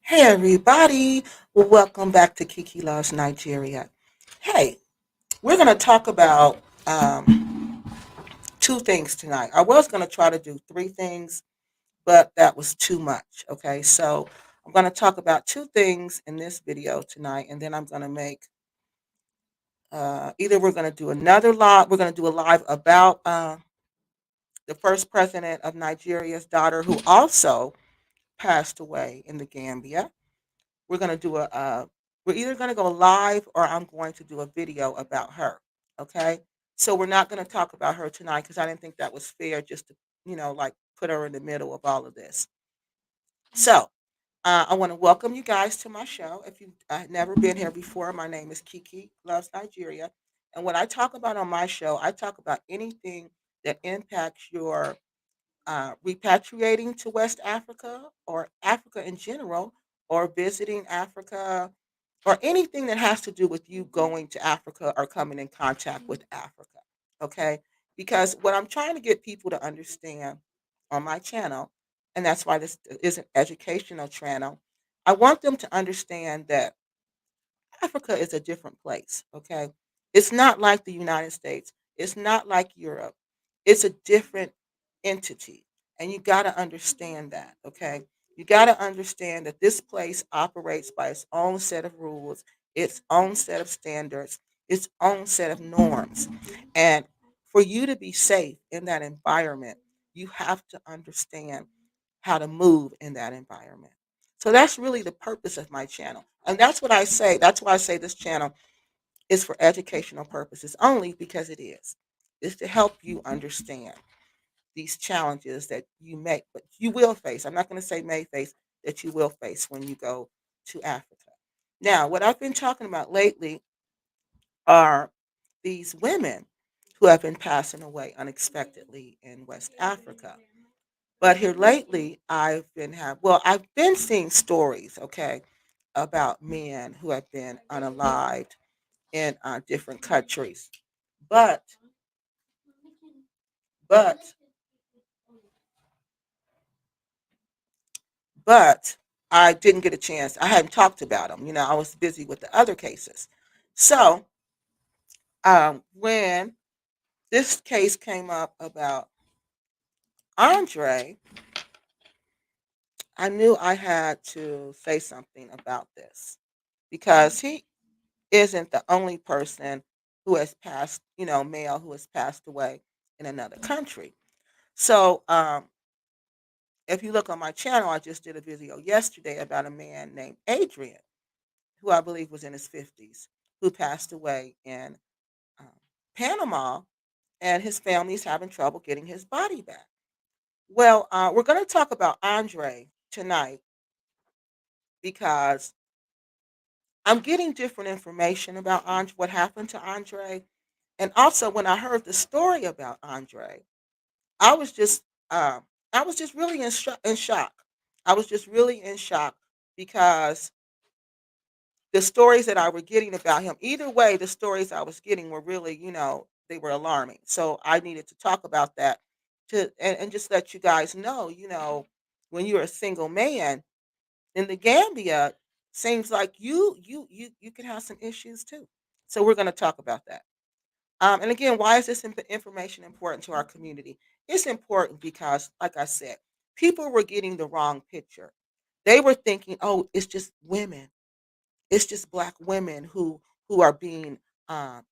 Hey everybody, welcome back to Kiki Loves Nigeria. Hey, we're going to talk about two things tonight. I was going to try to do three things, but that was too much. Okay, so I'm going to talk about two things in this video tonight, and then I'm going to make either we're going to do another live, we're going to do a live about the first president of Nigeria's daughter who also passed away in the Gambia. We're going to do we're either going to go live or I'm going to do a video about her. Okay. So we're not going to talk about her tonight because I didn't think that was fair just to, like put her in the middle of all of this. So I want to welcome you guys to my show. If you've never been here before, my name is Kiki Loves Nigeria. And what I talk about on my show, I talk about anything that impacts your repatriating to West Africa or Africa in general, or visiting Africa, or anything that has to do with you going to Africa or coming in contact with Africa. Okay? Because what I'm trying to get people to understand on my channel, and that's why this is an educational channel, I want them to understand that Africa is a different place, okay? It's not like the United States. It's not like Europe. It's a different entity. And you got to understand that, okay? You got to understand that this place operates by its own set of rules, its own set of standards, its own set of norms. And for you to be safe in that environment, you have to understand how to move in that environment. So that's really the purpose of my channel. And that's what I say. That's why I say this channel is for educational purposes only, because it is. It's to help you understand these challenges that you may, but you will face. I'm not going to say may face, that you will face when you go to Africa. Now, what I've been talking about lately are these women who have been passing away unexpectedly in West Africa. But here lately, I've been seeing stories, okay, about men who have been unalived in different countries. But, but, but I didn't get a chance. I hadn't talked about them. I was busy with the other cases. So when this case came up about Andre, I knew I had to say something about this because he isn't the only person who has passed, male who has passed away in another country. So, if you look on my channel, I just did a video yesterday about a man named Adrian, who I believe was in his 50s, who passed away in um, Panama, and his family's having trouble getting his body back. Well, we're going to talk about Andre tonight because I'm getting different information about what happened to Andre. And also, when I heard the story about Andre, I was just, um, I was just really in shock. I was just really in shock because the stories that I were getting about him, either way, the stories I was getting were really, they were alarming. So I needed to talk about that and just let you guys know, when you're a single man in the Gambia, seems like you can have some issues too. So we're going to talk about that. And again, why is this information important to our community? It's important because, like I said, people were getting the wrong picture. They were thinking, "Oh, it's just women. It's just black women who are being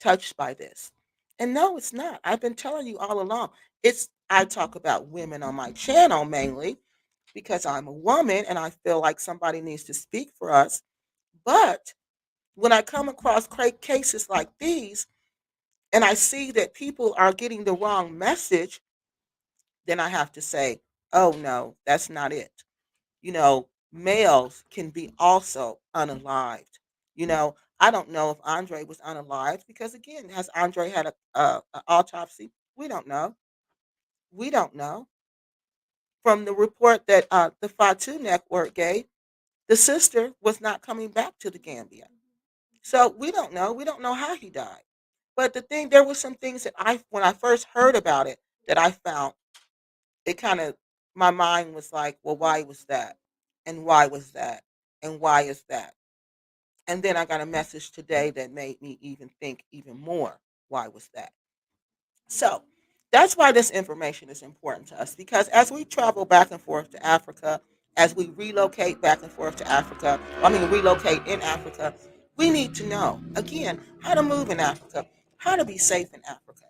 touched by this." And no, it's not. I've been telling you all along. I talk about women on my channel mainly because I'm a woman and I feel like somebody needs to speak for us. But when I come across cases like these, and I see that people are getting the wrong message, then I have to say, oh no, that's not it. Males can be also unalived. I don't know if Andre was unalived because, again, has Andre had a autopsy? We don't know. We don't know. From the report that the Fatu Network gave, the sister was not coming back to the Gambia. So we don't know. We don't know how he died. But there were some things that when I first heard about it, that I found it kind of, my mind was like, well, why was that? And why was that? And why is that? And then I got a message today that made me even think even more. Why was that? So that's why this information is important to us because as we travel back and forth to Africa, as we relocate back and forth to Africa, relocate in Africa, we need to know, again, how to move in Africa, how to be safe in Africa.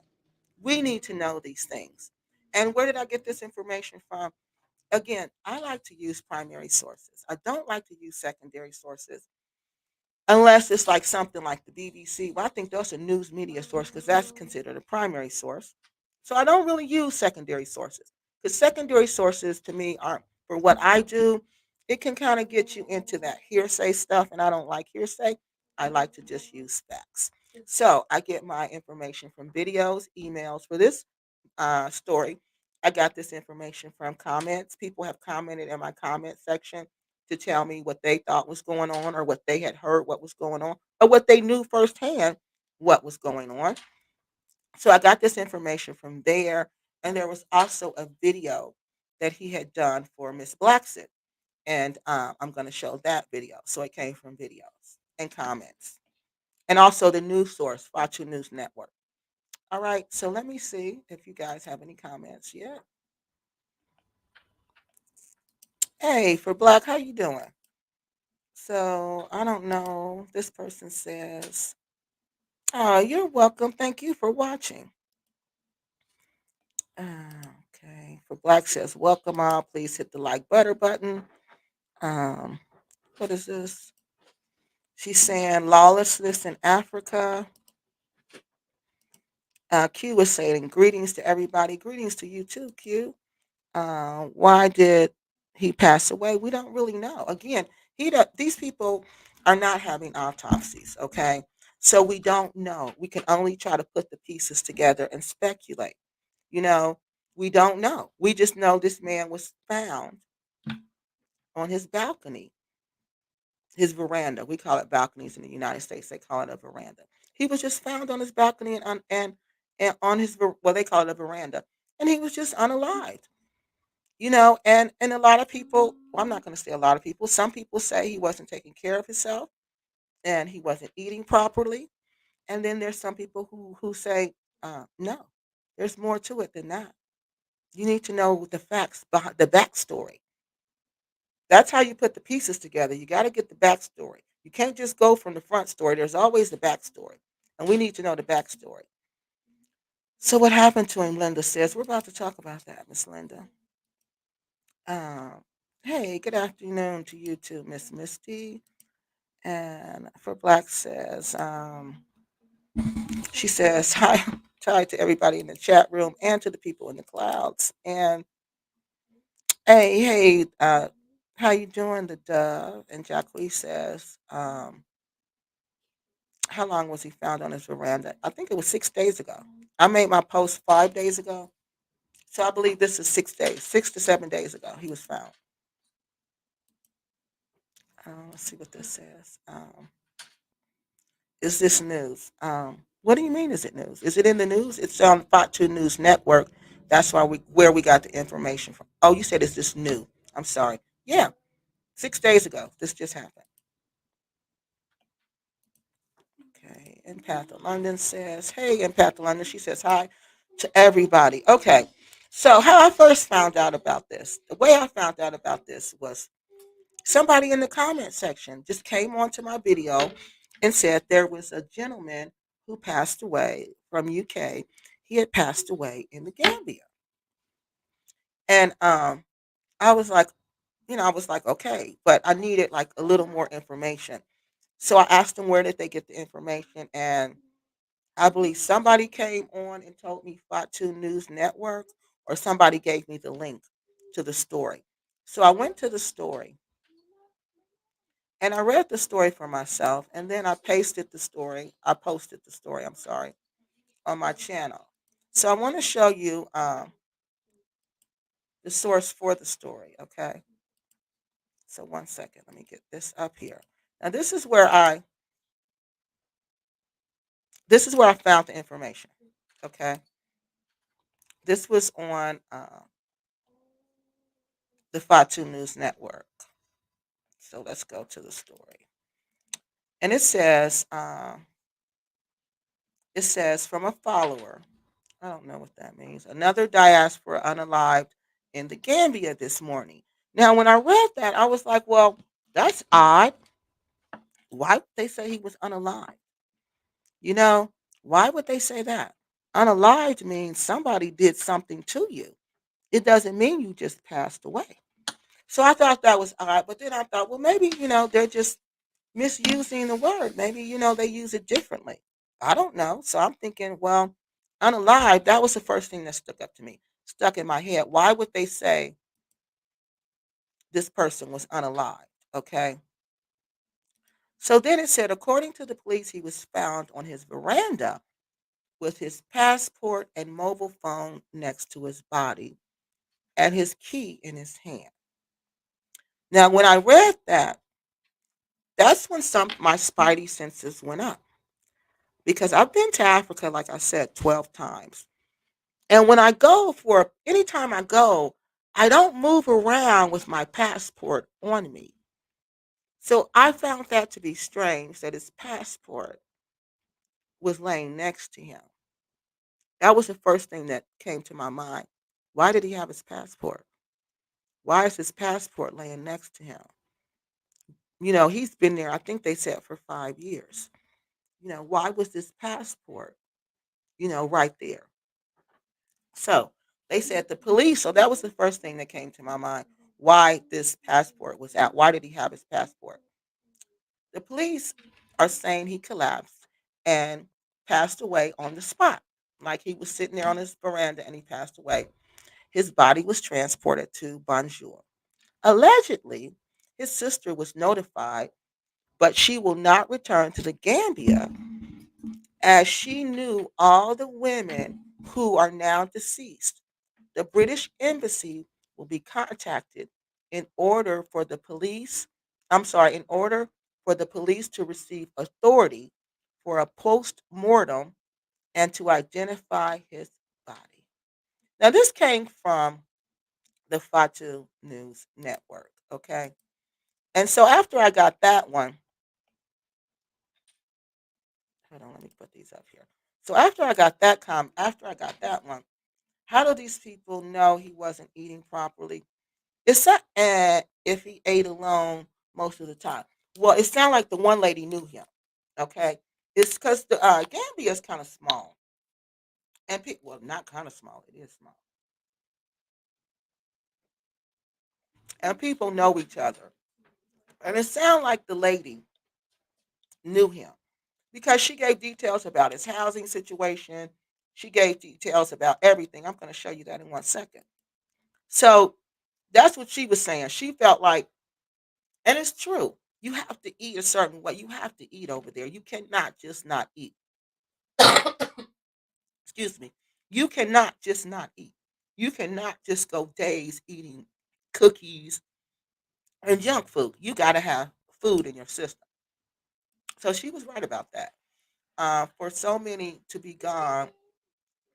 We need to know these things. And where did I get this information from? Again, I like to use primary sources. I don't like to use secondary sources unless it's like something like the BBC. Well, I think that's a news media source because that's considered a primary source. So I don't really use secondary sources because secondary sources to me are for what I do. It can kind of get you into that hearsay stuff, and I don't like hearsay. I like to just use facts. So I get my information from videos, emails. For this story, I got this information from comments. People have commented in my comment section to tell me what they thought was going on or what they had heard what was going on or what they knew firsthand what was going on. So I got this information from there. And there was also a video that he had done for Miss Blackson. And I'm going to show that video. So it came from videos and comments. And also the news source, Fatu News Network. All right. So let me see if you guys have any comments yet. Hey, for Black, how you doing? So I don't know. This person says, "Oh, you're welcome. Thank you for watching." Okay. For Black says, "Welcome all. Please hit the like butter button." Um, what is this? She's saying lawlessness in Africa. Q is saying greetings to everybody. Greetings to you too, Q. Why did he pass away? We don't really know. Again, these people are not having autopsies, okay? So we don't know. We can only try to put the pieces together and speculate. You know, we don't know. We just know this man was found on his balcony, his veranda. We call it balconies in the United States. They call it a veranda. He was just found on his balcony and on his well, they call it a veranda, and he was just unalived. And a lot of people, well, I'm not going to say a lot of people, some people say he wasn't taking care of himself and he wasn't eating properly. And then there's some people who say, no, there's more to it than that. You need to know the facts behind the backstory. That's how you put the pieces together. You got to get the backstory. You can't just go from the front story. There's always the backstory. And we need to know the backstory. So what happened to him, Linda says. We're about to talk about that, Miss Linda. Um, hey, good afternoon to you too, Miss Misty. And for Black says, she says hi to everybody in the chat room and to the people in the clouds. And hey, how you doing, the Dove? And Jacqueline says, how long was he found on his veranda? I think it was 6 days ago. I made my post 5 days ago. So I believe this is 6 days, 6 to 7 days ago. He was found. Let's see what this says. Is this news? What do you mean? Is it news? Is it in the news? It's on Fatu News Network. That's where we got the information from. Oh, you said is this new? I'm sorry. Yeah, 6 days ago. This just happened. Okay. Empath of London says, "Hey, Empath of London." She says hi to everybody. Okay. So how I first found out about this, the way I found out about this was somebody in the comment section just came onto my video and said there was a gentleman who passed away from UK. He had passed away in the Gambia. And I was like, I was like, okay, but I needed like a little more information. So I asked them where did they get the information, and I believe somebody came on and told me Fatu News Network, or somebody gave me the link to the story. So I went to the story and I read the story for myself, and then I posted the story, I'm sorry, on my channel. So I want to show you the source for the story, okay? So one second, let me get this up here. Now this is where I found the information, okay? This was on the Fatu News Network. So let's go to the story. And it says from a follower. I don't know what that means. Another diaspora unalived in the Gambia this morning. Now, when I read that, I was like, well, that's odd. Why would they say he was unalive? You know, why would they say that? Unalived means somebody did something to you. It doesn't mean you just passed away. So I thought that was odd, but then I thought, well, maybe, they're just misusing the word. Maybe, they use it differently. I don't know. So I'm thinking, well, unalive, that was the first thing that stuck up to me, stuck in my head. Why would they say this person was unalive? Okay. So then it said, according to the police, he was found on his veranda with his passport and mobile phone next to his body and his key in his hand. Now, when I read that, that's when some my spidey senses went up because I've been to Africa, like I said, 12 times. And when I go for anytime I go, I don't move around with my passport on me. So I found that to be strange that his passport was laying next to him. That was the first thing that came to my mind. Why did he have his passport? Why is his passport laying next to him? He's been there, I think they said for 5 years. Why was this passport, right there? So they said the police. So that was the first thing that came to my mind. Why this passport was out? Why did he have his passport? The police are saying he collapsed and passed away on the spot. Like he was sitting there on his veranda and he passed away. His body was transported to Banjul. Allegedly, his sister was notified, but she will not return to the Gambia as she knew all the women who are now deceased. The British embassy will be contacted in order for the police, in order for the police to receive authority for a post mortem and to identify his body. Now, this came from the Fatu News Network, okay? And so after I got that one, hold on, let me put these up here. So after I got that one, how do these people know he wasn't eating properly? It's not if he ate alone most of the time. Well, it sounded like the one lady knew him. Okay, it's because the Gambia is kind of small, and well, not kind of small. It is small, and people know each other. And it sounded like the lady knew him because she gave details about his housing situation. She gave details about everything. I'm going to show you that in 1 second. So that's what she was saying. She felt like, and it's true. You have to eat a certain way. You have to eat over there. You cannot just not eat. Excuse me. You cannot just not eat. You cannot just go days eating cookies and junk food. You got to have food in your system. So she was right about that. For so many to be gone,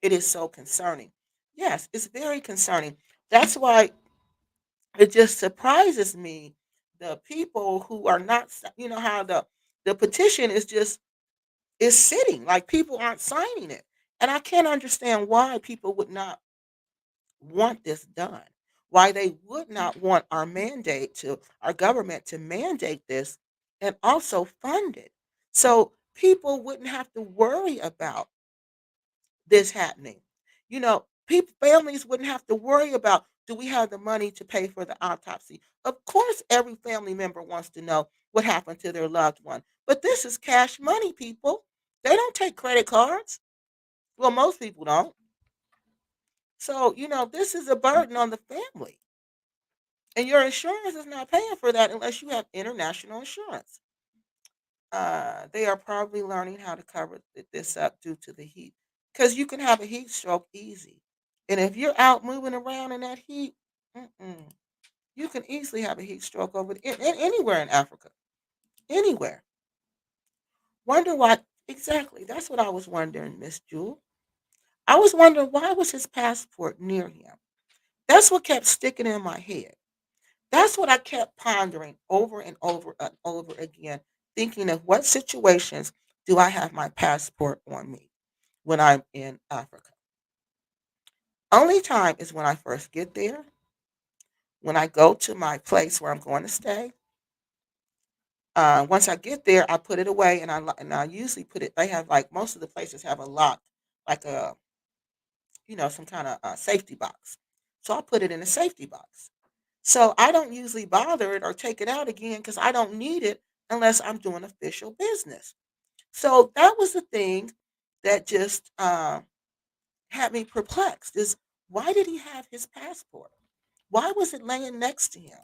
it is so concerning. Yes, it's very concerning. That's why it just surprises me the people who are not, how the petition is just is sitting like people aren't signing it, and I can't understand why people would not want this done, why they would not want our government to mandate this and also fund it so people wouldn't have to worry about this happening. People, families wouldn't have to worry about, do we have the money to pay for the autopsy? Of course, every family member wants to know what happened to their loved one. But this is cash money, people. They don't take credit cards. Well, most people don't. So, this is a burden on the family. And your insurance is not paying for that unless you have international insurance. They are probably learning how to cover this up due to the heat. Because you can have a heat stroke easy. And if you're out moving around in that heat, mm-mm, you can easily have a heat stroke anywhere in Africa. Anywhere. Wonder why. Exactly. That's what I was wondering, Miss Jewel. I was wondering why was his passport near him? That's what kept sticking in my head. That's what I kept pondering over and over again, thinking of what situations do I have my passport on me when I'm in Africa. Only time is when I first get there, when I go to my place where I'm going to stay. Once I get there, I put it away, and I usually put it. They have like most of the places have a lock, like a some kind of safety box. So I put it in a safety box. So I don't usually bother it or take it out again because I don't need it unless I'm doing official business. So that was the thing that just had me perplexed: is why did he have his passport? Why was it laying next to him?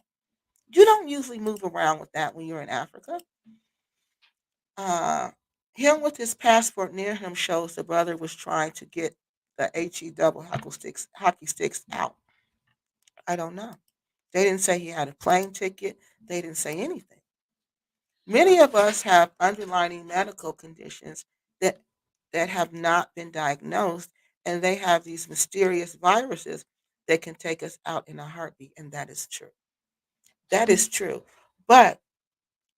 You don't usually move around with that when you're in Africa. Uh, him with his passport near him shows the brother was trying to get the HE double hockey sticks out. I don't know. They didn't say he had a plane ticket. They didn't say anything. Many of us have underlying medical conditions that have not been diagnosed, and they have these mysterious viruses that can take us out in a heartbeat, and that is true. That is true. But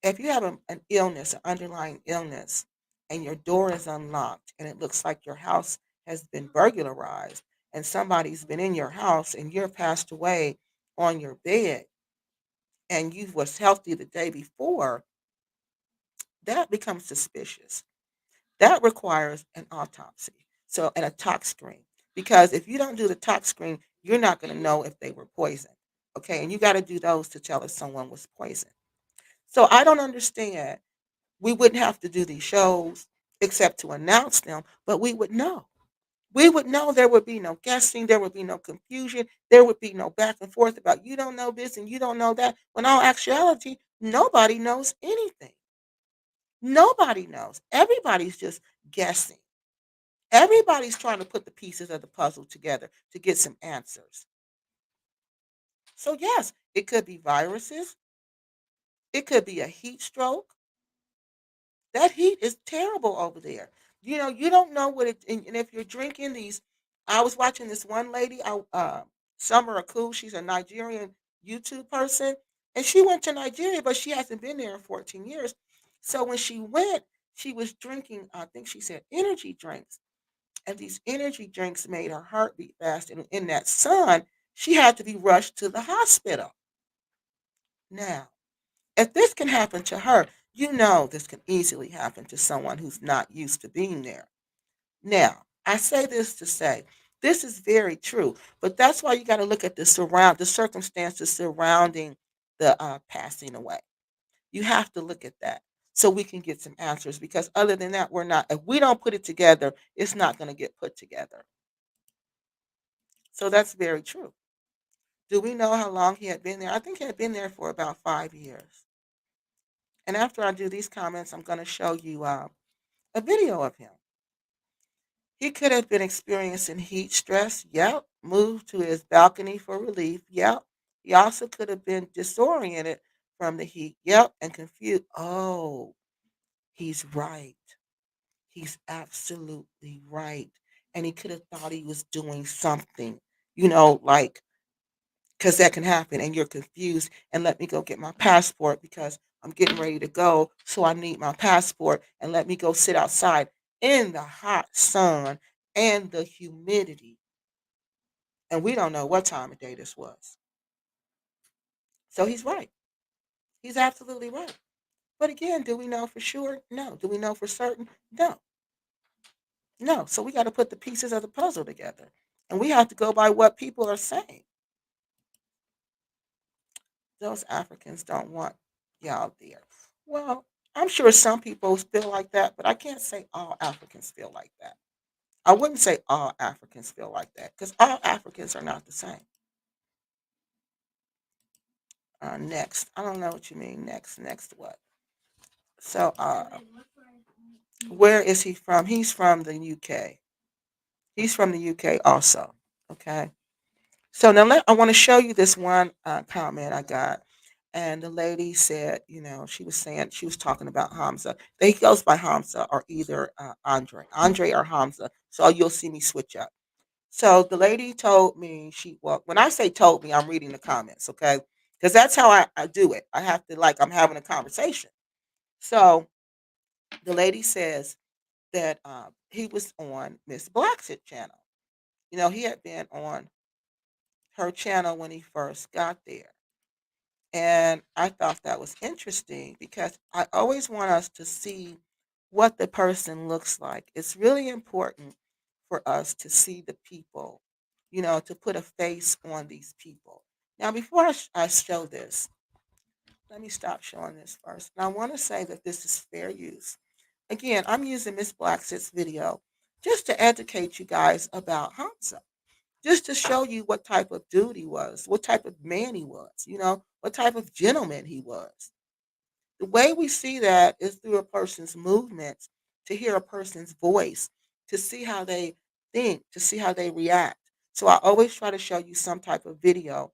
if you have an illness, an underlying illness, and your door is unlocked and it looks like your house has been burglarized and somebody's been in your house and you're passed away on your bed and you was healthy the day before, that becomes suspicious. That requires an autopsy. So and a tox screen. Because if you don't do the tox screen, you're not going to know if they were poisoned. Okay, and you got to do those to tell if someone was poisoned. So I don't understand. We wouldn't have to do these shows except to announce them, but we would know. We would know there would be no guessing, there would be no confusion, there would be no back and forth about you don't know this and you don't know that. When all actuality, nobody knows anything. Nobody knows. Everybody's just guessing. Everybody's trying to put the pieces of the puzzle together to get some answers. So, yes, it could be viruses, it could be a heat stroke. That heat is terrible over there. You don't know what it, and if you're drinking these, I was watching this one lady, Summer Aku, she's a Nigerian YouTube person, and she went to Nigeria, but she hasn't been there in 14 years. So when she went, she was drinking, I think she said energy drinks, and these energy drinks made her heart beat fast. And in that sun, she had to be rushed to the hospital. Now, if this can happen to her, you know this can easily happen to someone who's not used to being there. Now, I say this to say this is very true, but that's why you got to look at the circumstances surrounding the passing away. You have to look at that so we can get some answers because other than that, we're not. If we don't put it together, it's not going to get put together. So that's very true. Do we know how long he had been there? I think he had been there for about 5 years. And after I do these comments, I'm going to show you a video of him. He could have been experiencing heat stress. Yep. Moved to his balcony for relief. Yep. He also could have been disoriented from the heat. Yep. And confused. Oh, he's right. He's absolutely right. And he could have thought he was doing something, like because that can happen and you're confused and let me go get my passport because I'm getting ready to go, so I need my passport and let me go sit outside in the hot sun and the humidity, and we don't know what time of day this was. So he's right. He's absolutely right. But again, do we know for sure? No. Do we know for certain? No. No. So we got to put the pieces of the puzzle together, and we have to go by what people are saying. Those Africans don't want y'all there. Well, I'm sure some people feel like that, but I can't say all Africans feel like that. I wouldn't say all Africans feel like that because all Africans are not the same. Next, I don't know what you mean. Next what? So, where is he from? He's from the UK. He's from the UK also. Okay. So now I want to show you this one comment I got. And the lady said, she was saying, she was talking about Hamza. He goes by Hamza or either Andre or Hamza. So you'll see me switch up. So the lady told me, well, when I say told me, I'm reading the comments, okay? because that's how I do it. I have to, like, I'm having a conversation. So the lady says that he was on Miss Black's channel. He had been on her channel when he first got there. And I thought that was interesting because I always want us to see what the person looks like. It's really important for us to see the people, to put a face on these people. Now, before I show this, let me stop showing this first. And I want to say that this is fair use. Again, I'm using Miss Blacksit's video just to educate you guys about Hamza, just to show you what type of dude he was, what type of man he was, what type of gentleman he was. The way we see that is through a person's movements, to hear a person's voice, to see how they think, to see how they react. So I always try to show you some type of video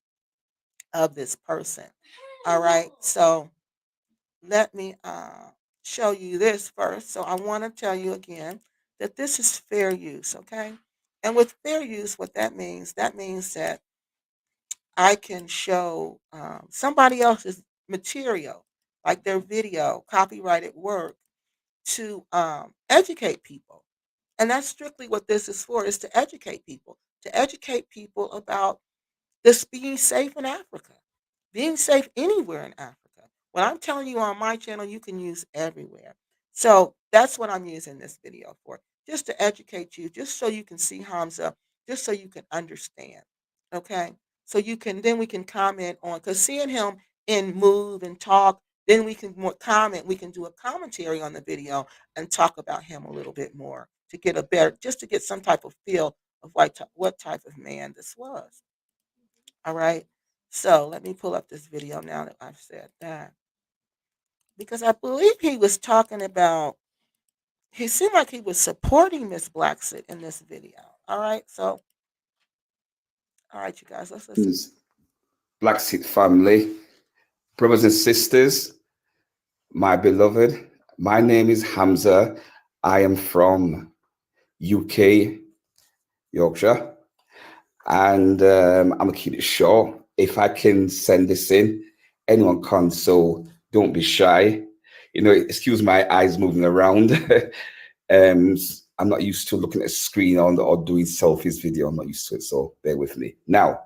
of this person. All right. So let me show you this first. So I want to tell you again that this is fair use. Okay. And with fair use, what that means that I can show somebody else's material, like their video, copyrighted work, to educate people. And that's strictly what this is for, is to educate people about this being safe in Africa, being safe anywhere in Africa. What I'm telling you on my channel, you can use everywhere. So that's what I'm using this video for, just to educate you, just so you can see Hamza, just so you can understand. Okay. So then we can comment on, because seeing him in move and talk, then we can comment, we can do a commentary on the video and talk about him a little bit more to get just to get some type of feel of what type of man this was. All right. So let me pull up this video now that I've said that. Because I believe he was talking about, he seemed like he was supporting Miss Blacksit in this video. All right. So, all right, you guys, let's listen. Black Seed family, brothers and sisters, my beloved, my name is Hamza. I am from UK, Yorkshire, and I'm gonna keep it short. If I can send this in, anyone can, so don't be shy. Excuse my eyes moving around. um, I'm not used to looking at a screen or doing selfies video. I'm not used to it, so bear with me. Now,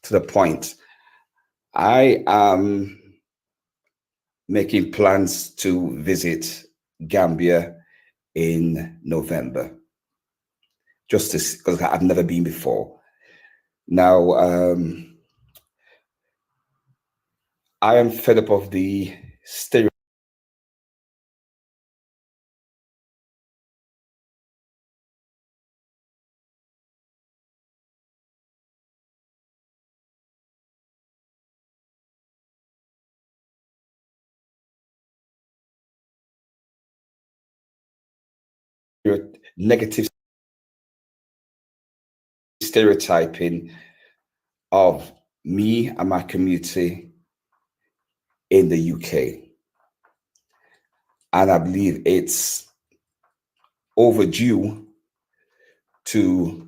to the point. I am making plans to visit Gambia in November, just because I've never been before. Now, I am fed up of the negative stereotyping of me and my community in the UK. And I believe it's overdue to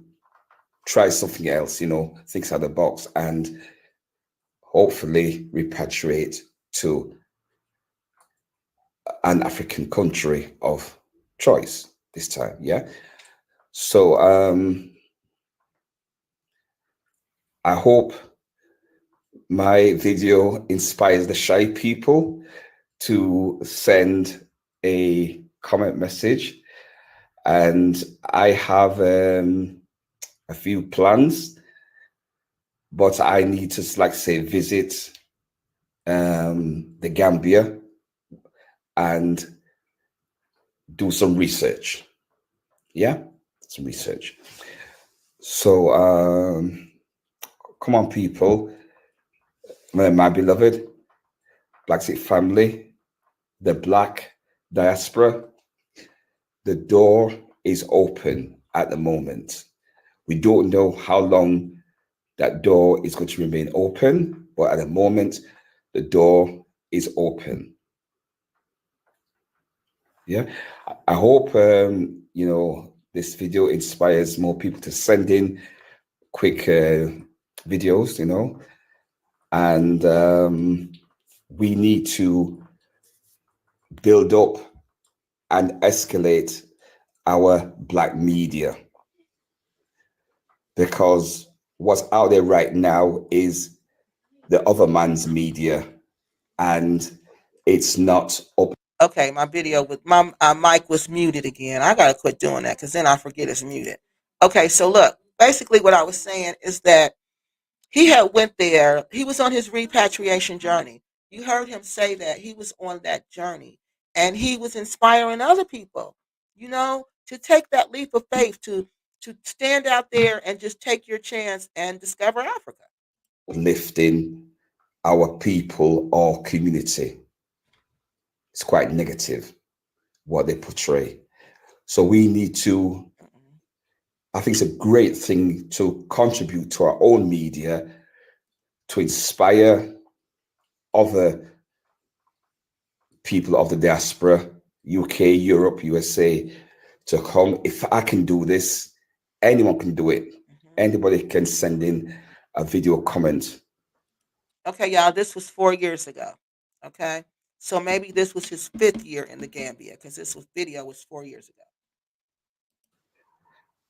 try something else, think out of the box, and hopefully repatriate to an African country of choice this time. Yeah. So I hope my video inspires the shy people to send a comment message. And I have a few plans, but I need to, like, say, visit the Gambia and do some research. Yeah, some research. So come on, people, my beloved Black Seed family, the Black diaspora, the door is open at the moment. We don't know how long that door is going to remain open, but at the moment, the door is open. Yeah, I hope this video inspires more people to send in quick videos. and we need to build up and escalate our black media, because what's out there right now is the other man's media, and it's not up. Okay, my video with my mic was muted again. I gotta quit doing that because then I forget it's muted. Okay, so look, basically what I was saying is that he had went there. He was on his repatriation journey. You heard him say that he was on that journey, and he was inspiring other people. To take that leap of faith, to stand out there and just take your chance and discover Africa. Lifting our people or community. It's quite negative what they portray. So we need to, I think it's a great thing to contribute to our own media to inspire other people of the diaspora, UK, Europe, USA, to come. If I can do this, anyone can do it. Mhm. Anybody can send in a video comment. Okay, y'all, this was 4 years ago. Okay, so maybe this was his fifth year in the Gambia because this was video was 4 years ago.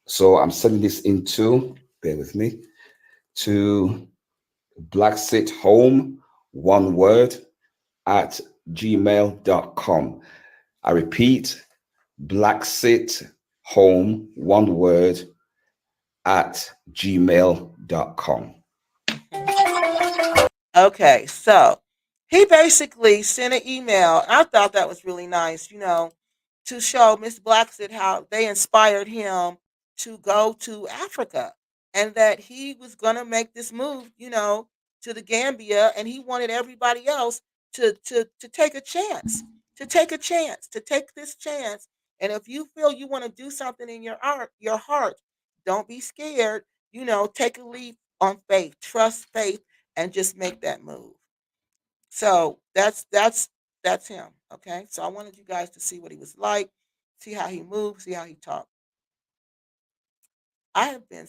So I'm sending this into, bear with me, to Blacksit Home, one word, at gmail.com. I repeat, Blacksit Home, one word, at gmail.com. Okay, so he basically sent an email. I thought that was really nice, to show Miss Blacksett how they inspired him to go to Africa and that he was going to make this move, to the Gambia, and he wanted everybody else to take a chance, to take this chance. And if you feel you want to do something in your heart, don't be scared, take a leap on faith, trust faith, and just make that move. So that's him. Okay. So I wanted you guys to see what he was like, see how he moved, see how he talked. I have been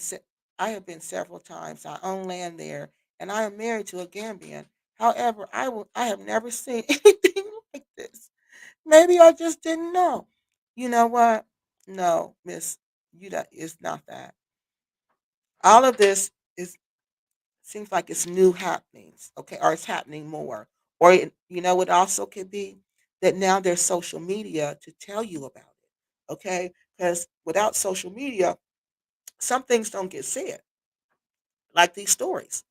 I have been several times. I own land there, and I am married to a Gambian. However, I have never seen anything like this. Maybe I just didn't know. You know what? No, Miss, it's not that. All of this is seems like it's new happenings, okay, or it's happening more. Or it also could be that now there's social media to tell you about it, okay? Because without social media, some things don't get said, like these stories.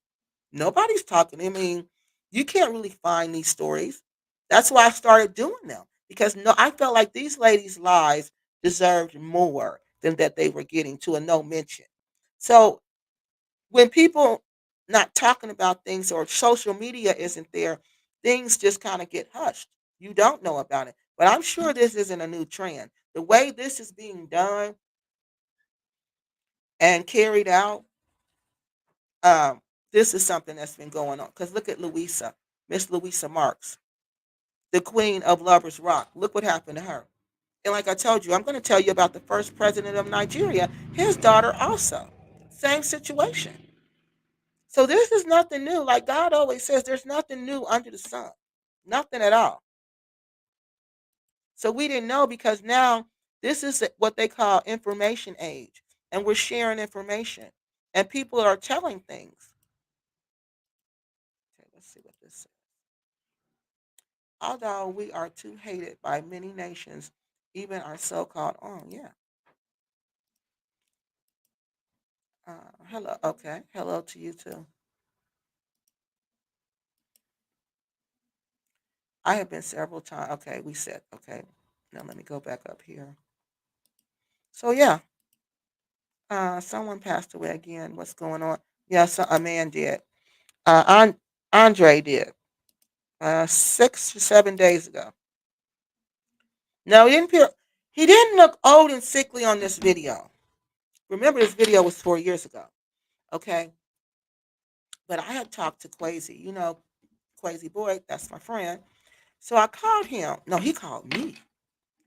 Nobody's talking. I mean, you can't really find these stories. That's why I started doing them because no, I felt like these ladies' lives deserved more than that they were getting to a no mention. So when people not talking about things or social media isn't there, things just kind of get hushed. You don't know about it. But I'm sure this isn't a new trend. The way this is being done and carried out, um, this is something that's been going on. Because look at Louisa, Miss Louisa Marks, the queen of Lovers Rock. Look what happened to her. And like I told you, I'm going to tell you about the first president of Nigeria, his daughter also. Same situation. So this is nothing new. Like God always says, there's nothing new under the sun. Nothing at all. So we didn't know because now this is what they call information age. And we're sharing information. And people are telling things. Okay, let's see what this says. Although we are too hated by many nations, even our so-called own. Yeah. Hello. Okay. Hello to you too. I have been several times. Okay, we said. Okay. Now let me go back up here. So yeah, someone passed away again. What's going on? Yes, a man did. Andre did. 6 or 7 days ago. No, he didn't look old and sickly on this video. Remember, this video was 4 years ago. Okay, but I had talked to Quasi. Quasi boy, that's my friend. So I called him. No, he called me.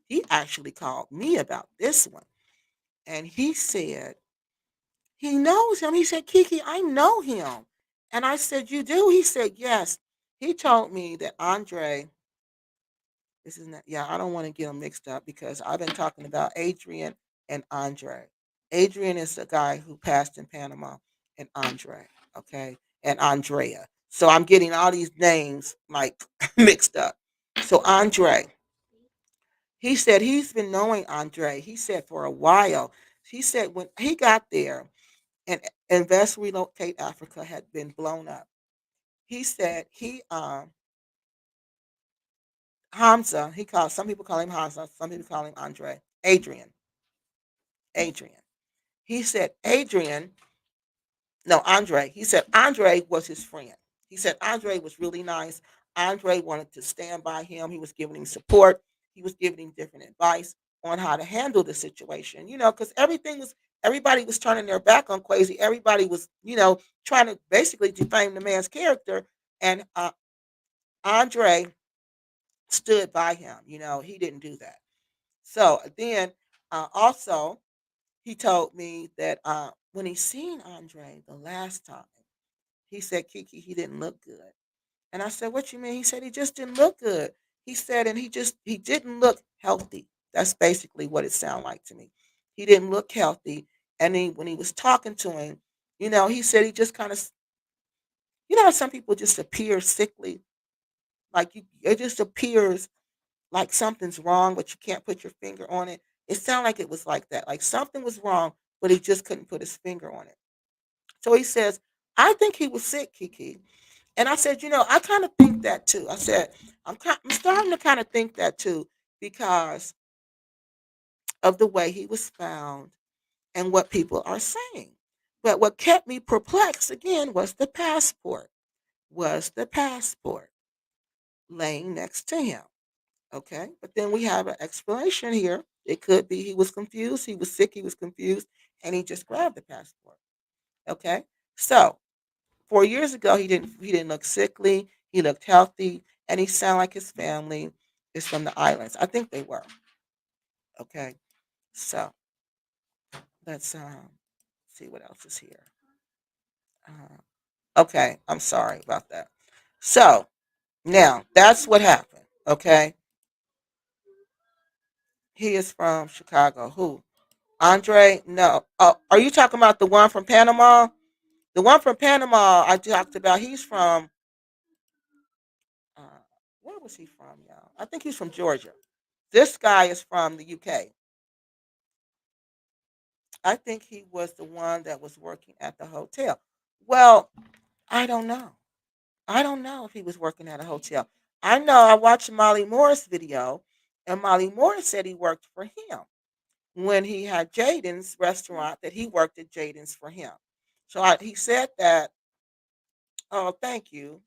He actually called me about this one, and he said he knows him. He said, Kiki, I know him. And I said, "You do?" He said, "Yes." He told me that Andre, this is not, yeah, I don't want to get them mixed up because I've been talking about Adrian and Andre. Adrian is the guy who passed in Panama, and Andre, okay, and Andrea. So I'm getting all these names like mixed up. So Andre, he said he's been knowing Andre. He said for a while. He said when he got there and Invest Relocate Africa had been blown up. He said Hamza, he called some people call him Hamza, some people call him Andre. Adrian. He said Adrian, no, Andre. He said Andre was his friend. He said Andre was really nice. Andre wanted to stand by him. He was giving him support. He was giving him different advice on how to handle the situation. Because everybody was turning their back on Quasi. Everybody was, trying to basically defame the man's character. And Andre stood by him. He didn't do that. So then, also, he told me that when he seen Andre the last time, he said, Kiki, he didn't look good. And I said, what you mean? He said, he just didn't look good. He said, and he didn't look healthy. That's basically what it sounded like to me. He didn't look healthy. And when he was talking to him, he said he just kind of, how some people just appear sickly. Like it just appears like something's wrong, but you can't put your finger on it. It sounded like it was like that. Like something was wrong, but he just couldn't put his finger on it. So he says, I think he was sick, Kiki. And I said, I kind of think that too. I said, I'm starting to kind of think that too because of the way he was found and what people are saying. But what kept me perplexed again was the passport laying next to him. Okay. But then we have an explanation here. It could be he was confused, he was sick, he was confused, and he just grabbed the passport. Okay. So 4 years ago he didn't look sickly, he looked healthy, and he sounded like his family is from the islands. I think they were. Okay. So let's see what else is here. Okay, I'm sorry about that. So now that's what happened. Okay. He is from Chicago. Who? Andre? No. Oh, are you talking about the one from Panama? The one from Panama I talked about. He's from. Uh, where was he from, y'all? I think he's from Georgia. This guy is from the UK. I think he was the one that was working at the hotel. Well, I don't know. I don't know if he was working at a hotel. I know I watched Molly Moore's video, and Molly Moore said he worked for him when he had Jaden's restaurant. That he worked at Jaden's for him. So he said that. Oh, thank you,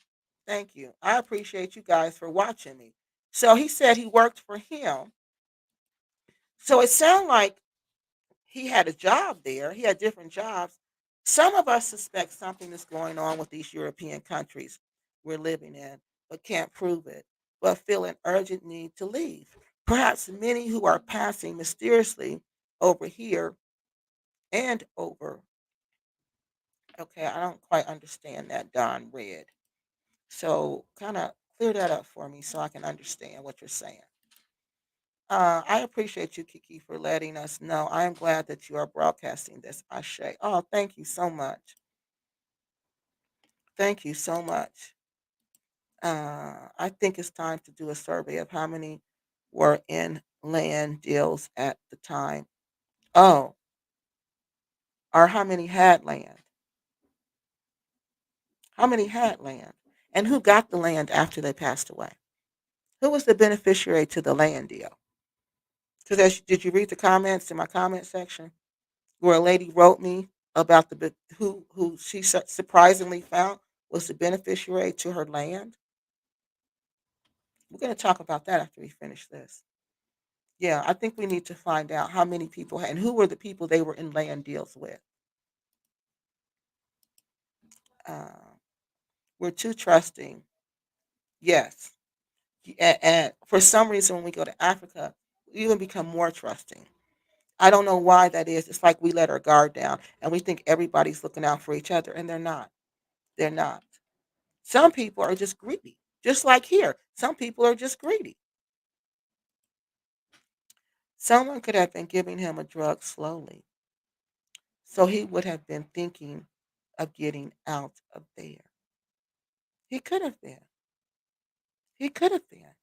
thank you. I appreciate you guys for watching me. So he said he worked for him. So it sounded like he had a job there. He had different jobs. Some of us suspect something is going on with these European countries we're living in, but can't prove it, but feel an urgent need to leave. Perhaps many who are passing mysteriously over here and over. Okay, I don't quite understand that, Don Red. So kind of clear that up for me so I can understand what you're saying. I appreciate you, Kiki, for letting us know. I am glad that you are broadcasting this, Ashe. Oh, thank you so much. Thank you so much. I think it's time to do a survey of how many were in land deals at the time. Oh, or how many had land. How many had land? And who got the land after they passed away? Who was the beneficiary to the land deal? Because did you read the comments in my comment section where a lady wrote me about who she surprisingly found was the beneficiary to her land? We're going to talk about that after we finish this. Yeah, I think we need to find out how many people and who were the people they were in land deals with. Uh, we're too trusting. Yes. And for some reason, when we go to Africa, we even become more trusting. I don't know why that is. It's like we let our guard down and we think everybody's looking out for each other, and they're not. They're not. Some people are just greedy. Just like here, some people are just greedy. Someone could have been giving him a drug slowly, so he would have been thinking of getting out of there. He could have been. He could have been.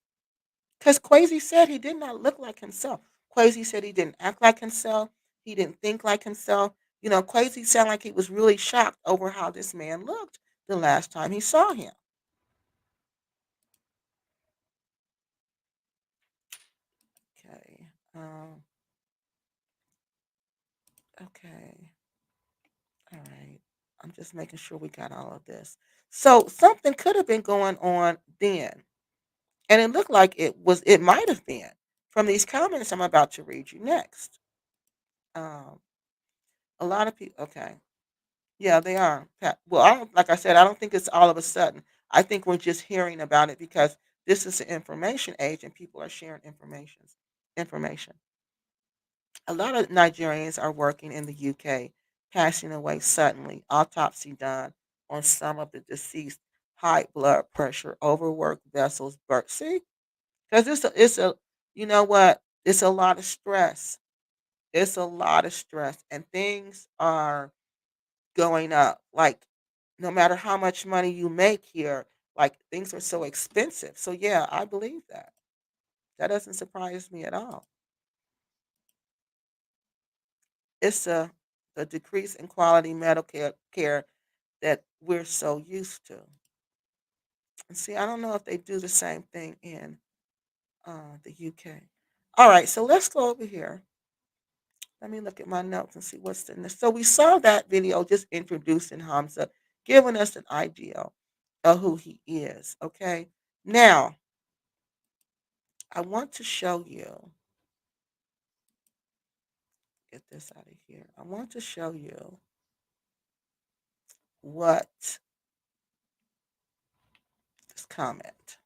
Because Quasi said he did not look like himself. Quasi said he didn't act like himself. He didn't think like himself. You know, Quasi sounded like he was really shocked over how this man looked the last time he saw him. Okay. Okay. All right. I'm just making sure we got all of this. So something could have been going on then. And it looked like it might have been from these comments I'm about to read you next. Um, a lot of people, okay. Yeah, they are. Well, I don't, like I said, I don't think it's all of a sudden. I think we're just hearing about it because this is an information age and people are sharing information. A lot of Nigerians are working in the UK, passing away suddenly. Autopsy done on some of the deceased, high blood pressure, overworked vessels, birth. See, because it's a you know what? It's a lot of stress. It's a lot of stress, and things are going up. Like no matter how much money you make here, like things are so expensive. So yeah, I believe that. That doesn't surprise me at all. It's a decrease in quality medical care that we're so used to. And see, I don't know if they do the same thing in the UK. All right, so let's go over here. Let me look at my notes and see what's in this. So we saw that video just introducing Hamza, giving us an idea of who he is. Okay. Now, I want to show you, get this out of here. I want to show you what this comment.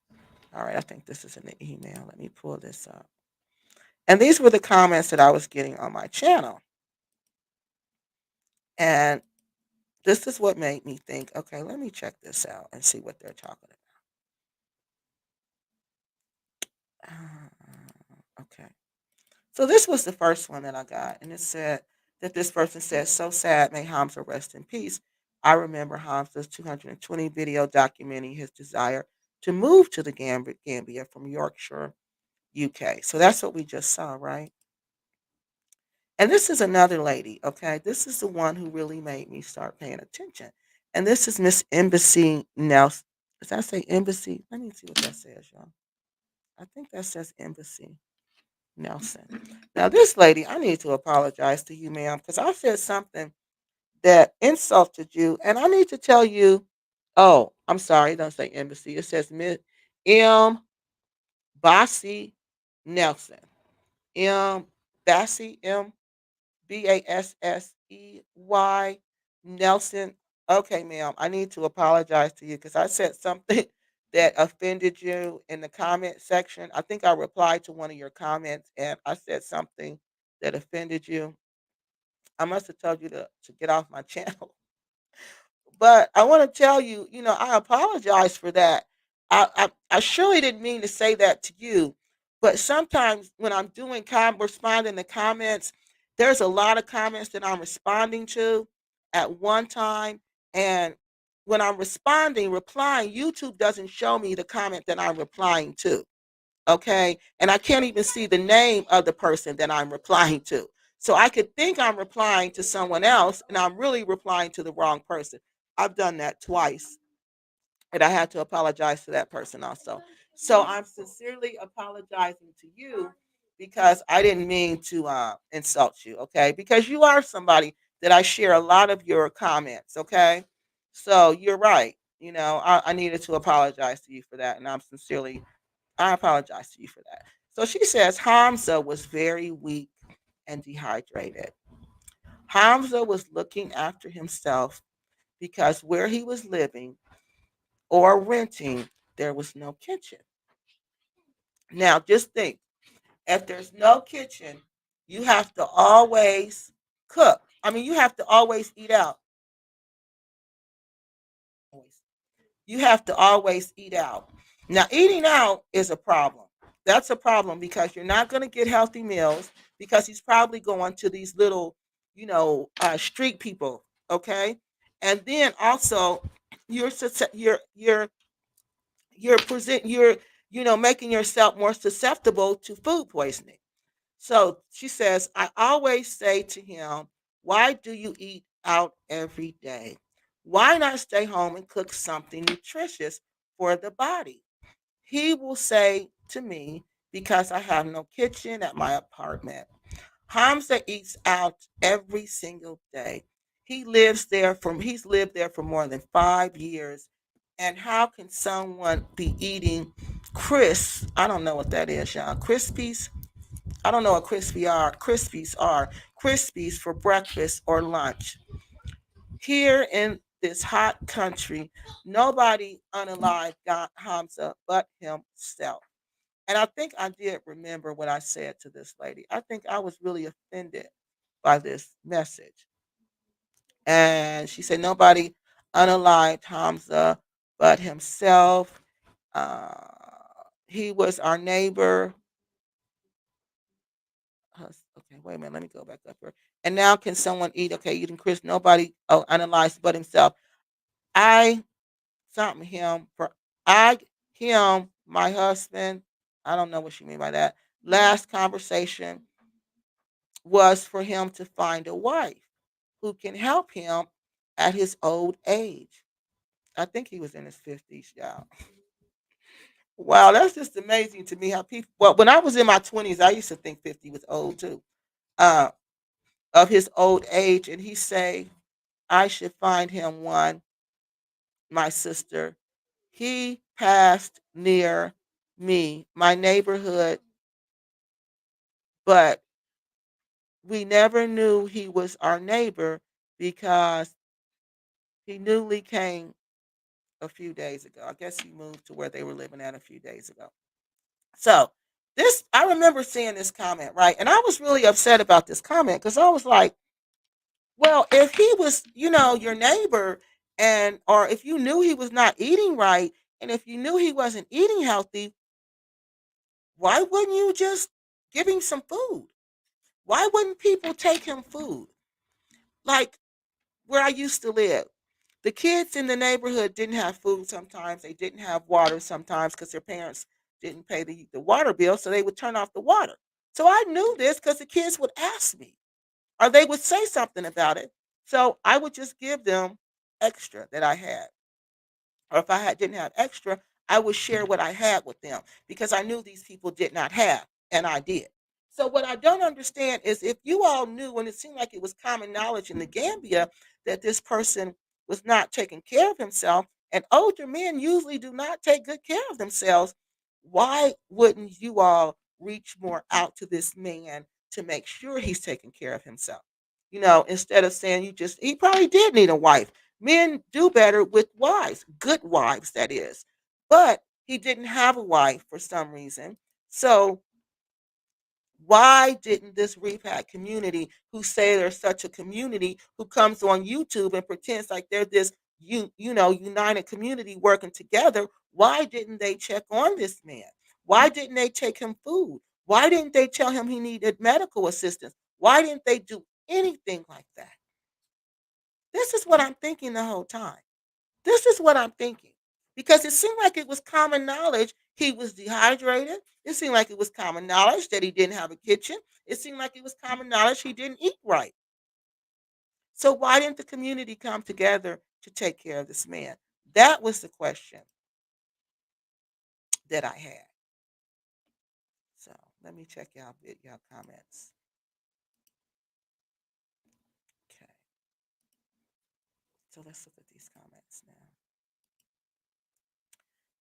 All right, I think this is in the email. Let me pull this up. And these were the comments that I was getting on my channel. And this is what made me think, okay, let me check this out and see what they're talking about. Okay. So this was the first one that I got, and it said that this person said, "So sad, may Hamza rest in peace. I remember Hamza's 220 video documenting his desire to move to the Gambia from Yorkshire, UK." So that's what we just saw, right? And this is another lady, okay? This is the one who really made me start paying attention. And this is Miss Embassy Nelson. Does that say Embassy? Let me see what that says, y'all. I think that says Embassy Nelson. Now, this lady, I need to apologize to you, ma'am, because I said something that insulted you, and I need to tell you. Oh, I'm sorry. It doesn't say embassy. It says Miss M. Bassi Nelson. M. Bassi M. Bassey Nelson. Okay, ma'am. I need to apologize to you because I said something that offended you in the comment section. I think I replied to one of your comments and I said something that offended you. I must have told you to get off my channel. But I want to tell you, I apologize for that. I surely didn't mean to say that to you. But sometimes when I'm responding to comments, there's a lot of comments that I'm responding to at one time. And when I'm replying, YouTube doesn't show me the comment that I'm replying to. Okay. And I can't even see the name of the person that I'm replying to. So I could think I'm replying to someone else and I'm really replying to the wrong person. I've done that twice and I had to apologize to that person also. So I'm sincerely apologizing to you because I didn't mean to insult you, okay? Because you are somebody that I share a lot of your comments, okay? So you're right. I needed to apologize to you for that, and I apologize to you for that. So she says Hamza was very weak and dehydrated. Hamza was looking after himself because where he was living or renting, there was no kitchen. Now, just think if there's no kitchen, you have to always cook. I mean, you have to always eat out. You have to always eat out. Now, eating out is a problem. That's a problem because you're not going to get healthy meals because he's probably going to these little, street people. Okay, and then also you're you're making yourself more susceptible to food poisoning. So she says, I always say to him, why do you eat out every day? Why not stay home and cook something nutritious for the body? He will say to me, because I have no kitchen at my apartment. Hamza eats out every single day. He's lived there for more than 5 years. And how can someone be eating crisps? I don't know what that is, y'all. Crispies? I don't know what Crispies are. Crispies for breakfast or lunch. Here in this hot country, nobody unalive got Hamza but himself. And I think I did remember what I said to this lady. I think I was really offended by this message. And she said, nobody unalived Hamza but himself. Uh, he was our neighbor. Okay, wait a minute. Let me go back up here. And now, can someone eat? Okay, eating Chris. Nobody analyzed but himself. I something him for I him my husband. I don't know what she mean by that. Last conversation was for him to find a wife who can help him at his old age. I think he was in his 50s, y'all. Wow, that's just amazing to me how people. Well, when I was in my 20s, I used to think 50 was old too. Uh, of his old age, and he say I should find him one, my sister. He passed near me, my neighborhood, but we never knew he was our neighbor because he newly came a few days ago. I guess he moved to where they were living at a few days ago. So this, I remember seeing this comment, right? And I was really upset about this comment because I was like, well, if he was, your neighbor, and or if you knew he was not eating right, and if you knew he wasn't eating healthy, why wouldn't you just give him some food? Why wouldn't people take him food? Like where I used to live, the kids in the neighborhood didn't have food sometimes. They didn't have water sometimes because their parents didn't pay the water bill, so they would turn off the water. So I knew this because the kids would ask me or they would say something about it. So I would just give them extra that I had. Or if didn't have extra, I would share what I had with them because I knew these people did not have, and I did. So what I don't understand is if you all knew, and it seemed like it was common knowledge in the Gambia that this person was not taking care of himself, and older men usually do not take good care of themselves, why wouldn't you all reach more out to this man to make sure he's taking care of himself? Instead of saying he probably did need a wife. Men do better with wives, good wives, that is. But he didn't have a wife for some reason. So why didn't this repat community, who say they're such a community, who comes on YouTube and pretends like they're this united community working together, why didn't they check on this man? Why didn't they take him food? Why didn't they tell him he needed medical assistance? Why didn't they do anything like that? This is what I'm thinking the whole time. This is what I'm thinking. Because it seemed like it was common knowledge he was dehydrated. It seemed like it was common knowledge that he didn't have a kitchen. It seemed like it was common knowledge he didn't eat right. So why didn't the community come together to take care of this man? That was the question that I had. So let me check y'all comments. Okay. So let's look at these comments now.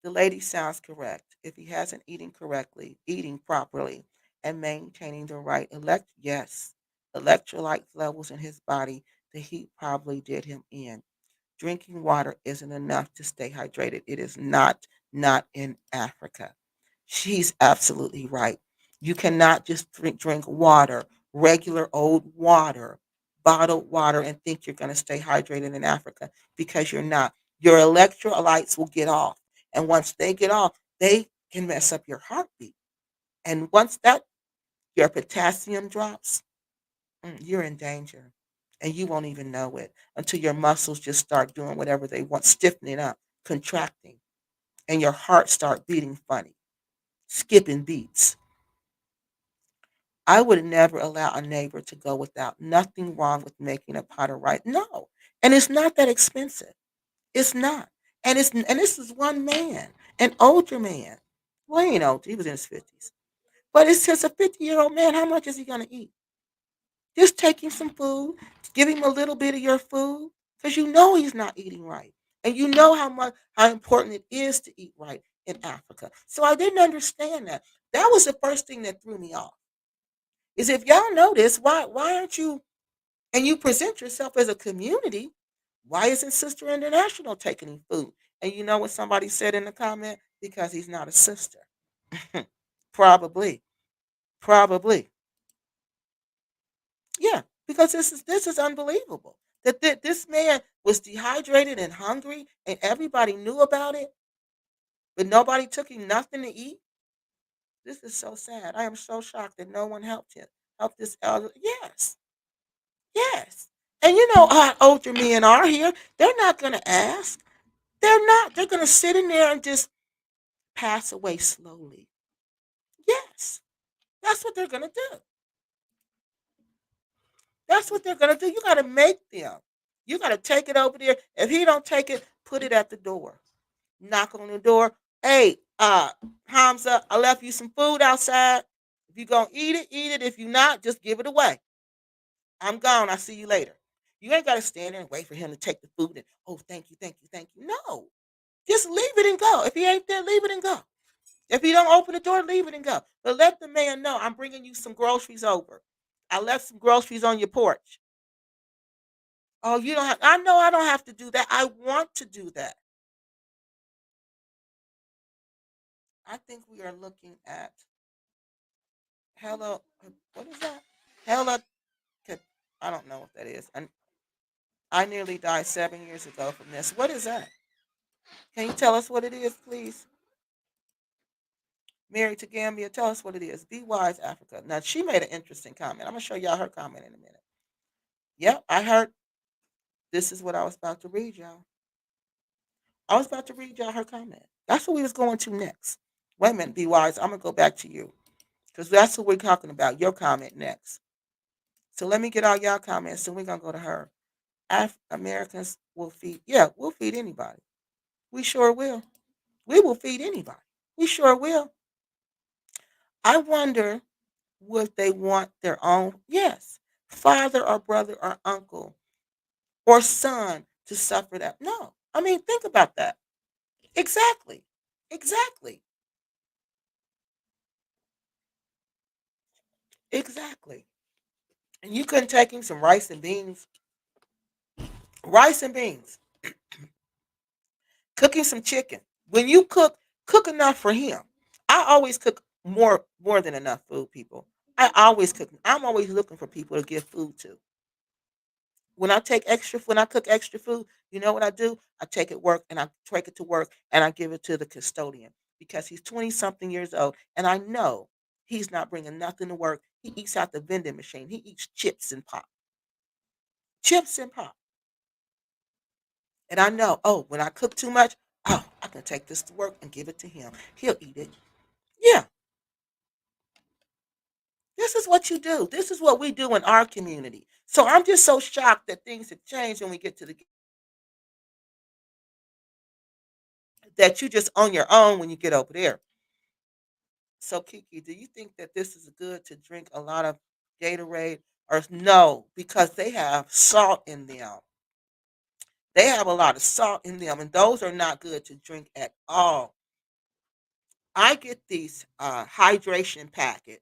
The lady sounds correct. If he hasn't eating properly, and maintaining the right electrolyte levels in his body, the heat probably did him in. Drinking water isn't enough to stay hydrated. It is not in Africa. She's absolutely right. You cannot just drink water, regular old water, bottled water, and think you're going to stay hydrated in Africa because you're not. Your electrolytes will get off. And once they get off, they can mess up your heartbeat. And once that your potassium drops, you're in danger. And you won't even know it until your muscles just start doing whatever they want, stiffening up, contracting, and your heart start beating funny, skipping beats. I would never allow a neighbor to go without. Nothing wrong with making a pot of rice. No. And it's not that expensive. It's not. And this is one man, an older man. Well, he ain't old. He was in his 50s. But it's just a 50-year-old man. How much is he going to eat? Just take him some food. Give him a little bit of your food. Because you know he's not eating right. And you know how important it is to eat right in Africa. So I didn't understand that. That was the first thing that threw me off. Is if y'all know this, why aren't you and you present yourself as a community, why isn't Sister International taking him food? And you know what somebody said in the comment? Because he's not a sister. Probably. Probably. Yeah. Because this is unbelievable. This man was dehydrated and hungry and everybody knew about it, but nobody took him nothing to eat. This is so sad. I am so shocked that no one helped him. Help this elder. Yes. Yes. And you know how older men are here. They're not going to ask. They're not. They're going to sit in there and just pass away slowly. Yes. That's what they're going to do. That's what they're going to do. You got to make them. You got to take it over there. If he don't take it, put it at the door. Knock on the door. Hey, Hamza, I left you some food outside. If you going to eat it, eat it. If you not, just give it away. I'm gone. I'll see you later. You ain't got to stand there and wait for him to take the food and, oh, thank you, thank you, thank you. No. Just leave it and go. If he ain't there, leave it and go. If he don't open the door, leave it and go. But let the man know I'm bringing you some groceries over. I left some groceries on your porch. Oh, you don't have. I know I don't have to do that. I want to do that. I think we are looking at hello. What is that? Hello. I don't know what that is. I nearly died 7 years ago from this. What is that? Can you tell us what it is, please? Married to Gambia, tell us what it is. Be wise, Africa. Now she made an interesting comment. I'm gonna show y'all her comment in a minute. Yep, I heard. This is what I was about to read y'all. I was about to read y'all her comment. That's what we was going to next. Wait a minute, be wise. I'm gonna go back to you because that's what we're talking about. Your comment next. So let me get all y'all comments, and we're gonna go to her. Americans will feed. Yeah, we'll feed anybody. We sure will. We will feed anybody. We sure will. I wonder would they want their own, yes, father or brother or uncle or son to suffer that? No. I mean, think about that. Exactly. Exactly. Exactly. And you couldn't take him some rice and beans. Rice and beans. Cooking some chicken. When you cook, cook enough for him. I always cook more than enough food, people. I always cook. I'm always looking for people to give food to. When I cook extra food, you know what I do? I take it to work and I give it to the custodian because he's 20 something years old and I know he's not bringing nothing to work. He eats out the vending machine. He eats chips and pop. Chips and pop. And I know, oh, when I cook too much, oh, I can take this to work and give it to him. He'll eat it. Yeah, this is what you do. This is what we do in our community. So I'm just so shocked that things have changed when we get to the that you just on your own when you get over there. So Kiki, do you think that this is good to drink a lot of Gatorade or no? Because they have salt in them. They have a lot of salt in them, and those are not good to drink at all. I get these hydration packets.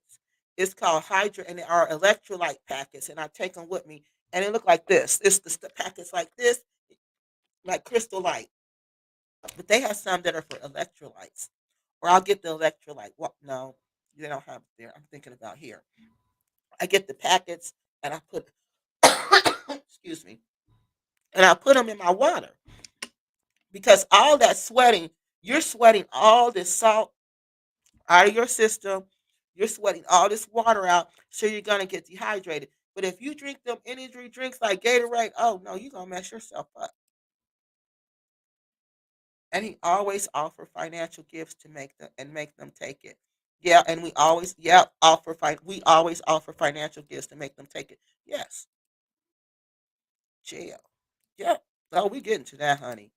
It's called Hydra, and they are electrolyte packets, and I take them with me, and they look like this. It's the packets like this, like Crystal Light, but they have some that are for electrolytes. Or I'll get the electrolyte. What? No, they don't have it there. I'm thinking about here. I get the packets and I put, excuse me, and I put them in my water because all that sweating, you're sweating all this salt out of your system. You're sweating all this water out, so you're gonna get dehydrated. But if you drink them energy drinks like Gatorade, oh no, you're gonna mess yourself up. And he always offer financial gifts to make them take it. Yeah, and we always offer financial gifts to make them take it. Yes, jail. Yep. Oh, we getting to that, honey.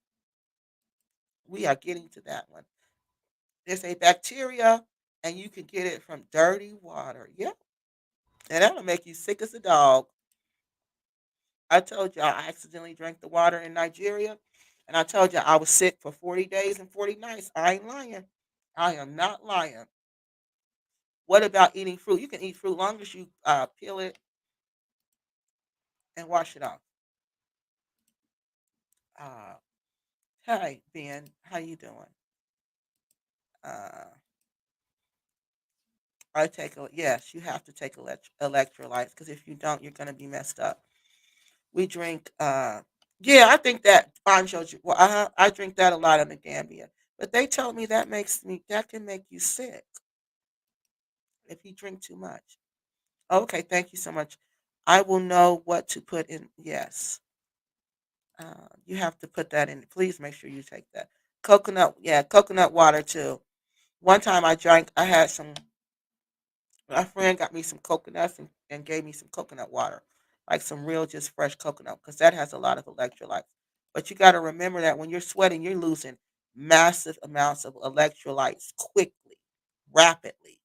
We are getting to that one. There's a bacteria, and you can get it from dirty water. Yep, and that'll make you sick as a dog. I told you I accidentally drank the water in Nigeria, and I told you I was sick for 40 days and 40 nights. I ain't lying. I am not lying. What about eating fruit? You can eat fruit long as you peel it and wash it off. Uh, Hi Ben, how you doing? Uh, I take a yes. You have to take electrolytes because if you don't, you're gonna be messed up. We drink. Yeah, I think that Banjo. Well, I drink that a lot in the Gambia, but they told me that can make you sick if you drink too much. Okay, thank you so much. I will know what to put in. Yes, you have to put that in. Please make sure you take that. Coconut, yeah, coconut water too. One time I drank. I had some. My friend got me some coconuts and gave me some coconut water, like some real, just fresh coconut, because that has a lot of electrolytes. But you got to remember that when you're sweating, you're losing massive amounts of electrolytes quickly, rapidly.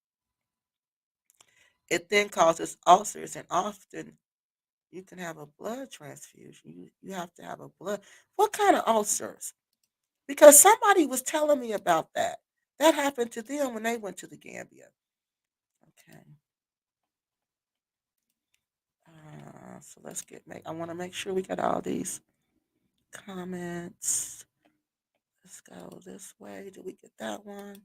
It then causes ulcers, and often you can have a blood transfusion. You have to have a blood. What kind of ulcers? Because somebody was telling me about that. That happened to them when they went to the Gambia. Okay. So let's I want to make sure we got all these comments. Let's go this way. Did we get that one?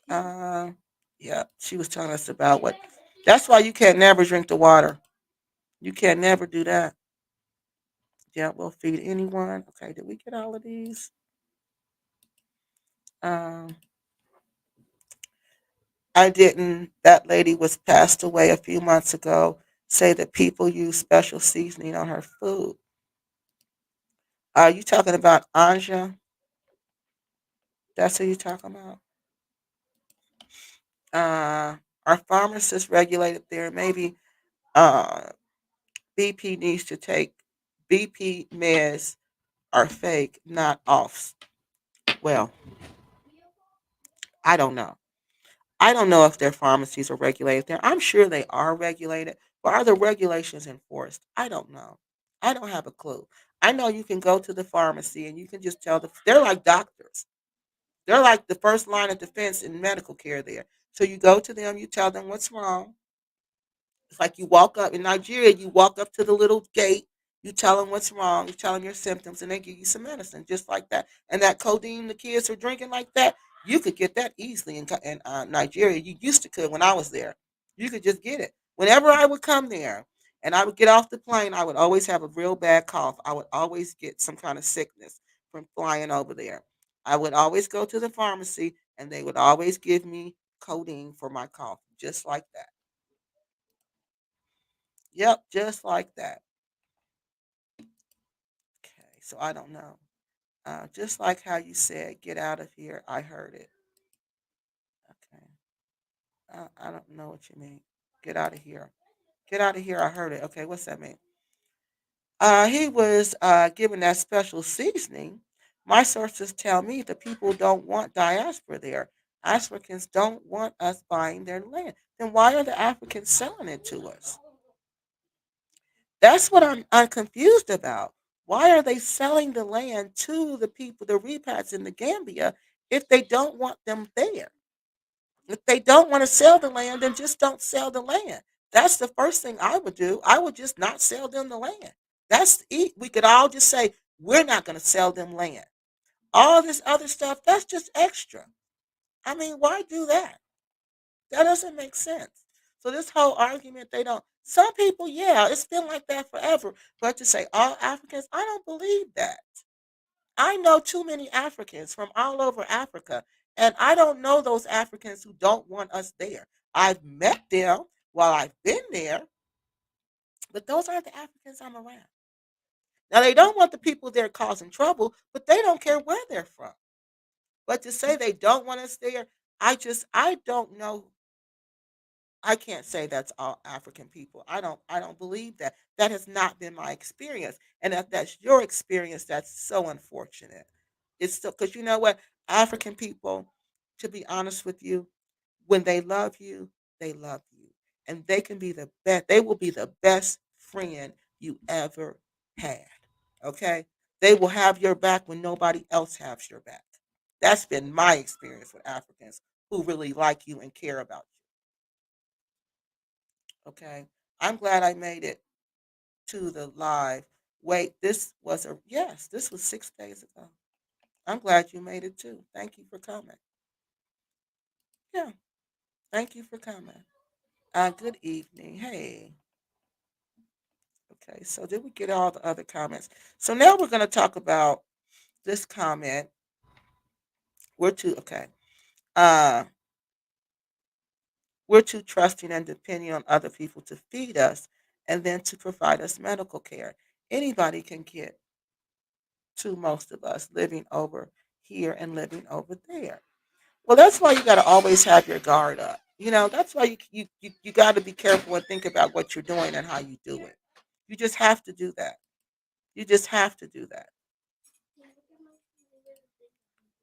Uh, yeah. She was telling us about what. That's why you can't never drink the water. You can't never do that. Yeah, we'll feed anyone. Okay, did we get all of these? Um, I didn't. That lady was passed away a few months ago. Say that people use special seasoning on her food. Are you talking about Anja? That's who you talking about? Are pharmacists regulated there? Maybe uh, BP needs to take BP meds are fake, not offs. Well, I don't know. I don't know if their pharmacies are regulated there. I'm sure they are regulated, but are the regulations enforced? I don't know. I don't have a clue. I know you can go to the pharmacy and you can just tell they're like doctors. They're like the first line of defense in medical care there. So you go to them, you tell them what's wrong. It's like you walk up in Nigeria, you walk up to the little gate, you tell them what's wrong, you tell them your symptoms, and they give you some medicine just like that. And that codeine the kids are drinking like that, you could get that easily in Nigeria. You used to could when I was there. You could just get it. Whenever I would come there and I would get off the plane, I would always have a real bad cough. I would always get some kind of sickness from flying over there. I would always go to the pharmacy and they would always give me codeine for my cough, just like that. Yep, just like that. Okay, so I don't know. Just like how you said, get out of here. I heard it. Okay. I don't know what you mean. Get out of here. Get out of here. I heard it. Okay, what's that mean? He was given that special seasoning. My sources tell me the people don't want diaspora there. Africans don't want us buying their land. Then why are the Africans selling it to us? That's what I'm confused about. Why are they selling the land to the people, the repats in the Gambia, if they don't want them there? If they don't want to sell the land, then just don't sell the land. That's the first thing I would do. I would just not sell them the land. We could all just say we're not going to sell them land. All this other stuff, that's just extra. I mean, why do that? That doesn't make sense. So this whole argument, they don't. Some people, yeah, it's been like that forever. But to say all Africans, I don't believe that. I know too many Africans from all over Africa, and I don't know those Africans who don't want us there. I've met them while I've been there, but those aren't the Africans I'm around. Now, they don't want the people there causing trouble, but they don't care where they're from. But to say they don't want us there, I don't know. I can't say that's all African people. I don't believe that. That has not been my experience. And if that's your experience, that's so unfortunate. It's still because you know what? African people, to be honest with you, when they love you. And they can be the best, they will be the best friend you ever had. Okay? They will have your back when nobody else has your back. That's been my experience with Africans who really like you and care about you. Okay? I'm glad I made it to the live. Wait, this was a yes, this was 6 days ago. I'm glad you made it too. Thank you for coming. Yeah, thank you for coming. Good evening. Hey. Okay, so did we get all the other comments? So now we're going to talk about this comment. We're too okay. Uh, we're too trusting and depending on other people to feed us and then to provide us medical care. Anybody can get to most of us living over here and living over there. Well, that's why you got to always have your guard up. That's why you got to be careful and think about what you're doing and how you do it. You just have to do that. You just have to do that.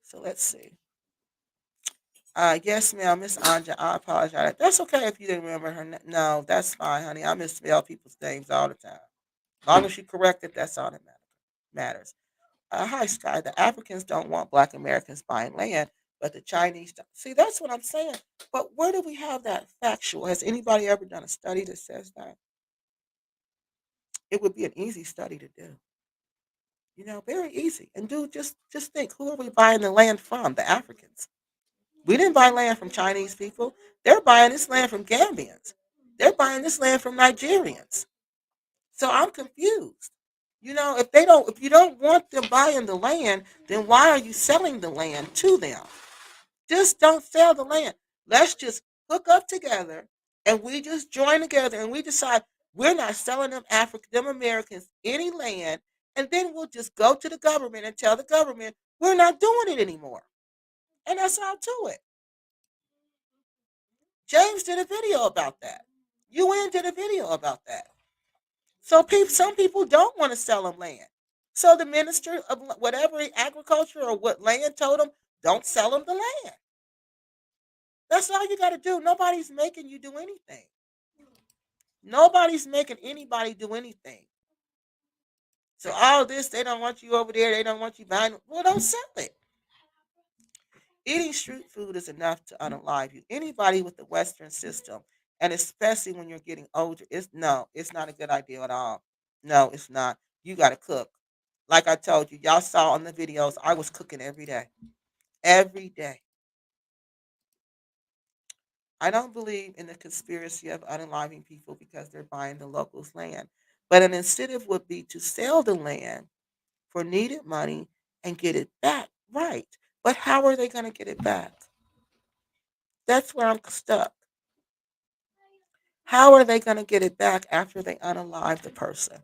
So let's see. Yes, ma'am, Miss Anja. I apologize. That's okay if you didn't remember her. No, that's fine, honey. I misspell people's names all the time. As long as you correct it, that's all that matters. Hi, Sky. The Africans don't want Black Americans buying land, but the Chinese don't. See, that's what I'm saying. But where do we have that factual? Has anybody ever done a study that says that? It would be an easy study to do. Very easy. And dude, just think, who are we buying the land from? The Africans. We didn't buy land from Chinese people. They're buying this land from Gambians. They're buying this land from Nigerians. So I'm confused. If you don't want them buying the land, then why are you selling the land to them? Just don't sell the land. Let's just hook up together and we just join together and we decide we're not selling them Americans any land, and then we'll just go to the government and tell the government we're not doing it anymore. And that's all to it. James did a video about that. UN did a video about that. So some people don't want to sell them land. So the minister of whatever agriculture or what land told them, don't sell them the land. That's all you got to do. Nobody's making you do anything. Nobody's making anybody do anything. So all this, they don't want you over there. They don't want you buying. Well, don't sell it. Eating street food is enough to unalive you. Anybody with the Western system, and especially when you're getting older, it's not a good idea at all. No, it's not. You got to cook. Like I told you, y'all saw on the videos, I was cooking every day. Every day. I don't believe in the conspiracy of unaliving people because they're buying the locals' land. But an incentive would be to sell the land for needed money and get it back. Right. But how are they going to get it back? That's where I'm stuck. How are they going to get it back after they unalive the person?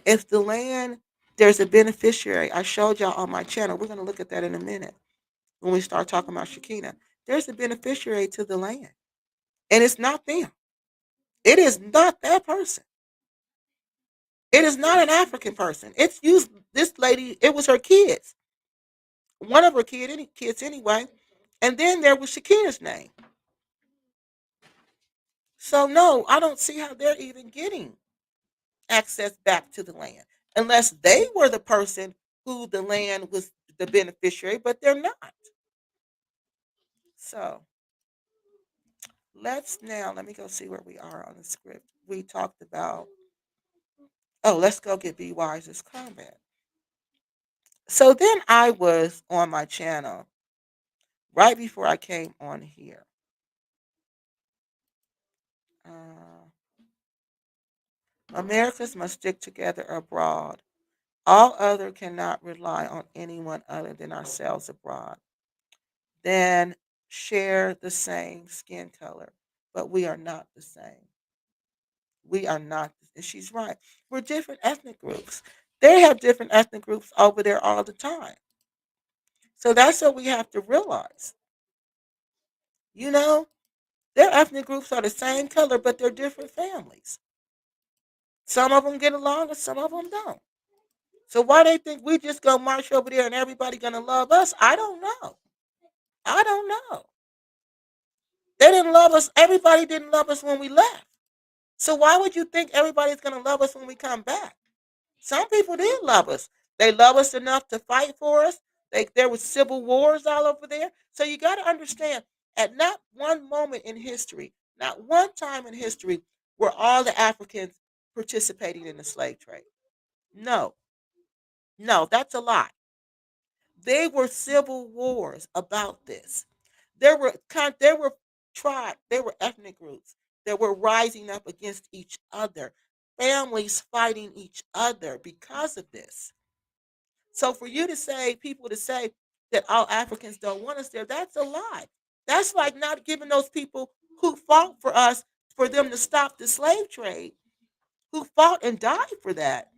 If the land, there's a beneficiary. I showed y'all on my channel. We're going to look at that in a minute when we start talking about Shakina. There's a beneficiary to the land, and it's not them. It is not that person. It is not an African person. It's used this lady. It was her kids, one of her kids anyway, and then there was Shakina's name. So no, I don't see how they're even getting access back to the land unless they were the person who the land was the beneficiary, but they're not. So let me go see where we are on the script. We talked about, oh, let's go get Be Wise's comment. So then I was on my channel right before I came on here. Uh, Americans must stick together abroad. All other cannot rely on anyone other than ourselves abroad. Then share the same skin color, but we are not the same. We are not, and she's right. We're different ethnic groups. They have different ethnic groups over there all the time. So that's what we have to realize. You know, their ethnic groups are the same color, but they're different families. Some of them get along and some of them don't. So why they think we just gonna march over there and everybody gonna love us? I don't know. I don't know. They didn't love us. Everybody didn't love us when we left. So why would you think everybody's gonna love us when we come back? Some people did love us. They love us enough to fight for us. There was civil wars all over there. So you got to understand, at not one moment in history, not one time in history, were all the Africans participating in the slave trade. No, no, that's a lie. They were civil wars about this. There were there were ethnic groups that were rising up against each other, families fighting each other because of this. So for you to say, people to say that all Africans don't want us there, that's a lie. That's like not giving those people who fought for us for them to stop the slave trade, who fought and died for that,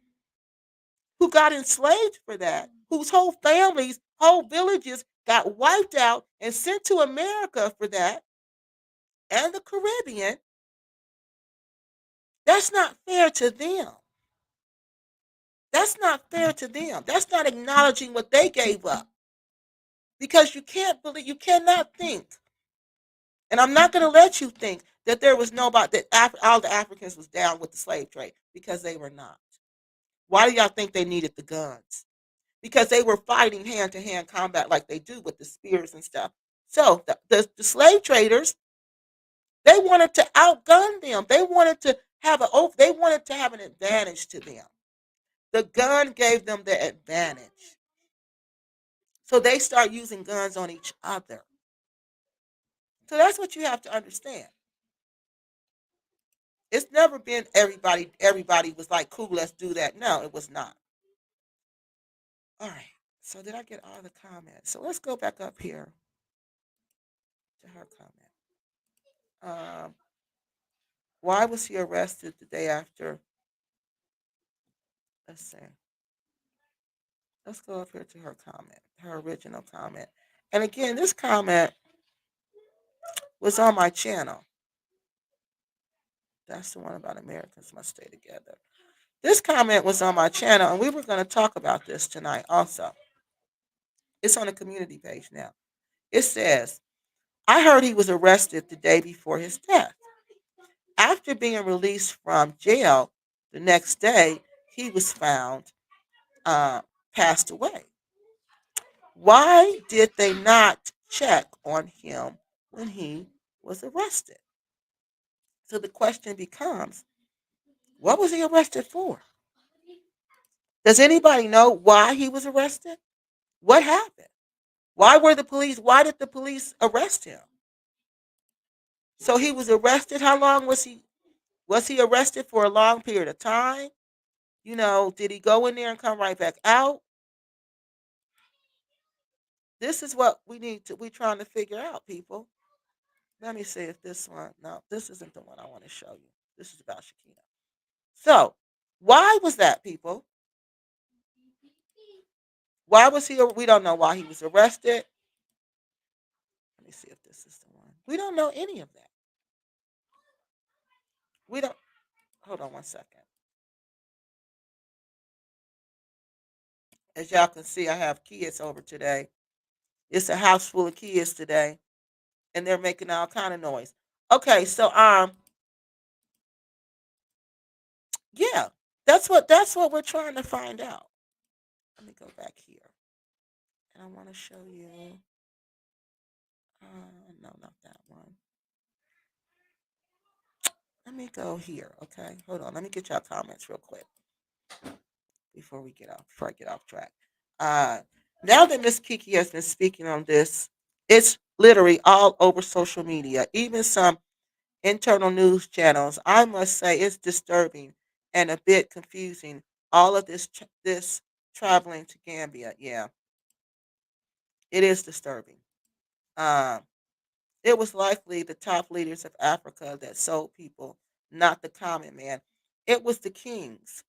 who got enslaved for that, whose whole families, whole villages got wiped out and sent to America for that, and the Caribbean. That's not fair to them. That's not fair to them. That's not acknowledging what they gave up. Because you can't believe, you cannot think, and I'm not going to let you think that there was nobody, that all the Africans was down with the slave trade, because they were not. Why do y'all think they needed the guns? Because they were fighting hand to hand combat like they do with the spears and stuff. So the slave traders, they wanted to outgun them. They wanted to have they wanted to have an advantage to them. The gun gave them the advantage. So they start using guns on each other. So that's what you have to understand. It's never been everybody was like, cool, let's do that. No, it was not. All right. So did I get all the comments? So let's go back up here to her comment. Um, why was he arrested the day after? Let's see. Let's go up here to her comment, her original comment. And again, this comment was on my channel. That's the one about Americans must stay together. This comment was on my channel, and we were going to talk about this tonight also. It's on the community page now. It says, I heard he was arrested the day before his death. After being released from jail the next day, he was found passed away. Why did they not check on him when he was arrested? So the question becomes, what was he arrested for? Does anybody know why he was arrested? What happened? Why did the police arrest him? So he was arrested. How long was he? Was he arrested for a long period of time? You know, did he go in there and come right back out? This is what we're trying to figure out, people. Let me see if this one, no, this isn't the one I want to show you. This is about Shakina. So, why was that, people? Why was he, we don't know why he was arrested. Let me see if this is the one. We don't know any of that. We don't, hold on one second. As y'all can see, I have kids over today. It's a house full of kids today, and they're making all kind of noise. Okay, so yeah, that's what we're trying to find out. Let me go back here, and I want to show you. No, not that one. Let me go here. Okay, hold on. Let me get y'all comments real quick before I get off track. Uh, now that Miss Kiki has been speaking on this, it's literally all over social media, even some internal news channels. I must say it's disturbing and a bit confusing. All of this traveling to Gambia. Yeah, it is disturbing. Um, it was likely the top leaders of Africa that sold people, not the common man. It was the kings.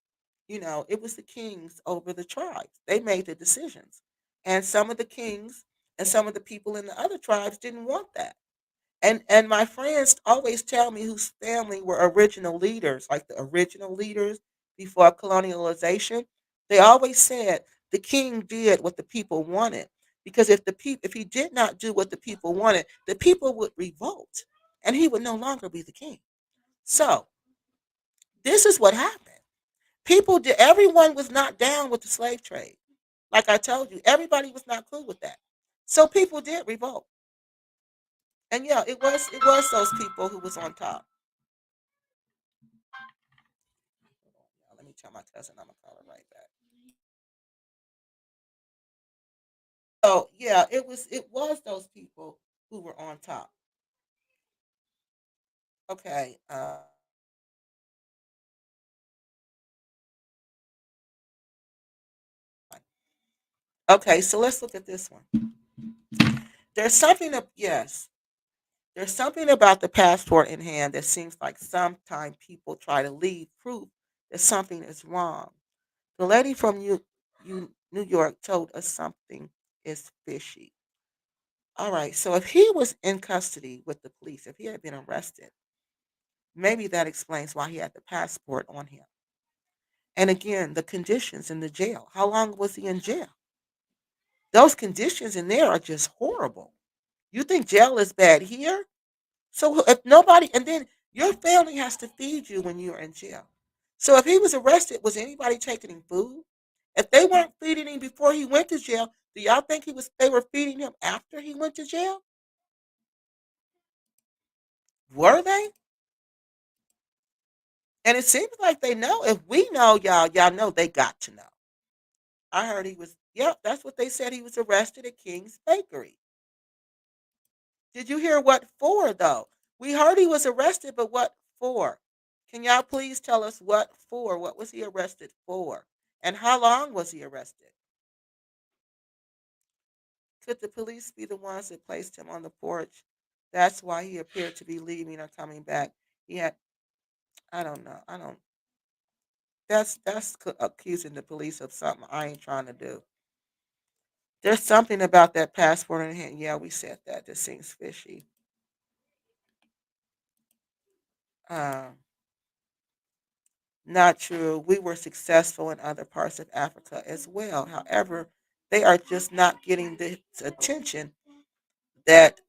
It was the kings over the tribes. They made the decisions. And some of the kings and some of the people in the other tribes didn't want that. And my friends always tell me whose family were original leaders, like the original leaders before colonialization. They always said the king did what the people wanted, because if he did not do what the people wanted, the people would revolt and he would no longer be the king. So this is what happened. People did Everyone was not down with the slave trade. Like I told you, everybody was not cool with that. So people did revolt. And yeah, it was those people who was on top. Let me tell my cousin I'm gonna call her right back. So yeah, it was those people who were on top. Okay. Okay, so let's look at this one. There's something of yes, there's something about the passport in hand that seems like sometimes people try to leave proof that something is wrong. The lady from New York told us something is fishy. All right, so if he was in custody with the police, if he had been arrested, maybe that explains why he had the passport on him. And again, the conditions in the jail. How long was he in jail? Those conditions in there are just horrible. You think jail is bad here? So if nobody, and then your family has to feed you when you're in jail. So if he was arrested, was anybody taking him food? If they weren't feeding him before he went to jail, do y'all think they were feeding him after he went to jail? Were they? And it seems like they know. If we know, y'all know they got to know. I heard he was, yep, that's what they said. He was arrested at King's Bakery. Did you hear what for, though? We heard he was arrested, but what for? Can y'all please tell us what for? What was he arrested for? And how long was he arrested? Could the police be the ones that placed him on the porch? That's why he appeared to be leaving or coming back. He had, I don't know. I don't, accusing the police of something I ain't trying to do. There's something about that passport in hand. Yeah, we said that. This seems fishy. Um, Not true. We were successful in other parts of Africa as well. However, they are just not getting the attention that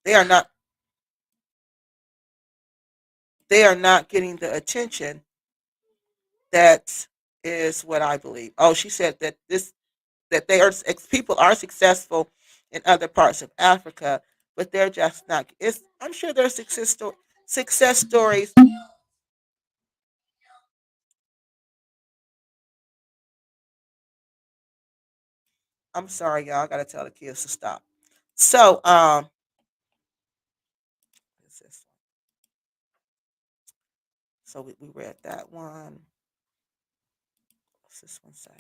they are not they are not getting the attention that is what I believe. Oh, she said that people are successful in other parts of Africa, but they're just not. I'm sure there's success stories. I'm sorry, y'all. I gotta tell the kids to stop. So, what's this one? So we read that one. What's this one say?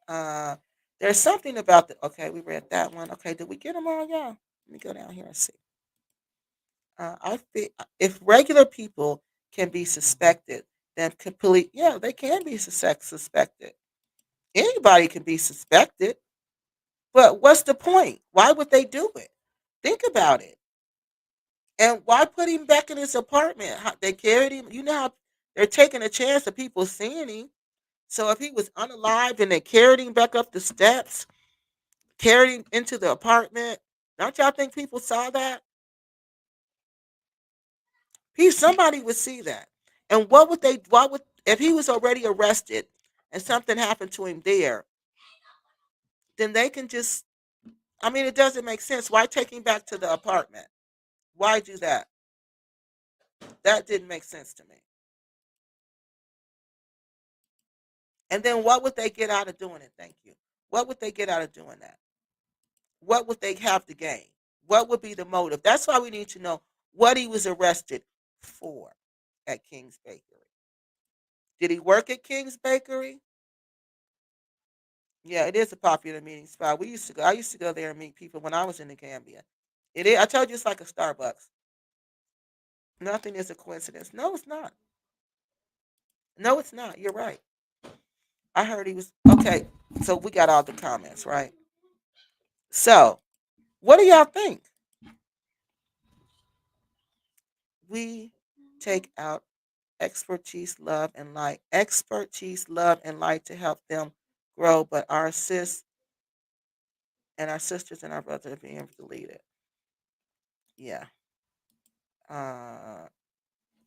Uh, there's something about the. Okay, we read that one. Okay, did we get them all, y'all? Let me go down here and see. I think if regular people can be suspected, then complete. Yeah, they can be suspected. Anybody can be suspected, but what's the point? Why would they do it? Think about it. And why put him back in his apartment? They carried him. You know how they're taking a chance of people seeing him. So if he was unalived and they carried him back up the steps, carried him into the apartment, don't y'all think people saw that? Somebody would see that. And what would they? Why would if he was already arrested and something happened to him there? Then they can just. I mean, it doesn't make sense. Why take him back to the apartment? Why do that? That didn't make sense to me. And then what would they get out of doing it? Thank you. What would they get out of doing that? What would they have to gain? What would be the motive? That's why we need to know what he was arrested for at King's Bakery. Did he work at King's Bakery? Yeah, it is a popular meeting spot. We used to go. I used to go there and meet people when I was in the Gambia. It is. I told you it's like a Starbucks. Nothing is a coincidence. No, it's not. No, it's not. You're right. I heard he was okay. So we got all the comments right. So what do y'all think? We take out expertise, love, and light to help them grow, but our sis and our sisters and our brothers are being deleted. Yeah. Uh,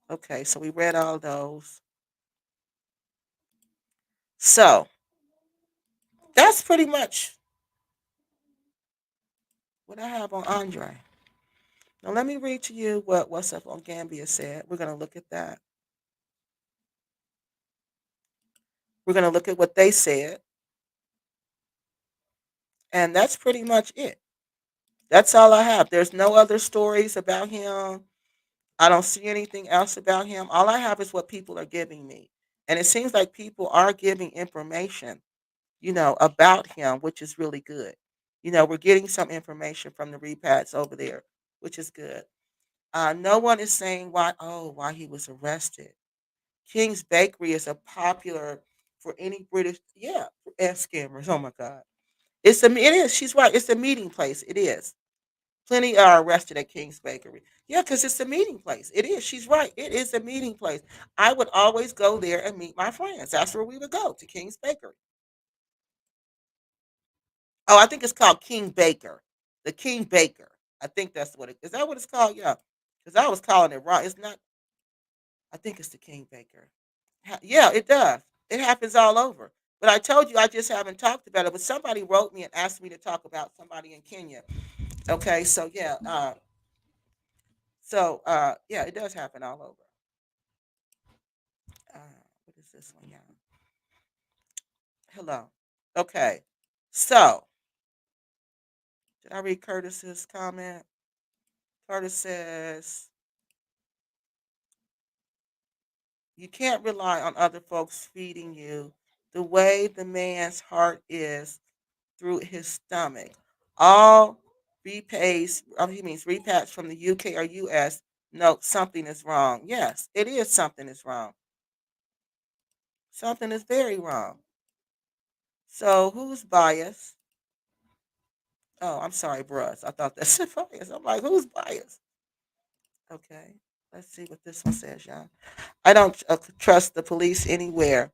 okay, so we read all those. So that's pretty much what I have on Andre. Now let me read to you what What's Up on Gambia said. We're gonna look at that. We're gonna look at what they said, and that's pretty much it. That's all I have. There's no other stories about him. I don't see anything else about him. All I have is what people are giving me. And it seems like people are giving information, about him, which is really good. We're getting some information from the repats over there, which is good. No one is saying why he was arrested. King's Bakery is a popular for any British, yeah, and scammers. Oh my God. It is. She's right. It's a meeting place. It is. Plenty are arrested at King's Bakery. Yeah, because it's a meeting place. It is. She's right. It is a meeting place. I would always go there and meet my friends. That's where we would go, to King's Bakery. Oh, I think it's called King Baker. The King Baker. I think that's what it is. That what it's called? Yeah. Because I was calling it wrong. It's not. I think it's the King Baker. Yeah, it does. It happens all over. But I told you I just haven't talked about it. But somebody wrote me and asked me to talk about somebody in Kenya. Okay, so yeah, yeah, it does happen all over. Uh, what is this one, y'all? Hello. Okay. So, did I read Curtis's comment? Curtis says, you can't rely on other folks feeding you the way the man's heart is through his stomach. All he means repats from the UK or US. No, something is wrong. Yes, it is something is wrong. Something is very wrong. So, who's biased? Oh, I'm sorry, bruh. I thought that's bias. I'm like, who's biased? Okay, let's see what this one says, y'all. I don't trust the police anywhere.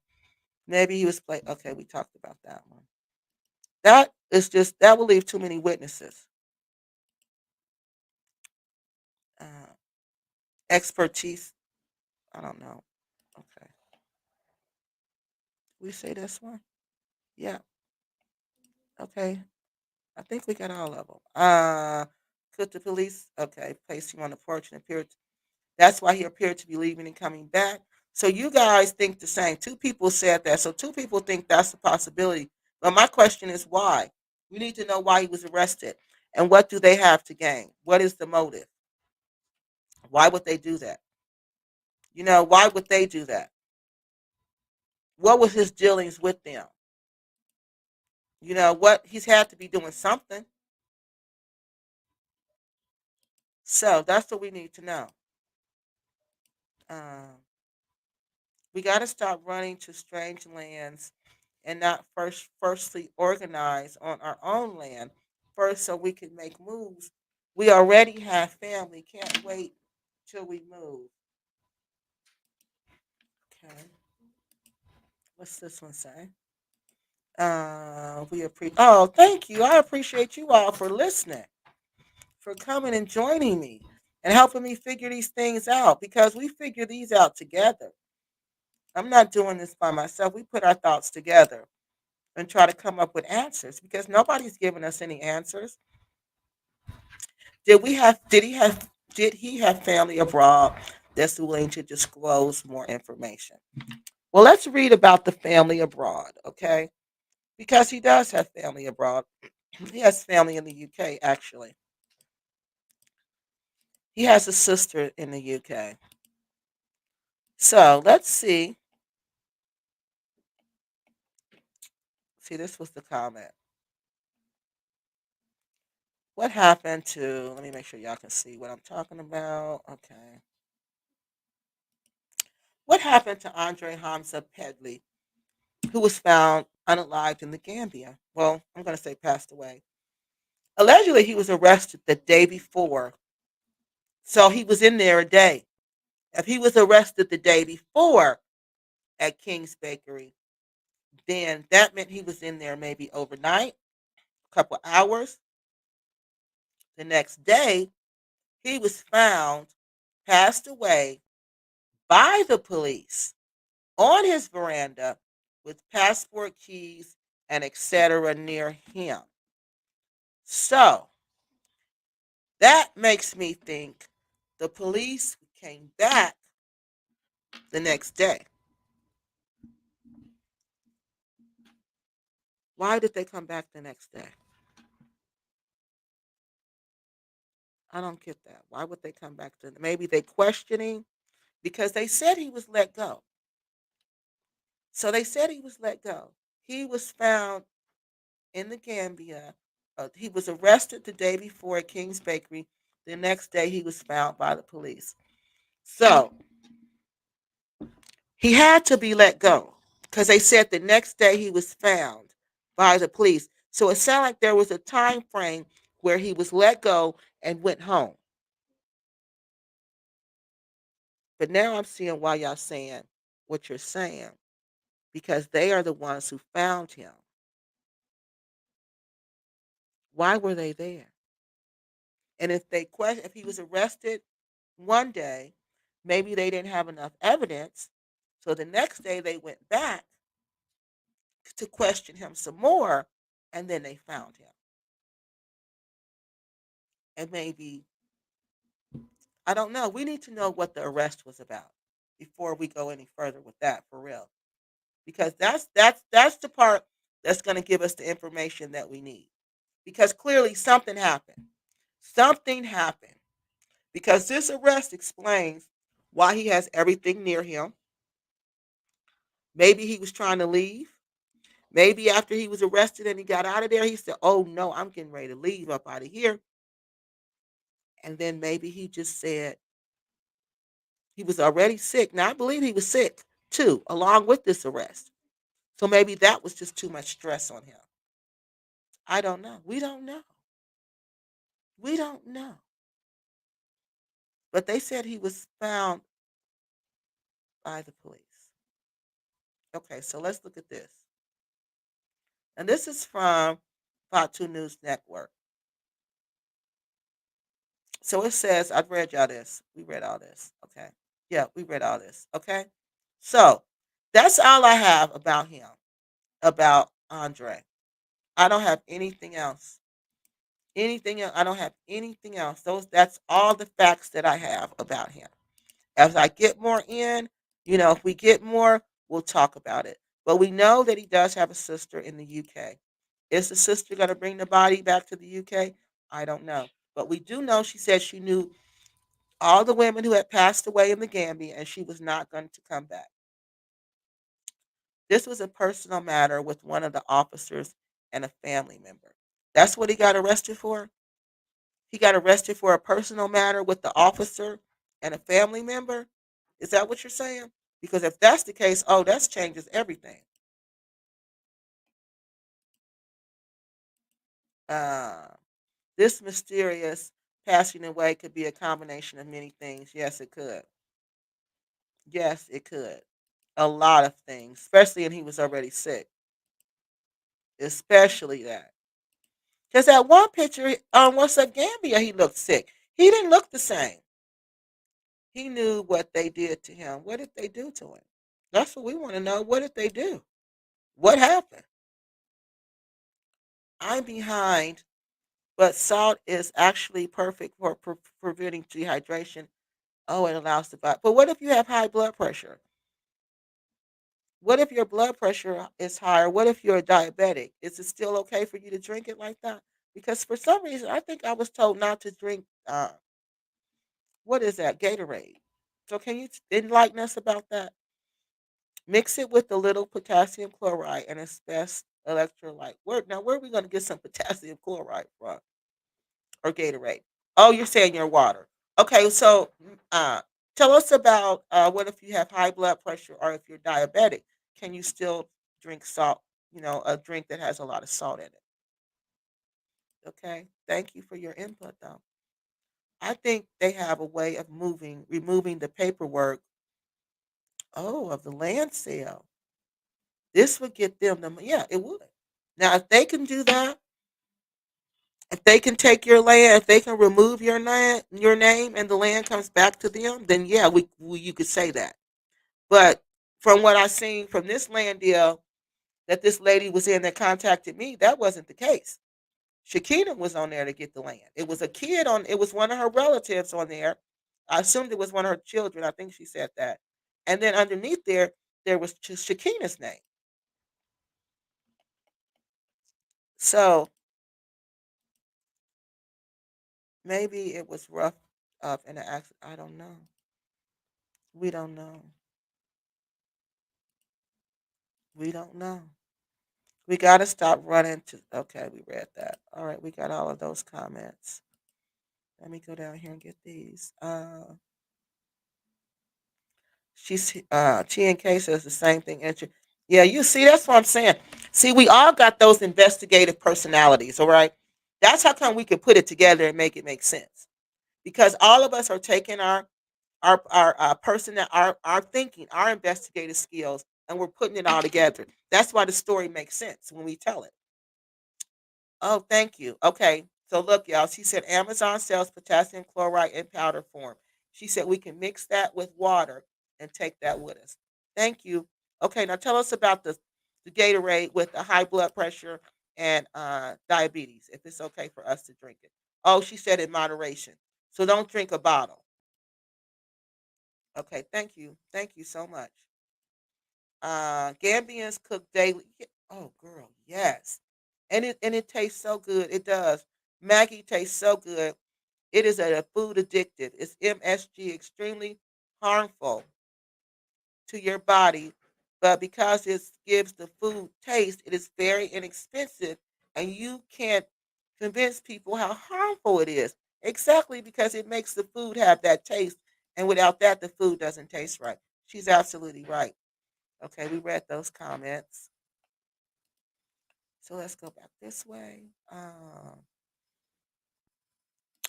Maybe he was play. Okay, we talked about that one. That will leave too many witnesses. Uh, expertise. I don't know. Okay, we say this one. Yeah. Okay. I think we got all of them. Could the police? Okay, place him on the porch and appear. That's why he appeared to be leaving and coming back. So you guys think the same. Two people said that. So two people think that's a possibility. But my question is why? We need to know why he was arrested. And what do they have to gain? What is the motive? Why would they do that? Why would they do that? What was his dealings with them? What he's had to be doing something. So that's what we need to know. Um, we got to stop running to strange lands and not firstly organize on our own land first so we can make moves. We already have family. Can't wait till we move. Okay. What's this one say? We appreciate. Oh, thank you. I appreciate you all for listening, for coming and joining me, and helping me figure these things out because we figure these out together. I'm not doing this by myself. We put our thoughts together and try to come up with answers because nobody's giving us any answers. Did he have family abroad that's willing to disclose more information? Well, let's read about the family abroad, okay? Because he does have family abroad. He has family in the UK actually. He has a sister in the UK. See See, this was the comment. What happened to, let me make sure y'all can see what I'm talking about. Okay. What happened to Andre Hamza Pedley, who was found unalived in the Gambia? Well, I'm going to say passed away. Allegedly, he was arrested the day before. So he was in there a day. If he was arrested the day before at King's Bakery, then that meant he was in there maybe overnight, a couple hours. The next day, he was found passed away by the police on his veranda with passport keys and etc. near him. So that makes me think the police came back the next day. Why did they come back the next day? I don't get that. Why would they come back to, maybe they questioning, because they said he was let go. So they said he was let go. He was found in the Gambia. He was arrested the day before at King's Bakery. The next day he was found by the police. So he had to be let go because they said the next day he was found by the police. So it sounded like there was a time frame where he was let go and went home. But now I'm seeing why y'all saying what you're saying, because they are the ones who found him. Why were they there? And if they question if he was arrested one day, maybe they didn't have enough evidence. So the next day they went back to question him some more, and then they found him. And maybe, I don't know. We need to know what the arrest was about before we go any further with that, for real. Because that's the part that's going to give us the information that we need. Because clearly something happened. Something happened. Because this arrest explains why he has everything near him. Maybe he was trying to leave. Maybe after he was arrested and he got out of there, he said, "Oh no, I'm getting ready to leave up out of here." And then maybe he just said he was already sick. Now I believe he was sick too, along with this arrest. So maybe that was just too much stress on him. I don't know. We don't know. We don't know. But they said he was found by the police. Okay, so let's look at this. And this is from Fatu News Network. So it says, I've read y'all this. We read all this. Okay. Yeah, we read all this. Okay. So that's all I have about him, about Andre. I don't have anything else. Anything else? I don't have anything else. That's all the facts that I have about him. As I get more in, if we get more, we'll talk about it. But we know that he does have a sister in the UK. Is the sister going to bring the body back to the UK? I don't know. But we do know she said she knew all the women who had passed away in the Gambia and she was not going to come back. This was a personal matter with one of the officers and a family member. That's what he got arrested for? He got arrested for a personal matter with the officer and a family member? Is that what you're saying? Because if that's the case, oh, that changes everything. Uh, this mysterious passing away could be a combination of many things. Yes, it could. Yes, it could. A lot of things, especially when he was already sick. Especially that. Because that one picture on What's Up Gambia, he looked sick. He didn't look the same. He knew what they did to him. What did they do to him? That's what we want to know. What did they do? What happened? I'm behind, but salt is actually perfect for preventing dehydration. Oh, it allows the body. But what if you have high blood pressure? What if your blood pressure is higher? What if you're a diabetic? Is it still okay for you to drink it like that? Because for some reason, I think I was told not to drink. What is that? Gatorade. So can you enlighten us about that? Mix it with a little potassium chloride, and it's best electrolyte. Where are we going to get some potassium chloride from or Gatorade? Oh, you're saying your water. Okay, so tell us about what if you have high blood pressure or if you're diabetic? Can you still drink salt? A drink that has a lot of salt in it. Okay, thank you for your input, though. I think they have a way of removing the paperwork. Oh, of the land sale. This would get them the yeah, it would. Now, if they can do that, if they can take your land, if they can remove your name, and the land comes back to them, then yeah, you could say that. But from what I've seen from this land deal that this lady was in that contacted me, that wasn't the case. Shakina was on there to get the land. It was a kid on. It was one of her relatives on there. I assumed it was one of her children. I think she said that. And then underneath there was Shakina's name. So maybe it was rough up in an accident. I don't know. We don't know. We don't know. We got to stop running to. Okay, we read that. All right, we got all of those comments. Let me go down here and get these. Chi and K says the same thing. Yeah, you see, that's what I'm saying. See, we all got those investigative personalities, all right? That's how come we can put it together and make it make sense. Because all of us are taking our person our thinking, our investigative skills, and we're putting it all together. That's why the story makes sense when we tell it. Oh, thank you. Okay. So look, y'all, she said Amazon sells potassium chloride in powder form. She said we can mix that with water and take that with us. Thank you. Okay, now tell us about the Gatorade with the high blood pressure and diabetes, if it's okay for us to drink it. Oh, she said in moderation. So don't drink a bottle. Okay, thank you. Thank you so much. Gambians cook daily. Oh, girl, yes, and it tastes so good. It does. Maggie tastes so good. It is a food addictive. It's MSG, extremely harmful to your body, but because it gives the food taste, it is very inexpensive, and you can't convince people how harmful it is. Exactly because it makes the food have that taste, and without that, the food doesn't taste right. She's absolutely right. Okay, we read those comments. So let's go back this way.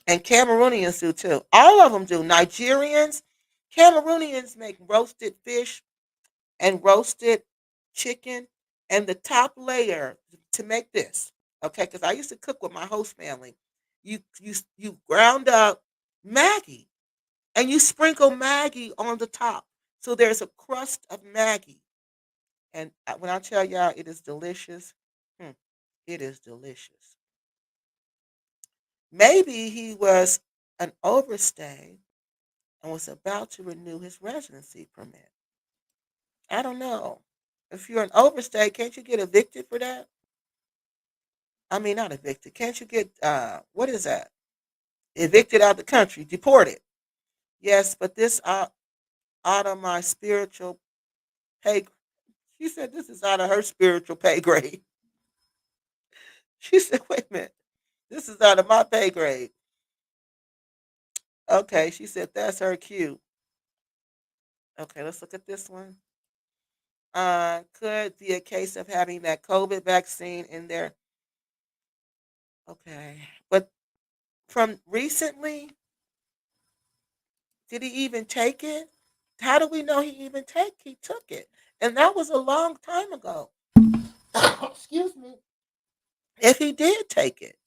And Cameroonians do too. All of them do. Nigerians, Cameroonians make roasted fish and roasted chicken. And the top layer to make this, okay, because I used to cook with my host family. You ground up Maggie and you sprinkle Maggie on the top. So there's a crust of Maggie. And when I tell y'all it is delicious, hmm, it is delicious. Maybe he was an overstay and was about to renew his residency permit. I don't know. If you're an overstay, can't you get evicted for that? I mean, not evicted. Can't you get what is that? Evicted out of the country, deported. Yes, but this out of my spiritual pay. She said this is out of her spiritual pay grade. She said, wait a minute, this is out of my pay grade. Okay, she said that's her cue. Okay, let's look at this one. Could be a case of having that COVID vaccine in there. Okay, but from recently, did he even take it? How do we know he took it? And that was a long time ago. Excuse me. If he did take it,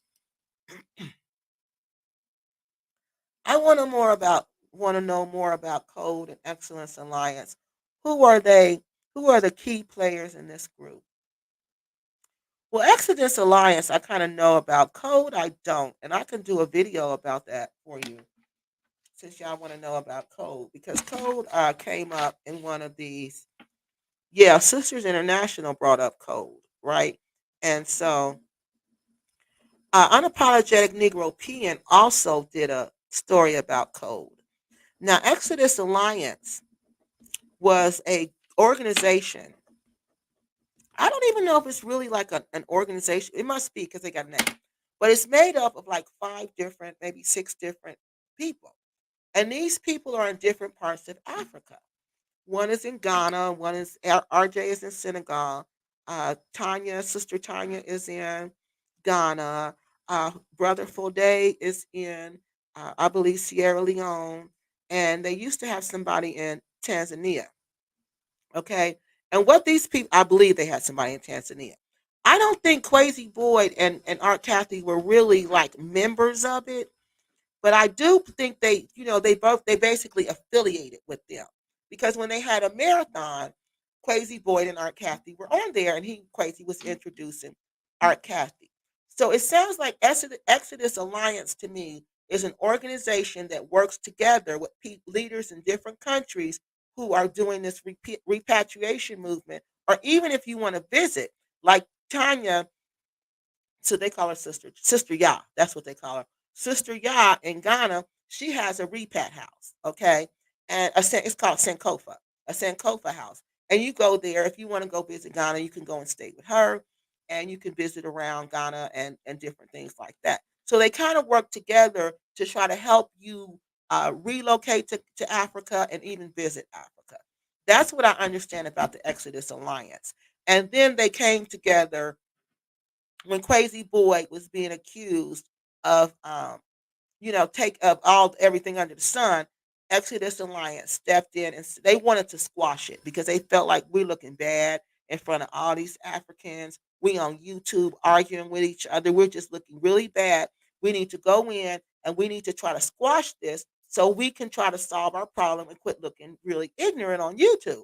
I want to know more about Code and Excellence Alliance. Who are they? Who are the key players in this group? Well, Exodus Alliance, I kind of know about. Code, I don't, and I can do a video about that for you since y'all want to know about Code because Code came up in one of these. Yeah, Sisters International brought up Code, right? And so, Unapologetic Negro PN also did a story about Code. Now, Exodus Alliance was a organization I don't even know if it's really like an organization. It must be because they got a name, but it's made up of like five different, maybe six different people, and these people are in different parts of Africa. One is in Ghana. One is RJ is in Senegal. Sister Tanya is in Ghana. Brother Fode is in, I believe, Sierra Leone. And they used to have somebody in Tanzania. Okay. And what these people, I believe they had somebody in Tanzania. I don't think Quasi Boyd and Art Kathy were really like members of it, but I do think they basically affiliated with them because when they had a marathon, Quasi Boyd and Art Kathy were on there, and Quasi was introducing Art Kathy. So it sounds like Exodus Alliance to me is an organization that works together with leaders in different countries who are doing this repatriation movement, or even if you want to visit, like Tanya, so they call her Sister Ya. That's what they call her. Sister Ya in Ghana, she has a repat house, okay? And it's called Sankofa, a Sankofa house. And you go there if you want to go visit Ghana, you can go and stay with her, and you can visit around Ghana and different things like that. So they kind of work together to try to help you relocate to Africa and even visit Africa. That's what I understand about the Exodus Alliance. And then they came together when Crazy Boy was being accused of take up all everything under the sun. Exodus Alliance stepped in and they wanted to squash it because they felt like we're looking bad in front of all these Africans. We on YouTube arguing with each other. We're just looking really bad. We need to go in and we need to try to squash this so we can try to solve our problem and quit looking really ignorant on YouTube.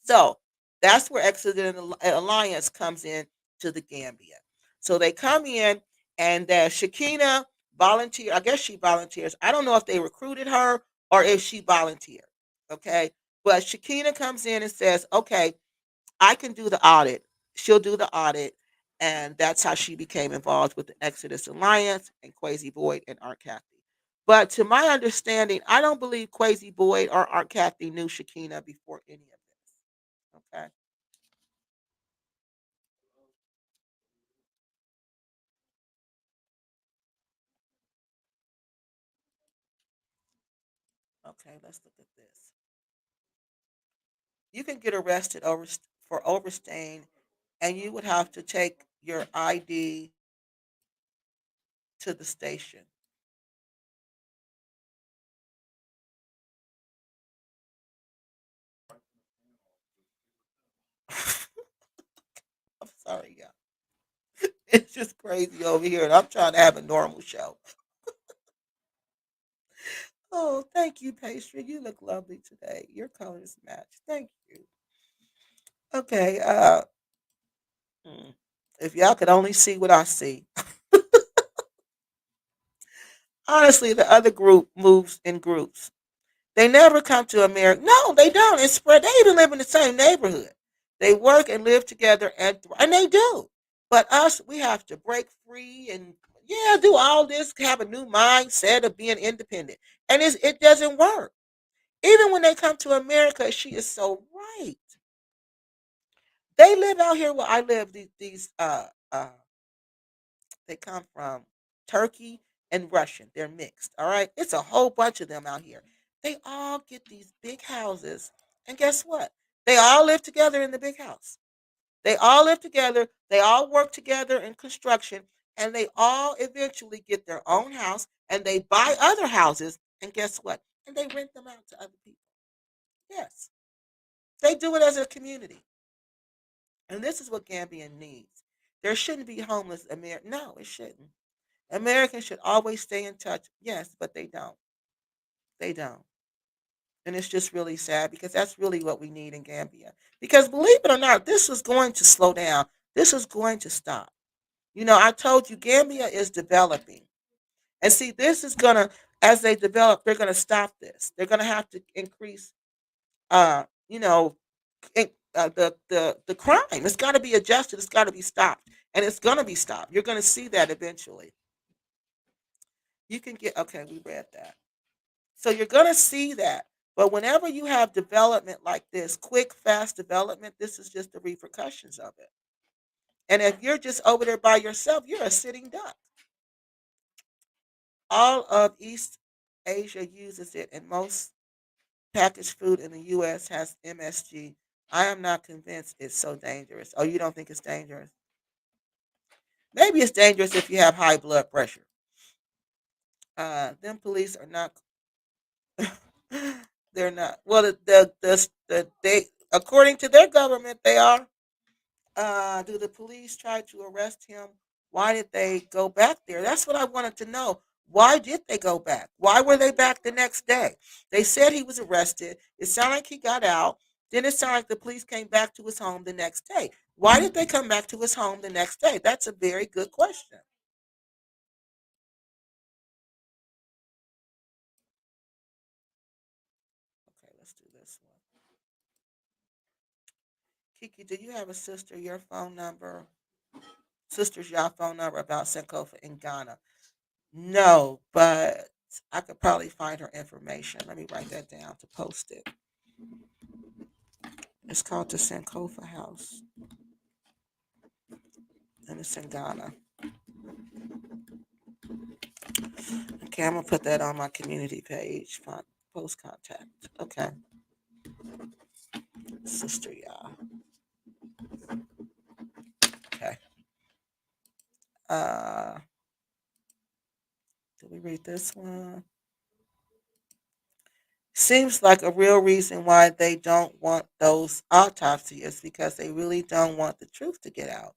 So that's where Exodus Alliance comes in to the Gambia. So they come in, and Shakina volunteer. I guess she volunteers. I don't know if they recruited her or if she volunteered. Okay, but Shakina comes in and says, "Okay, I can do the audit." She'll do the audit, and that's how she became involved with the Exodus Alliance and Quasi Boyd and Art Kathy. But to my understanding, I don't believe Quasi Boyd or Art Kathy knew Shakina before any of this. Okay. Okay, let's look at this. You can get arrested for overstaying, and you would have to take your ID to the station. I'm sorry, yeah. It's just crazy over here, and I'm trying to have a normal show. Oh, thank you, Pastry. You look lovely today. Your colors match. Thank you. Okay. Hmm. If y'all could only see what I see. Honestly, the other group moves in groups. They never come to America. No, they don't. It's spread. They even live in the same neighborhood. They work and live together, and they do. But us, we have to break free and yeah, do all this, have a new mindset of being independent, and it doesn't work. Even when they come to America, she is so right. They live out here where I live. They come from Turkey and Russian. They're mixed. All right. It's a whole bunch of them out here. They all get these big houses. And guess what? They all live together in the big house. They all live together. They all work together in construction. And they all eventually get their own house and they buy other houses. And guess what? And they rent them out to other people. Yes. They do it as a community. And this is what Gambia needs. There shouldn't be homeless America. No, it shouldn't. Americans should always stay in touch. Yes, but they don't. They don't. And it's just really sad because that's really what we need in Gambia. Because believe it or not, this is going to slow down. This is going to stop. I told you Gambia is developing. And see, this is going to, as they develop, they're going to stop this. They're going to have to increase, uh, you know, the crime. It's got to be adjusted. It's got to be stopped. And it's going to be stopped. You're going to see that eventually. You can get, okay, we read that. So you're going to see that. But whenever you have development like this, quick, fast development, this is just the repercussions of it. And if you're just over there by yourself, you're a sitting duck. All of East Asia uses it, and most packaged food in the U.S. has MSG. I am not convinced it's so dangerous. Oh, you don't think it's dangerous? Maybe it's dangerous if you have high blood pressure. Them police are not. They're not. Well, they according to their government, they are. Do the police try to arrest him? Why did they go back there? That's what I wanted to know. Why did they go back? Why were they back the next day? They said he was arrested. It sounded like he got out. Then it sounded like the police came back to his home the next day. Why did they come back to his home the next day? That's a very good question. Okay, let's do this one. Kiki, do you have a sister, your phone number, sister's y'all phone number about Sankofa in Ghana? No, but I could probably find her information. Let me write that down to post it. It's called the Sankofa House, and it's in Ghana. Okay, I'm gonna put that on my community page. Post contact. Okay, sister, y'all. Okay. Uh, did we read this one? Seems like a real reason why they don't want those autopsies is because they really don't want the truth to get out.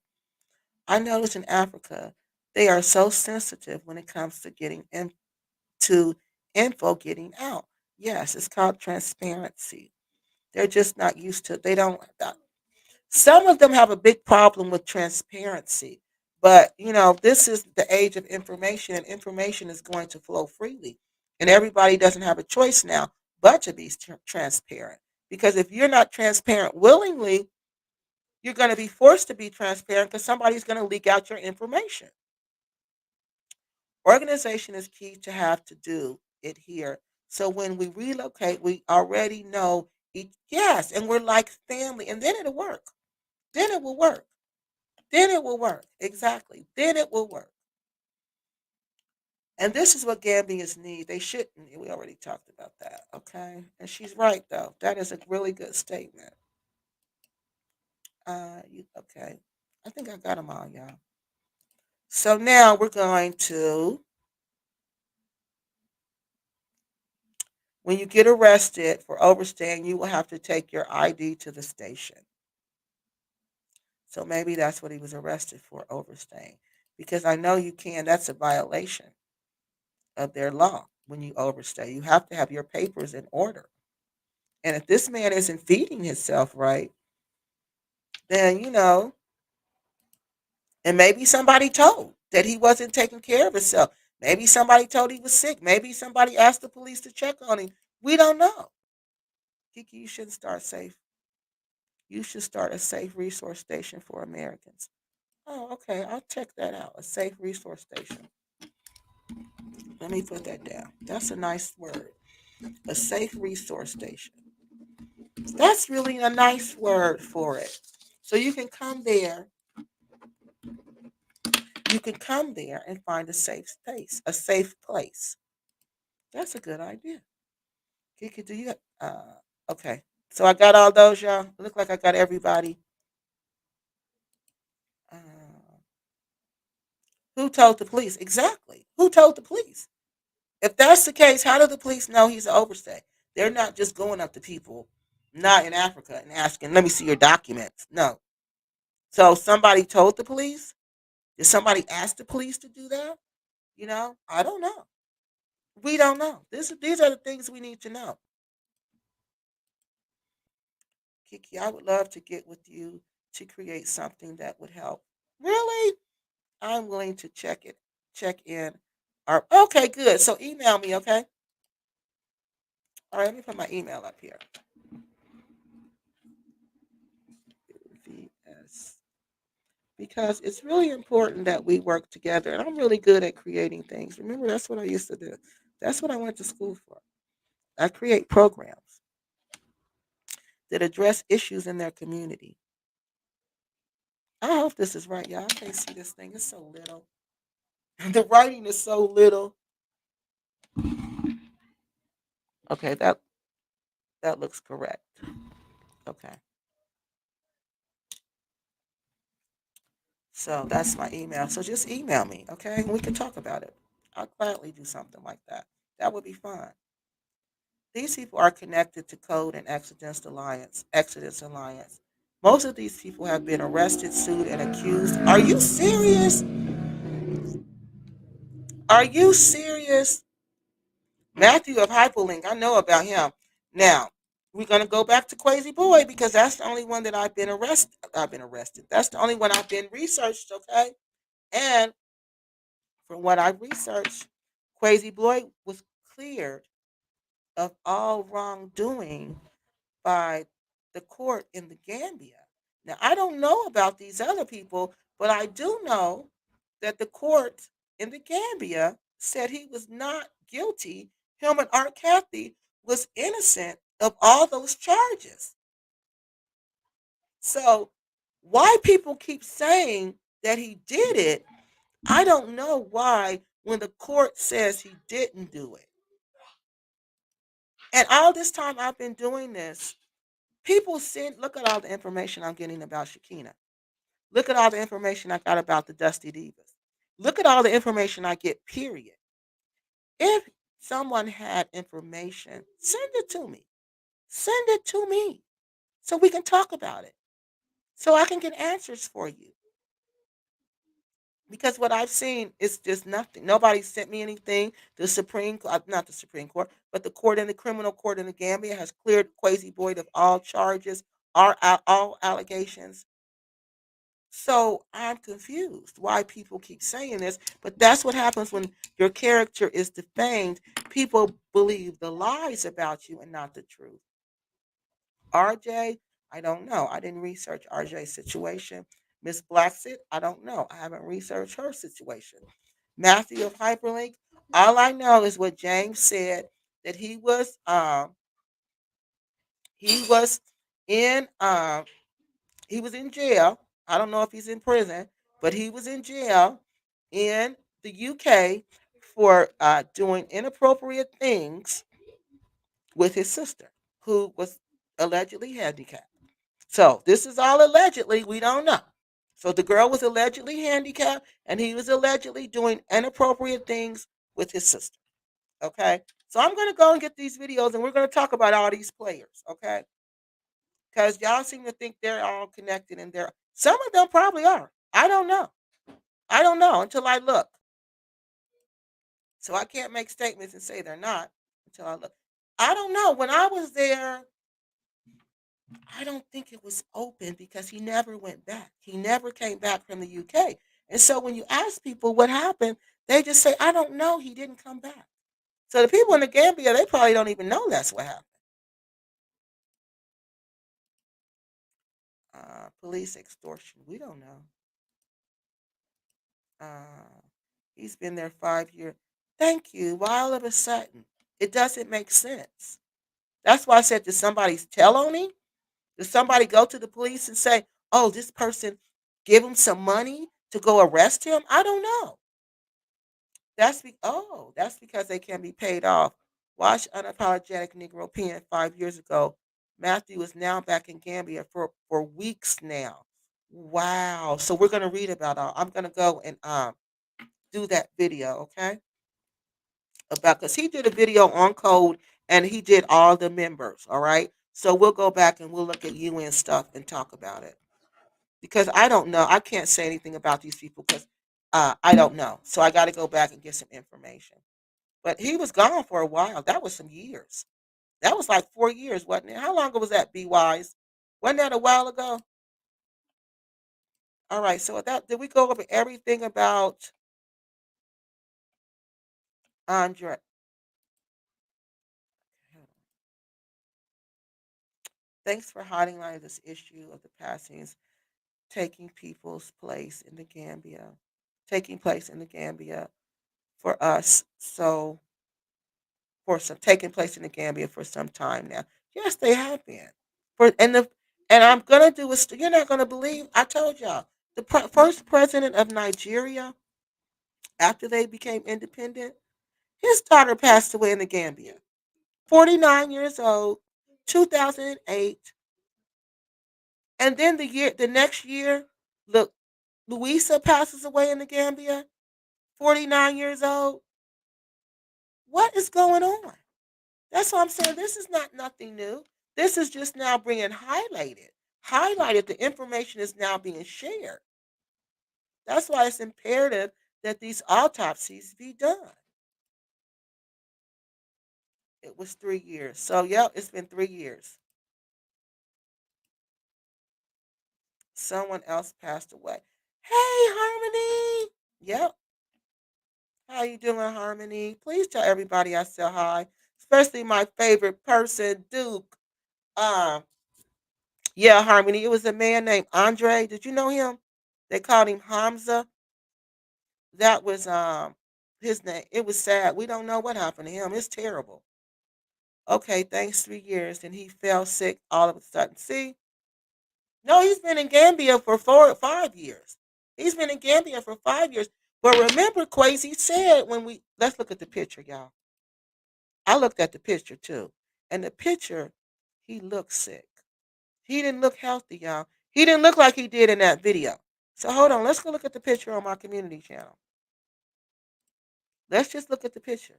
I noticed in Africa, they are so sensitive when it comes to getting into info getting out. Yes, it's called transparency. They're just not used to. They don't. Some of them have a big problem with transparency, but this is the age of information, and information is going to flow freely, and everybody doesn't have a choice now but to be transparent. Because if you're not transparent willingly, you're going to be forced to be transparent because somebody's going to leak out your information. Organization is key to have to do it here. So when we relocate, we already know each, yes, and we're like family, and then it'll work. Then it will work. Then it will work. Exactly. Then it will work. And this is what Gambians need. They shouldn't. We already talked about that. Okay. And she's right though. That is a really good statement. Okay. I think I got them all, y'all. So now we're going to, when you get arrested for overstaying, you will have to take your ID to the station. So maybe that's what he was arrested for, overstaying. Because I know you can, that's a violation of their law when you overstay. You have to have your papers in order. And if this man isn't feeding himself right, then, and maybe somebody told that he wasn't taking care of himself. Maybe somebody told he was sick. Maybe somebody asked the police to check on him. We don't know. Kiki, you shouldn't start safe. You should start a safe resource station for Americans. Oh, okay. I'll check that out. A safe resource station. Let me put that down. That's a nice word. A safe resource station. That's really a nice word for it. So you can come there. You can come there and find a safe space, a safe place. That's a good idea. Kiki, do you? Okay. So I got all those, y'all. Look like I got everybody. Uh, who told the police? Exactly. Who told the police? If that's the case, how do the police know he's an overstay? They're not just going up to people, not in Africa, and asking, "Let me see your documents." No. So somebody told the police. Did somebody ask the police to do that? I don't know. We don't know. These are the things we need to know. Kiki, I would love to get with you to create something that would help. Really? I'm willing to check in. Okay, good. So email me, okay? All right, let me put my email up here. VS. Because it's really important that we work together. And I'm really good at creating things. Remember, that's what I used to do. That's what I went to school for. I create programs. that address issues in their community. I hope this is right, y'all. I can't see this thing. It's so little. The writing is so little. Okay, that looks correct. Okay. So that's my email. So just email me, okay? And we can talk about it. I'll gladly do something like that. That would be fun. These people are connected to Code and Exodus Alliance. Exodus Alliance. Most of these people have been arrested, sued, and accused. Are you serious? Are you serious? Matthew of Hyperlink. I know about him. Now we're gonna go back to Crazy Boy because that's the only one that I've been arrested. I've been arrested. That's the only one I've been researched. Okay, and from what I researched, Crazy Boy was cleared of all wrongdoing by the court in the Gambia. Now, I don't know about these other people, but I do know that the court in the Gambia said he was not guilty. Him and Art Cathy was innocent of all those charges. So, why people keep saying that he did it, I don't know why when the court says he didn't do it. And all this time I've been doing this, people send, look at all the information I'm getting about Shakina. Look at all the information I got about the Dusty Divas. Look at all the information I get, period. If someone had information, send it to me. Send it to me so we can talk about it. So I can get answers for you. Because what I've seen is just nothing. Nobody sent me anything. The Supreme, not the Supreme Court, but the court in the criminal court in the Gambia has cleared Quasi Boyd of all charges, all allegations. So I'm confused why people keep saying this, but that's what happens when your character is defamed. People believe the lies about you and not the truth. RJ, I don't know. I didn't research RJ's situation. Miss Blacksit, I don't know. I haven't researched her situation. Matthew of Hyperlink, all I know is what James said that he was in he was in jail. I don't know if he's in prison, but he was in jail in the UK for doing inappropriate things with his sister, who was allegedly handicapped. So this is all allegedly. We don't know. So the girl was allegedly handicapped, and he was allegedly doing inappropriate things with his sister. Okay. So I'm gonna go and get these videos, and we're gonna talk about all these players. Okay. Because y'all seem to think they're all connected, and they're some of them probably are. I don't know. I don't know until I look. So I can't make statements and say they're not until I look. I don't know. When I was there, I don't think it was open because he never went back. He never came back from the UK. And so when you ask people what happened, they just say, I don't know. He didn't come back. So the people in the Gambia, they probably don't even know that's what happened. Police extortion. We don't know. Uh, he's been there 5 years. Thank you. Why all of a sudden? It doesn't make sense. That's why I said, did somebody tell on him? Did somebody go to the police and say, oh, this person give him some money to go arrest him? I don't know. That's because they can be paid off. Watch Unapologetic Negro Pen 5 years ago. Matthew is now back in Gambia for weeks now. Wow. So we're gonna read about all. I'm gonna go and do that video, okay? About because he did a video on code and he did all the members, all right? So we'll go back and we'll look at UN stuff and talk about it. Because I don't know. I can't say anything about these people because I don't know. So I got to go back and get some information. But he was gone for a while. That was some years. That was like 4 years, wasn't it? How long ago was that, Be Wise? Wasn't that a while ago? All right. So that did we go over everything about Andre? Thanks for highlighting this issue of the passings taking people's place in the Gambia, taking place in the Gambia for us. So for some taking place in the Gambia for some time now. Yes, they have been. For and I'm gonna do a. You're not gonna believe. I told y'all the first president of Nigeria after they became independent. His daughter passed away in the Gambia. 49 years old, 2008. And then the next year, look, Louisa passes away in the Gambia, 49 years old. What is going on? That's what I'm saying. This is not nothing new. This is just now being highlighted. Highlighted. The information is now being shared. That's why it's imperative that these autopsies be done. It was 3 years. So, yep, it's been 3 years. Someone else passed away. Hey, Harmony. Yep. How you doing, Harmony? Please tell everybody I said hi, especially my favorite person, Duke. Um, yeah, Harmony. It was a man named Andre. Did you know him? They called him Hamza. That was his name. It was sad. We don't know what happened to him. It's terrible. Okay, thanks 3 years, and he fell sick all of a sudden. See, no, he's been in Gambia for 5 years. He's been in Gambia for 5 years. But remember, Quasi said when we let's look at the picture, y'all. I looked at the picture too. And the picture, he looked sick. He didn't look healthy, y'all. He didn't look like he did in that video. So hold on, let's go look at the picture on my community channel. Let's just look at the picture.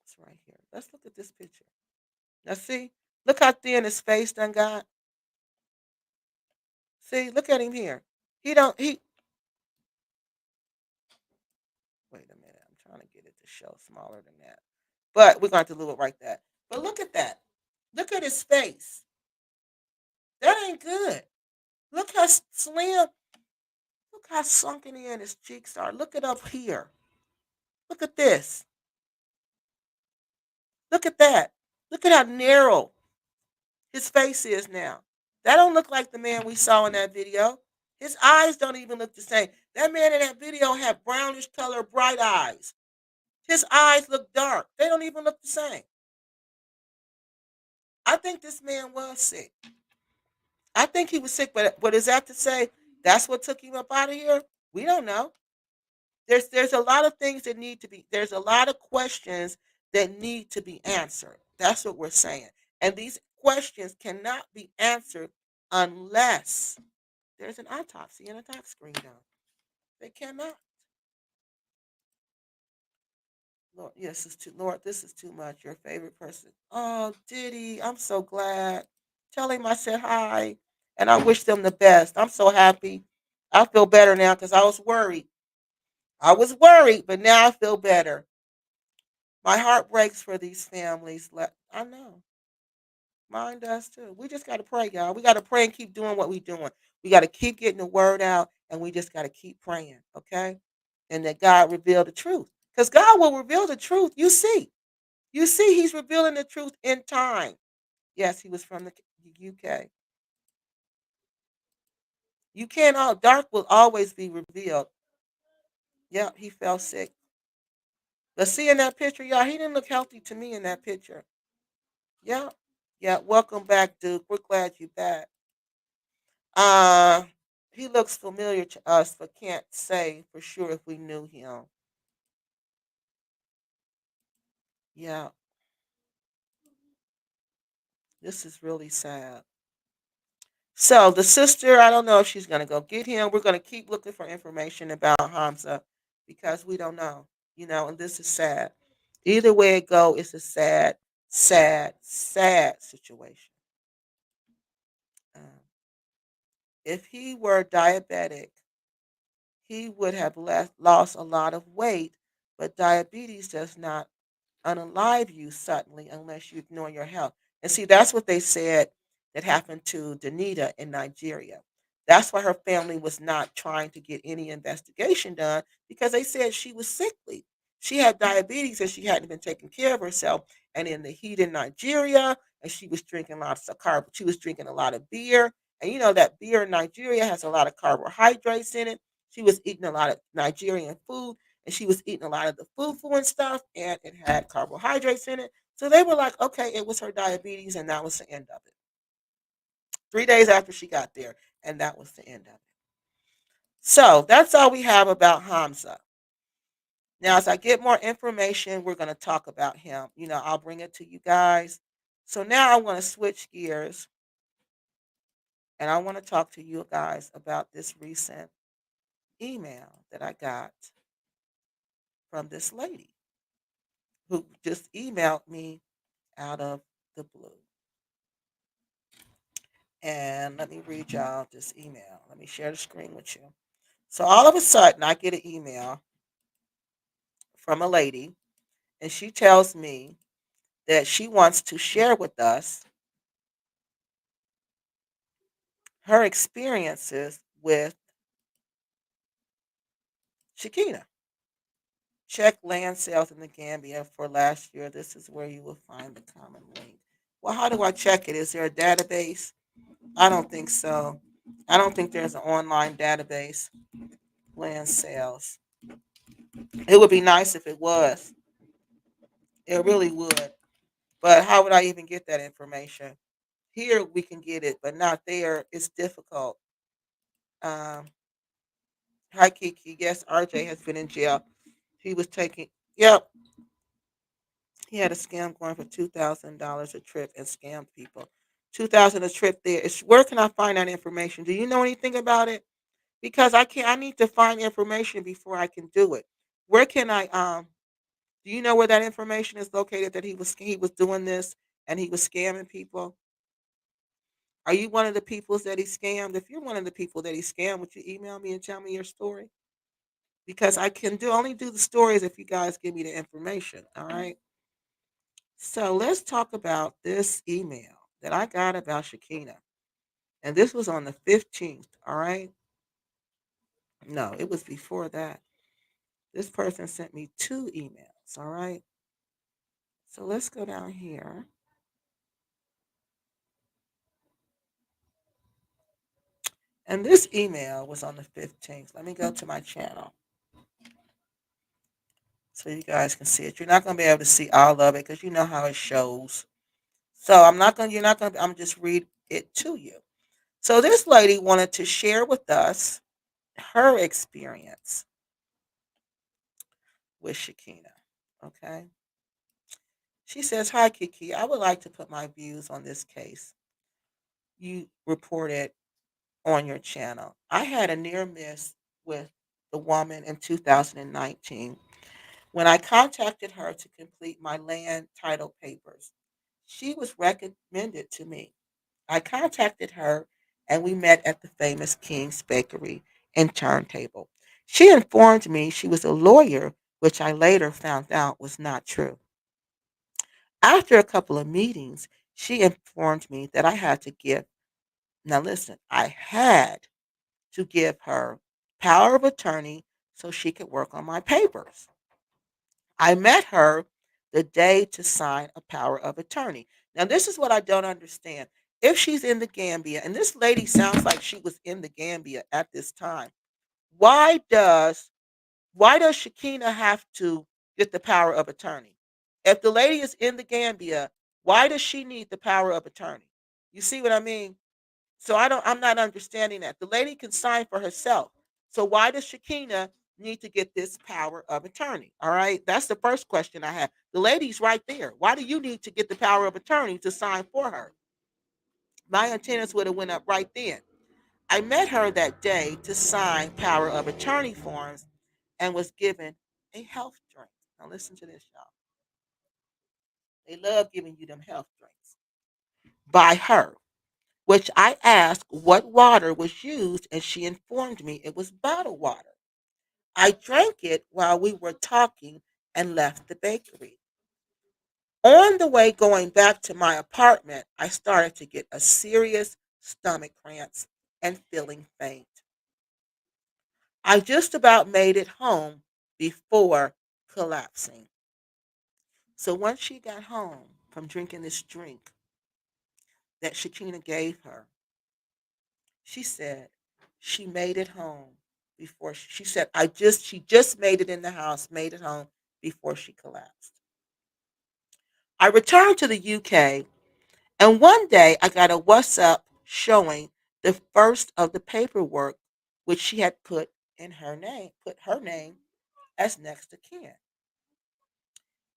It's right here. Let's look at this picture. Now see, look how thin his face done got. See, look at him here. He don't he wait a minute. I'm trying to get it to show smaller than that. But we're going to do it like that. But look at that. Look at his face. That ain't good. Look how slim. Look how sunken in his cheeks are. Look it up here. Look at this. Look at that. Look at how narrow his face is now. That don't look like the man we saw in that video. His eyes don't even look the same. That man in that video had brownish color, bright eyes. His eyes look dark. They don't even look the same. I think this man was sick. I think he was sick, but what is that to say that's what took him up out of here? We don't know. There's a lot of things that need to be there's a lot of questions that need to be answered. That's what we're saying. And these questions cannot be answered unless there's an autopsy and a doc screen done. They cannot. Lord, yes, it's too Lord, this is too much. Your favorite person. Oh, Diddy, I'm so glad. Tell him I said hi. And I wish them the best. I'm so happy. I feel better now because I was worried. I was worried, but now I feel better. My heart breaks for these families. I know. Mine does too. We just got to pray, y'all. We got to pray and keep doing what we're doing. We got to keep getting the word out and we just got to keep praying, okay? And that God reveal the truth. Because God will reveal the truth. You see. You see, He's revealing the truth in time. Yes, he was from the UK. You can't all dark will always be revealed. Yeah, he fell sick. But see in that picture, y'all, he didn't look healthy to me in that picture. Yeah. Yeah. Welcome back, Duke. We're glad you're back. Uh he looks familiar to us, but can't say for sure if we knew him. Yeah, this is really sad. So the sister, I don't know if she's gonna go get him. We're gonna keep looking for information about Hamza because we don't know, and this is sad. Either way it go, it's a sad, sad, sad situation. Um, if he were diabetic, he would have lost a lot of weight, but diabetes does not unalive you suddenly unless you ignore your health. And see, that's what they said that happened to Danita in Nigeria. That's why her family was not trying to get any investigation done because they said she was sickly. She had diabetes and she hadn't been taking care of herself. And in the heat in Nigeria, and she was drinking lots of she was drinking a lot of beer. And you know that beer in Nigeria has a lot of carbohydrates in it. She was eating a lot of Nigerian food and she was eating a lot of the fufu and stuff, and it had carbohydrates in it. So they were like, okay, it was her diabetes, and that was the end of it. 3 days after she got there, and that was the end of it. So that's all we have about Hamza. Now, as I get more information, we're going to talk about him. I'll bring it to you guys. So now I want to switch gears and I want to talk to you guys about this recent email that I got from this lady who just emailed me out of the blue. And let me read y'all this email. Let me share the screen with you. So all of a sudden, I get an email from a lady, and she tells me that she wants to share with us her experiences with Shakina. Check land sales in the Gambia for last year. This is where you will find the common link. Well, how do I check it? Is there a database? I don't think so. I don't think there's an online database. Land sales. It would be nice if it was. It really would. But how would I even get that information? Here we can get it, but not there. It's difficult. Um, Hi Kiki. Yes, RJ has been in jail. He was taking. Yep, he had a scam going for $2,000 a trip and scammed people. 2,000 a trip there. Where can I find that information? Do you know anything about it? Because I can't. I need to find information before I can do it. Where can I? Do you know where that information is located? That he was doing this and he was scamming people. Are you one of the people that he scammed? If you're one of the people that he scammed, would you email me and tell me your story? Because I can only do the stories if you guys give me the information. All right. So let's talk about this email that I got about Shakina. And this was on the 15th. All right. No, it was before that. This person sent me two emails. All right. So let's go down here. And this email was on the 15th. Let me go to my channel so you guys can see it. You're not going to be able to see all of it because you know how it shows. So you're not going to, I'm just read it to you. So this lady wanted to share with us her experience with Shakina. Okay. She says, "Hi, Kiki. I would like to put my views on this case you reported on your channel. I had a near miss with the woman in 2019 when I contacted her to complete my land title papers. She was recommended to me. I contacted her and we met at the famous King's Bakery and Turntable. She informed me she was a lawyer, which I later found out was not true. After a couple of meetings, she informed me that I had to give, now listen, I had to give her power of attorney so she could work on my papers. I met her the day to sign a power of attorney. Now, this is what I don't understand. If she's in the Gambia, and this lady sounds like she was in the Gambia at this time, why does why does Shakina have to get the power of attorney? If the lady is in the Gambia, why does she need the power of attorney? You see what I mean? So I'm not understanding that. The lady can sign for herself. So why does Shakina need to get this power of attorney? All right. That's the first question I have. The lady's right there. Why do you need to get the power of attorney to sign for her? My antennas would have went up right then. I met her that day to sign power of attorney forms and was given a health drink. Now listen to this, y'all. They love giving you them health drinks by her, which I asked what water was used, and she informed me it was bottled water. I drank it while we were talking and left the bakery. On the way going back to my apartment, I started to get a serious stomach cramps and feeling faint. I just about made it home before collapsing. So once she got home from drinking this drink that Shakina gave her, she said she made it home before she said she just made it in the house, made it home before she collapsed. I returned to the UK, and one day I got a WhatsApp showing the first of the paperwork which she had put her name as next to kin.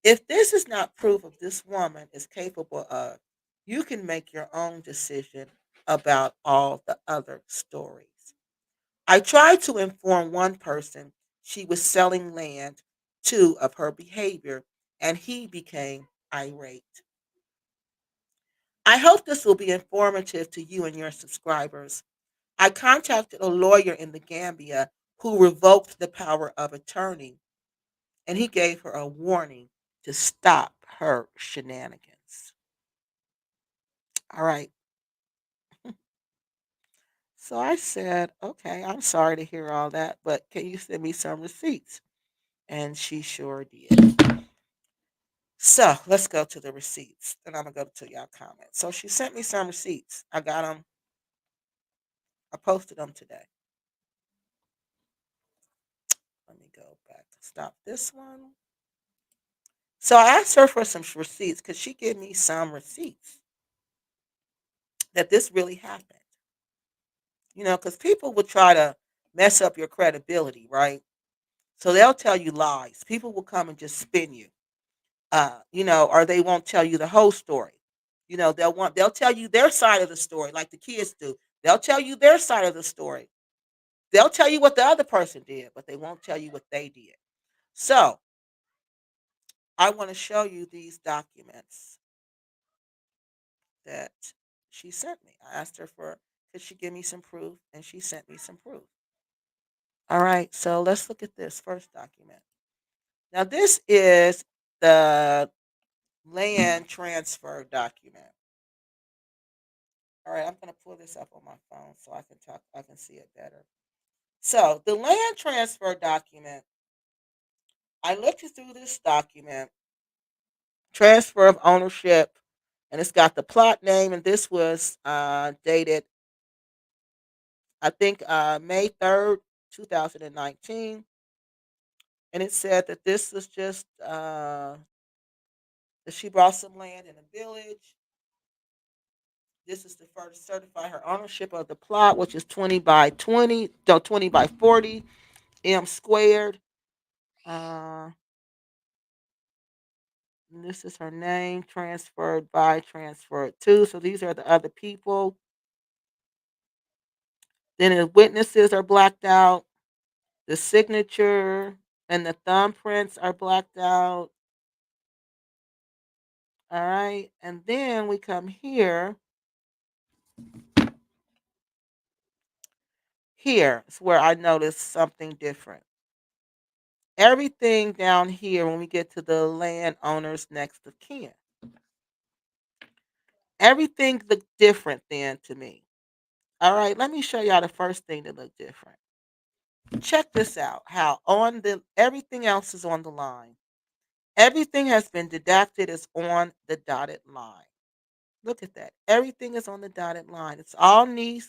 If this is not proof of this woman is capable of, you can make your own decision about all the other stories. I tried to inform one person she was selling land to of her behavior, and he became irate. I hope this will be informative to you and your subscribers. I contacted a lawyer in the Gambia who revoked the power of attorney, and he gave her a warning to stop her shenanigans. All right. So I said, okay, I'm sorry to hear all that, but can you send me some receipts? And she sure did. So let's go to the receipts. And I'm going to go to y'all comments. So she sent me some receipts. I got them. I posted them today. Let me go back. Stop this one. So I asked her for some receipts because she gave me some receipts that this really happened. Because people will try to mess up your credibility, right? So they'll tell you lies. People will come and just spin you, or they won't tell you the whole story. They'll tell you their side of the story, like the kids do. They'll tell you their side of the story. They'll tell you what the other person did, but they won't tell you what they did. So I want to show you these documents that she sent me. I asked her for could she give me some proof, and she sent me some proof. All right, so let's look at this first document. Now this is the land transfer document. All right, I'm going to pull this up on my phone so I can see it better. So, the land transfer document, I looked through this document, transfer of ownership, and it's got the plot name, and this was dated, I think, May 3rd, 2019. And it said that this was just that she bought some land in a village. This is to first certify her ownership of the plot, which is 20 by 20, no, 20 by 40 M squared. Uh, this is her name, transferred by, transferred to. So these are the other people. Then the witnesses are blacked out. The signature and the thumbprints are blacked out. All right. And then we come here. Here is where I noticed something different. Everything down here, when we get to the landowners next of kin, everything looked different then to me. All right, let me show y'all the first thing that looked different. Check this out. How on the everything else is on the line. Everything has been deducted is on the dotted line. Look at that. Everything is on the dotted line. It's all neat.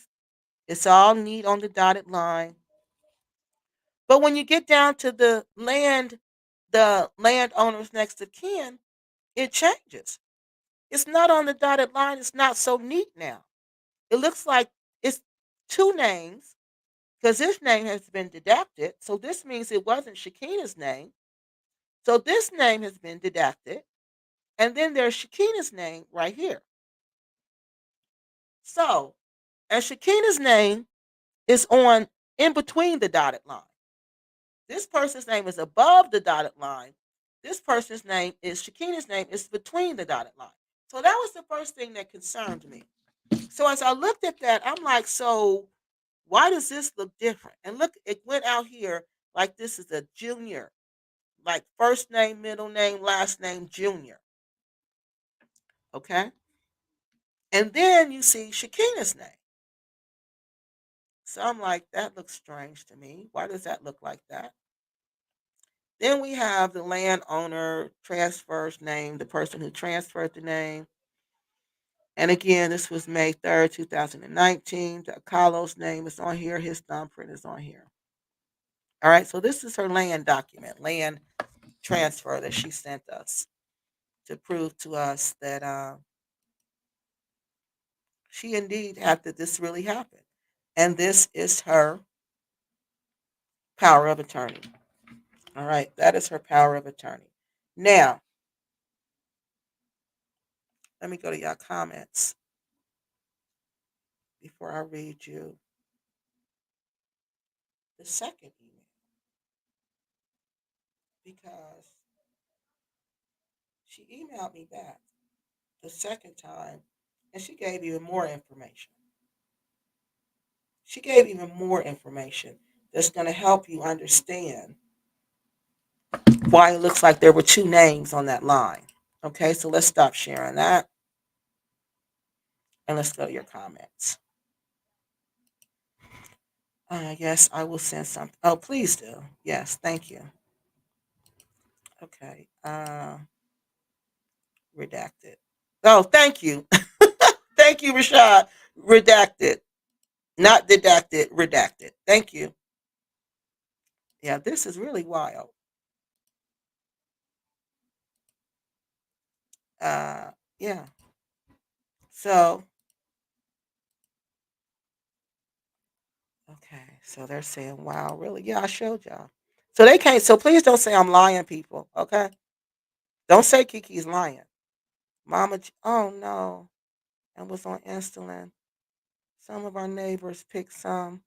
It's all neat on the dotted line. But when you get down to the landowners next of kin, it changes. It's not on the dotted line. It's not so neat now. It looks like it's two names because this name has been deducted. So this means it wasn't Shakina's name. So this name has been deducted. And then there's Shakina's name right here. So, and Shakina's name is on in between the dotted line. This person's name is above the dotted line. This person's name is Shakina's name is between the dotted line. So that was the first thing that concerned me. So as I looked at that, I'm like, so why does this look different? And look, it went out here like this is a junior, like first name, middle name, last name, junior. Okay. And then you see Shakina's name. So I'm like, that looks strange to me. Why does that look like that? Then we have the landowner transfers name, the person who transferred the name. And again, this was May 3rd, 2019. The Carlos name is on here. His thumbprint is on here. All right, so this is her land document, land transfer that she sent us to prove to us that she indeed had that this really happened. And this is her power of attorney. All right, that is her power of attorney. Now, let me go to your comments before I read you the second email because she emailed me back the second time and she gave even more information. She gave even more information that's going to help you understand why it looks like there were two names on that line. Okay, so let's stop sharing that and let's go to your comments. Yes, I will send something. Oh, please do. Yes, thank you. Okay. Redacted. Oh, thank you. Thank you, Rashad. Redacted. Not didacted, redacted. Thank you. Yeah, this is really wild. Uh, yeah. So, okay. So they're saying, wow, really? Yeah, I showed y'all. So they can't, so please don't say I'm lying, people. Okay. Don't say Kiki's lying. Oh no. And was on insulin. Some of our neighbors picked some.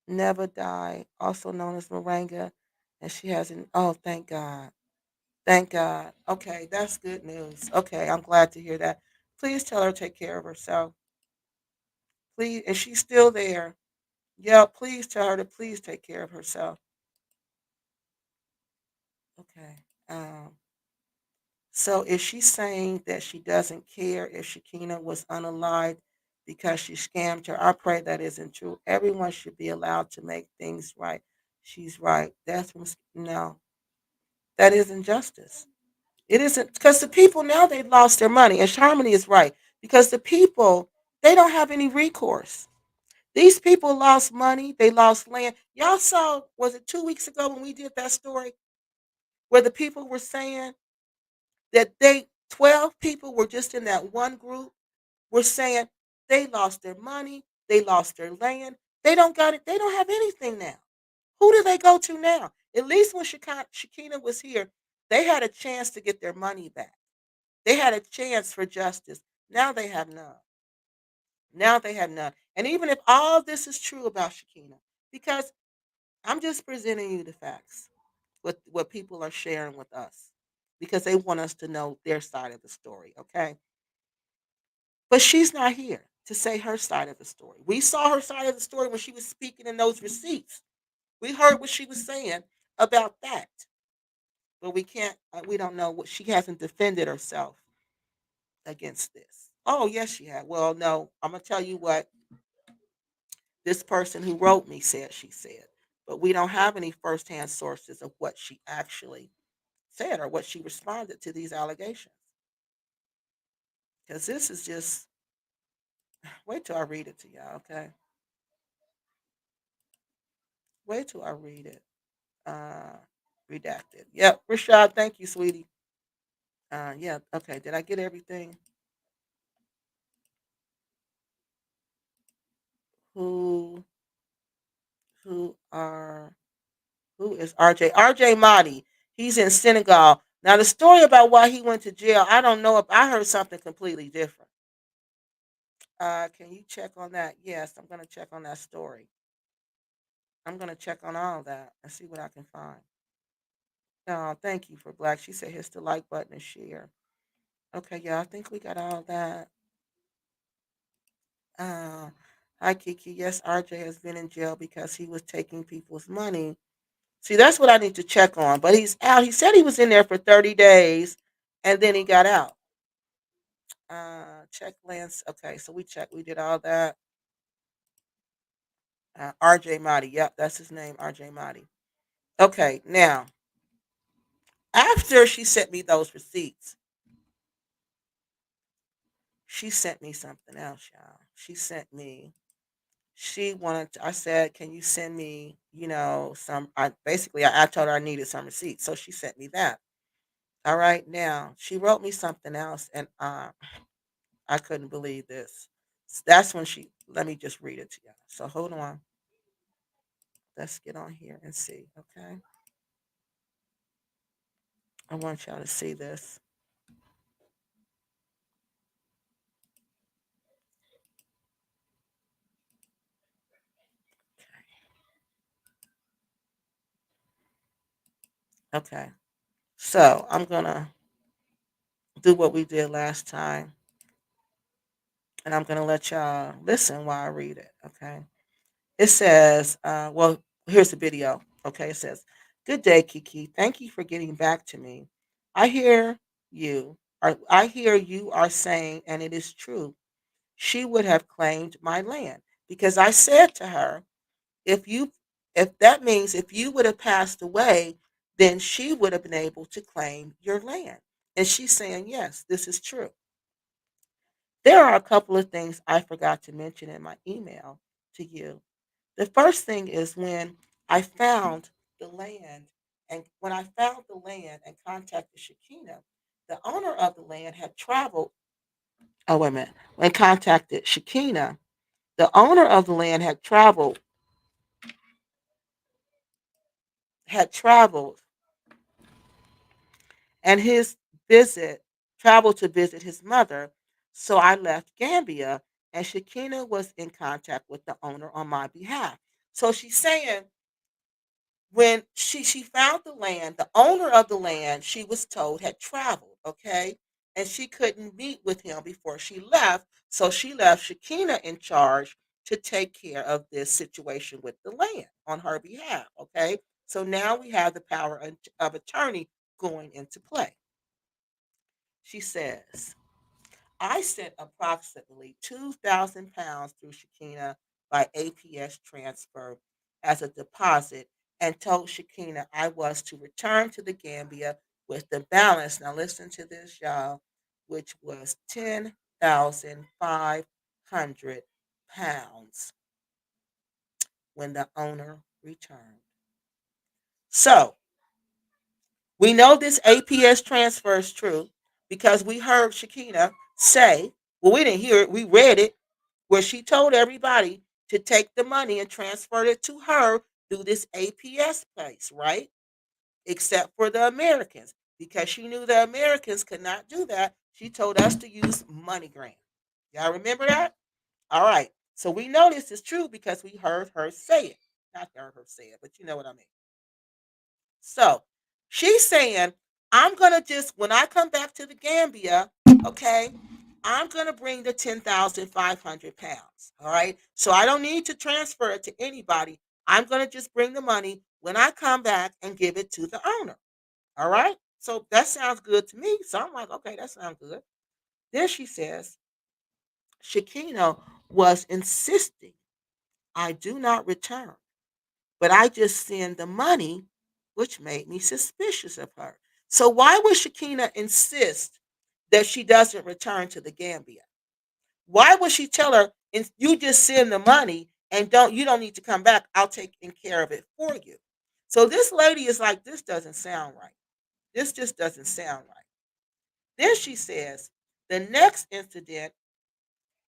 Never die, also known as moringa. And she has an, oh, thank God. Thank God. Okay, that's good news. Okay, I'm glad to hear that. Please tell her to take care of herself. Please, and she's still there. Yeah, please tell her to please take care of herself. Okay. So is she saying that she doesn't care if Shakina was unalived because she scammed her? I pray that isn't true. Everyone should be allowed to make things right. She's right. No, that isn't justice. It isn't because the people now they've lost their money, and Harmony is right because the people they don't have any recourse. These people lost money, they lost land. Y'all saw was it 2 weeks ago when we did that story where the people were saying that they 12 people were just in that one group were saying they lost their money, they lost their land, they don't got it, they don't have anything now. Who do they go to now? At least when Shakina was here, they had a chance to get their money back. They had a chance for justice. Now they have none. Now they have none. And even if all this is true about Shakina, because I'm just presenting you the facts, what people are sharing with us, because they want us to know their side of the story, okay? But she's not here to say her side of the story. We saw her side of the story when she was speaking in those receipts. We heard what she was saying about that, but we can't. We don't know what she hasn't defended herself against this. Oh, yes, she had. Well, no, I'm gonna tell you what this person who wrote me said she said, but we don't have any firsthand sources of what she actually said or what she responded to these allegations. Because this is just wait till I read it to y'all, okay? Wait till I read it. Uh, redacted. Yep, Rashad, thank you, sweetie. Yeah, okay. Did I get everything? Who who are who is RJ? RJ Mahdi. He's in Senegal. Now the story about why he went to jail, I don't know if I heard something completely different. Can you check on that? Yes, I'm gonna check on that story. I'm gonna check on all that and see what I can find. Oh, thank you for Black. She said hit the like button and share. Okay, yeah, I think we got all that. Uh, Hi Kiki. Yes, RJ has been in jail because he was taking people's money. See, that's what I need to check on. But he's out. He said he was in there for 30 days and then he got out. Check Lance. Okay, so we checked. We did all that. RJ Mahdi. Yep, that's his name, RJ Mahdi. Okay, now, after she sent me those receipts, she sent me something else, y'all. She wanted, I said, can you send me, some, I told her I needed some receipts. So she sent me that. All right, now she wrote me something else, and I couldn't believe this. That's when she. Let me just read it to you. So hold on. Let's get on here and see. Okay, I want y'all to see this. Okay, so I'm gonna do what we did last time, and I'm gonna let y'all listen while I read it. Okay. It says, well, here's the video. Okay, it says, "Good day, Kiki. Thank you for getting back to me. I hear I hear you are saying, and it is true, she would have claimed my land because I said to her, if you, if that means if you would have passed away, then she would have been able to claim your land." And she's saying, yes, this is true. There are a couple of things I forgot to mention in my email to you. The first thing is when I found the land, and when I found the land and contacted Shakina, the owner of the land had traveled. Oh, wait a minute. When I contacted Shakina, the owner of the land had traveled, and his visit traveled to visit his mother. So I left Gambia, and Shakina was in contact with the owner on my behalf. So she's saying when she found the land, the owner of the land, she was told had traveled, okay, and she couldn't meet with him before she left, so she left Shakina in charge to take care of this situation with the land on her behalf, okay. So now we have the power of attorney going into play. She says, I sent approximately £2,000 through Shakina by APS transfer as a deposit and told Shakina I was to return to the Gambia with the balance. Now, listen to this, y'all, which was £10,500 when the owner returned. So, we know this APS transfer is true because we heard Shakina say, well, we didn't hear it, we read it, where she told everybody to take the money and transfer it to her through this APS place, right? Except for the Americans, because she knew the Americans could not do that. She told us to use MoneyGram. Y'all remember that? All right. So we know this is true because we heard her say it. Not heard her say it, but you know what I mean. So she's saying, I'm going to just, when I come back to the Gambia, okay, I'm going to bring the £10,500. All right. So I don't need to transfer it to anybody. I'm going to just bring the money when I come back and give it to the owner. All right. So that sounds good to me. So I'm like, okay, that sounds good. Then she says, Shakina was insisting I do not return, but I just send the money, which made me suspicious of her. So why would Shakina insist that she doesn't return to the Gambia? Why would she tell her, you just send the money and you don't need to come back? I'll take care of it for you. So this lady is like, this doesn't sound right. This just doesn't sound right. Then she says, the next incident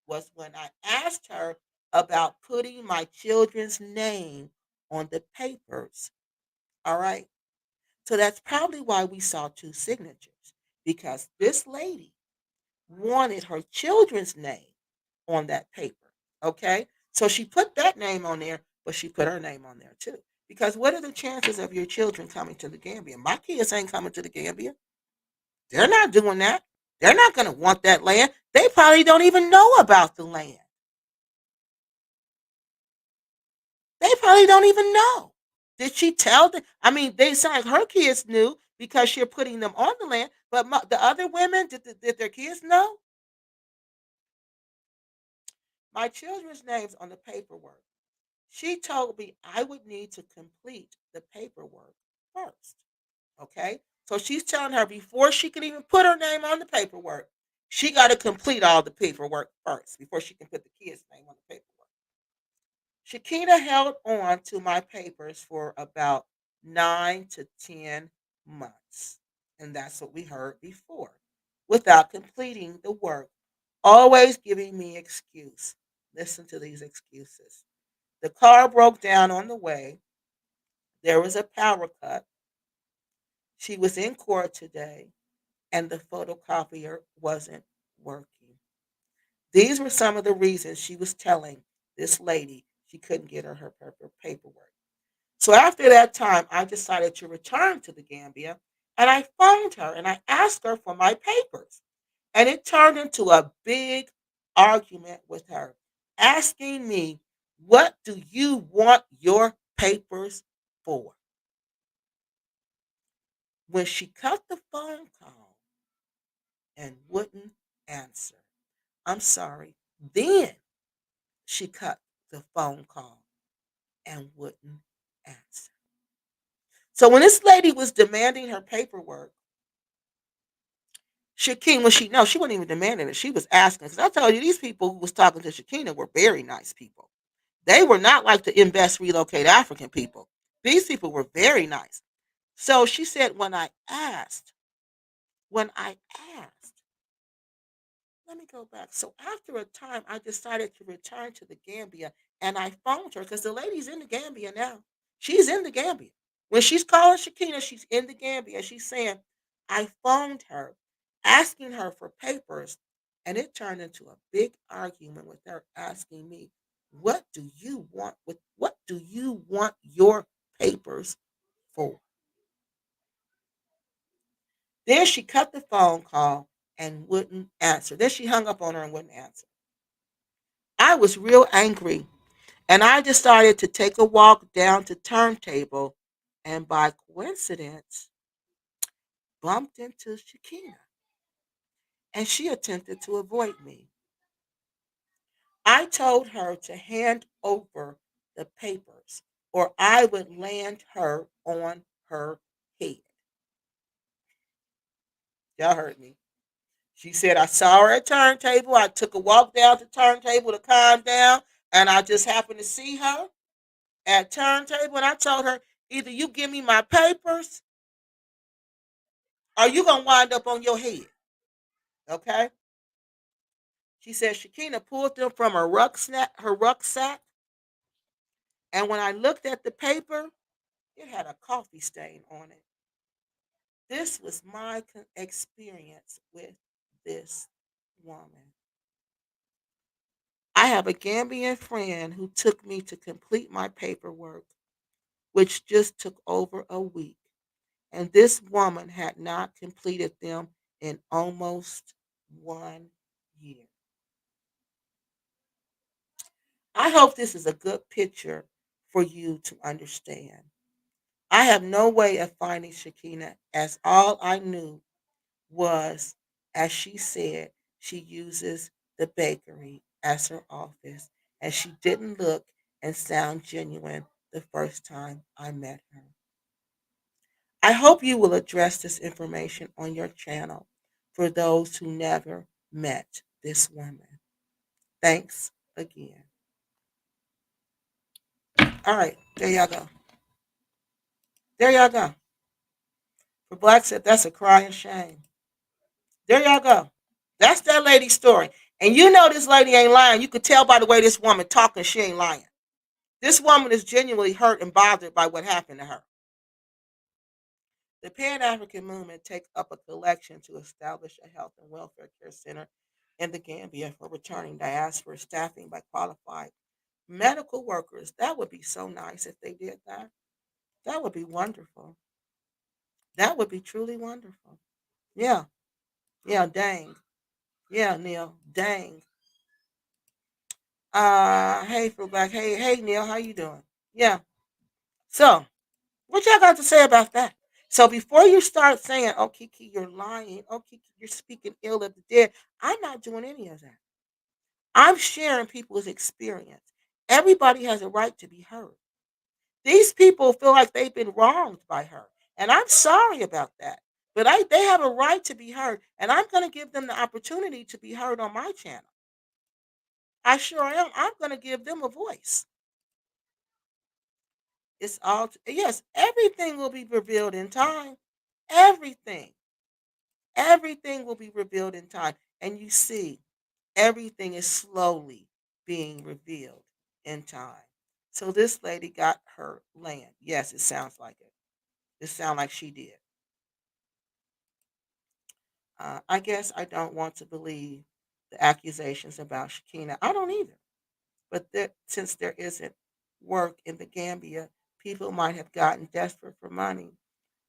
was when I asked her about putting my children's name on the papers. All right. So that's probably why we saw two signatures, because this lady wanted her children's name on that paper. Okay. So she put that name on there, but she put her name on there too. Because what are the chances of your children coming to the Gambia? My kids ain't coming to the Gambia. They're not doing that. They're not going to want that land. They probably don't even know about the land. They probably don't even know. Did she tell them? I mean, they sound like her kids knew because you're putting them on the land. But the other women, did their kids know? My children's names on the paperwork. She told me I would need to complete the paperwork first. Okay? So she's telling her before she can even put her name on the paperwork, she got to complete all the paperwork first before she can put the kid's name on the paperwork. Shakina held on to my papers for about 9 to 10 months. And that's what we heard before. Without completing the work, always giving me excuse. Listen to these excuses. The car broke down on the way. There was a power cut. She was in court today, and the photocopier wasn't working. These were some of the reasons she was telling this lady she couldn't get her paperwork. So after that time, I decided to return to the Gambia, and I phoned her and I asked her for my papers. And it turned into a big argument with her, asking me, "What do you want your papers for?" When she cut the phone call and wouldn't answer, I'm sorry, then she cut the phone call and wouldn't answer. So when this lady was demanding her paperwork, Shakina, when she no, she wasn't even demanding it. She was asking. Because I told you, these people who was talking to Shakina were very nice people. They were not like the invest, relocate African people. These people were very nice. So she said, when I asked, let me go back. So after a time, I decided to return to the Gambia, and I phoned her because the lady's in the Gambia now. She's in the Gambia. When she's calling Shakina, she's in the Gambia. She's saying, I phoned her, asking her for papers, and it turned into a big argument with her asking me, what do you want your papers for? Then she cut the phone call and wouldn't answer. Then she hung up on her and wouldn't answer. I was real angry, and I decided to take a walk down to turntable, and by coincidence bumped into Shakina, and she attempted to avoid me. I told her to hand over the papers or I would land her on her head. Y'all heard me. She said, I saw her at turntable. I took a walk down to turntable to calm down, and I just happened to see her at turntable. And I told her, either you give me my papers or you going to wind up on your head. Okay? She said, Shakina pulled them from her rucksack. And when I looked at the paper, it had a coffee stain on it. This was my experience with this woman. I have a Gambian friend who took me to complete my paperwork, which just took over a week. And this woman had not completed them in almost 1 year. I hope this is a good picture for you to understand. I have no way of finding Shakina, as all I knew was, as she said, she uses the bakery as her office, and she didn't look and sound genuine the first time I met her. I hope you will address this information on your channel for those who never met this woman. Thanks again. All right, there y'all go. There y'all go. For Black said, that's a crying shame. There y'all go. That's that lady's story. And you know this lady ain't lying. You could tell by the way this woman talking, she ain't lying. This woman is genuinely hurt and bothered by what happened to her. The Pan African movement takes up a collection to establish a health and welfare care center in the Gambia for returning diaspora staffing by qualified medical workers. That would be so nice if they did that. That would be wonderful. That would be truly wonderful. Yeah. Yeah, dang. Yeah, Neil. Dang. Hey, Fullback. Hey, Neil. How you doing? Yeah. So, what y'all got to say about that? So before you start saying, "Oh, Kiki, you're lying," "Oh, Kiki, you're speaking ill of the dead," I'm not doing any of that. I'm sharing people's experience. Everybody has a right to be heard. These people feel like they've been wronged by her, and I'm sorry about that. But they have a right to be heard, and I'm going to give them the opportunity to be heard on my channel. I sure am. I'm going to give them a voice. It's all yes. Everything will be revealed in time. Everything. Everything will be revealed in time. And you see, everything is slowly being revealed in time. So this lady got her land. Yes, it sounds like it. It sounds like she did. I guess I don't want to believe the accusations about Shakina. I don't either. But since there isn't work in the Gambia, people might have gotten desperate for money.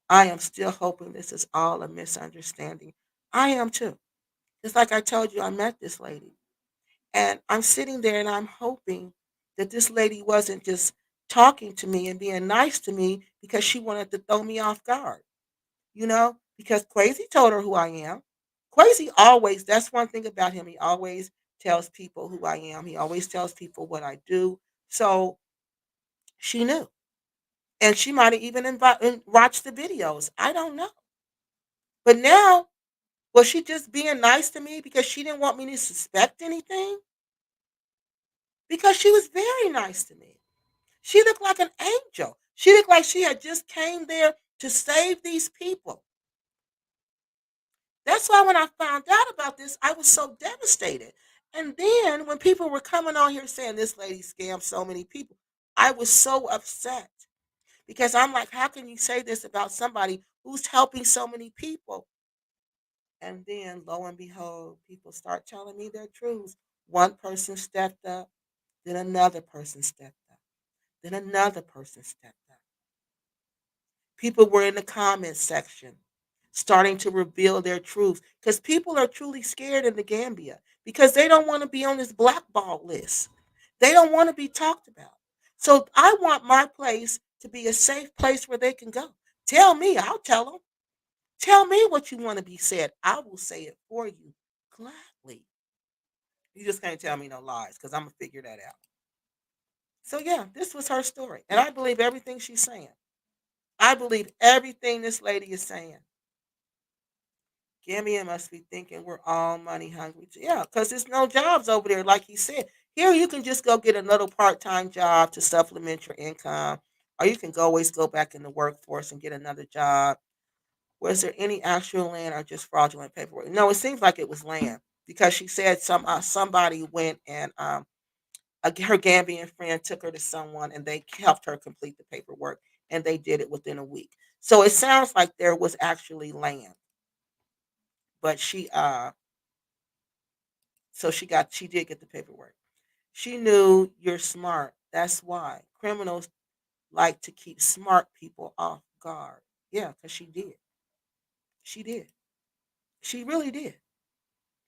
I am still hoping this is all a misunderstanding. I am too. Just like I told you, I met this lady. And I'm sitting there and I'm hoping that this lady wasn't just talking to me and being nice to me because she wanted to throw me off guard, because Quasi told her who I am. Quasi always, that's one thing about him. He always tells people who I am, he always tells people what I do. So she knew. And she might have even watched the videos. I don't know. But now, was she just being nice to me because she didn't want me to suspect anything? Because she was very nice to me. She looked like an angel. She looked like she had just came there to save these people. That's why when I found out about this, I was so devastated. And then when people were coming on here saying this lady scammed so many people, I was so upset because I'm like, how can you say this about somebody who's helping so many people? And then lo and behold, people start telling me their truths. One person stepped up, then another person stepped up, then another person stepped up. People were in the comments section starting to reveal their truths because people are truly scared in the Gambia because they don't want to be on this blackball list. They don't want to be talked about. So I want my place to be a safe place where they can go. Tell me, I'll tell them. Tell me what you want to be said. I will say it for you gladly. You just can't tell me no lies because I'm going to figure that out. So, yeah, this was her story. And I believe everything she's saying. I believe everything this lady is saying. Gambia must be thinking we're all money hungry. Yeah, because there's no jobs over there, like he said. Here you can just go get another part-time job to supplement your income, or you can always go back in the workforce and get another job. Was there any actual land or just fraudulent paperwork? No, it seems like it was land because she said somebody went and her Gambian friend took her to someone and they helped her complete the paperwork and they did it within a week. So it sounds like there was actually land, but she did get the paperwork. She knew you're smart. That's why criminals like to keep smart people off guard. Yeah, because she did. She did. She really did.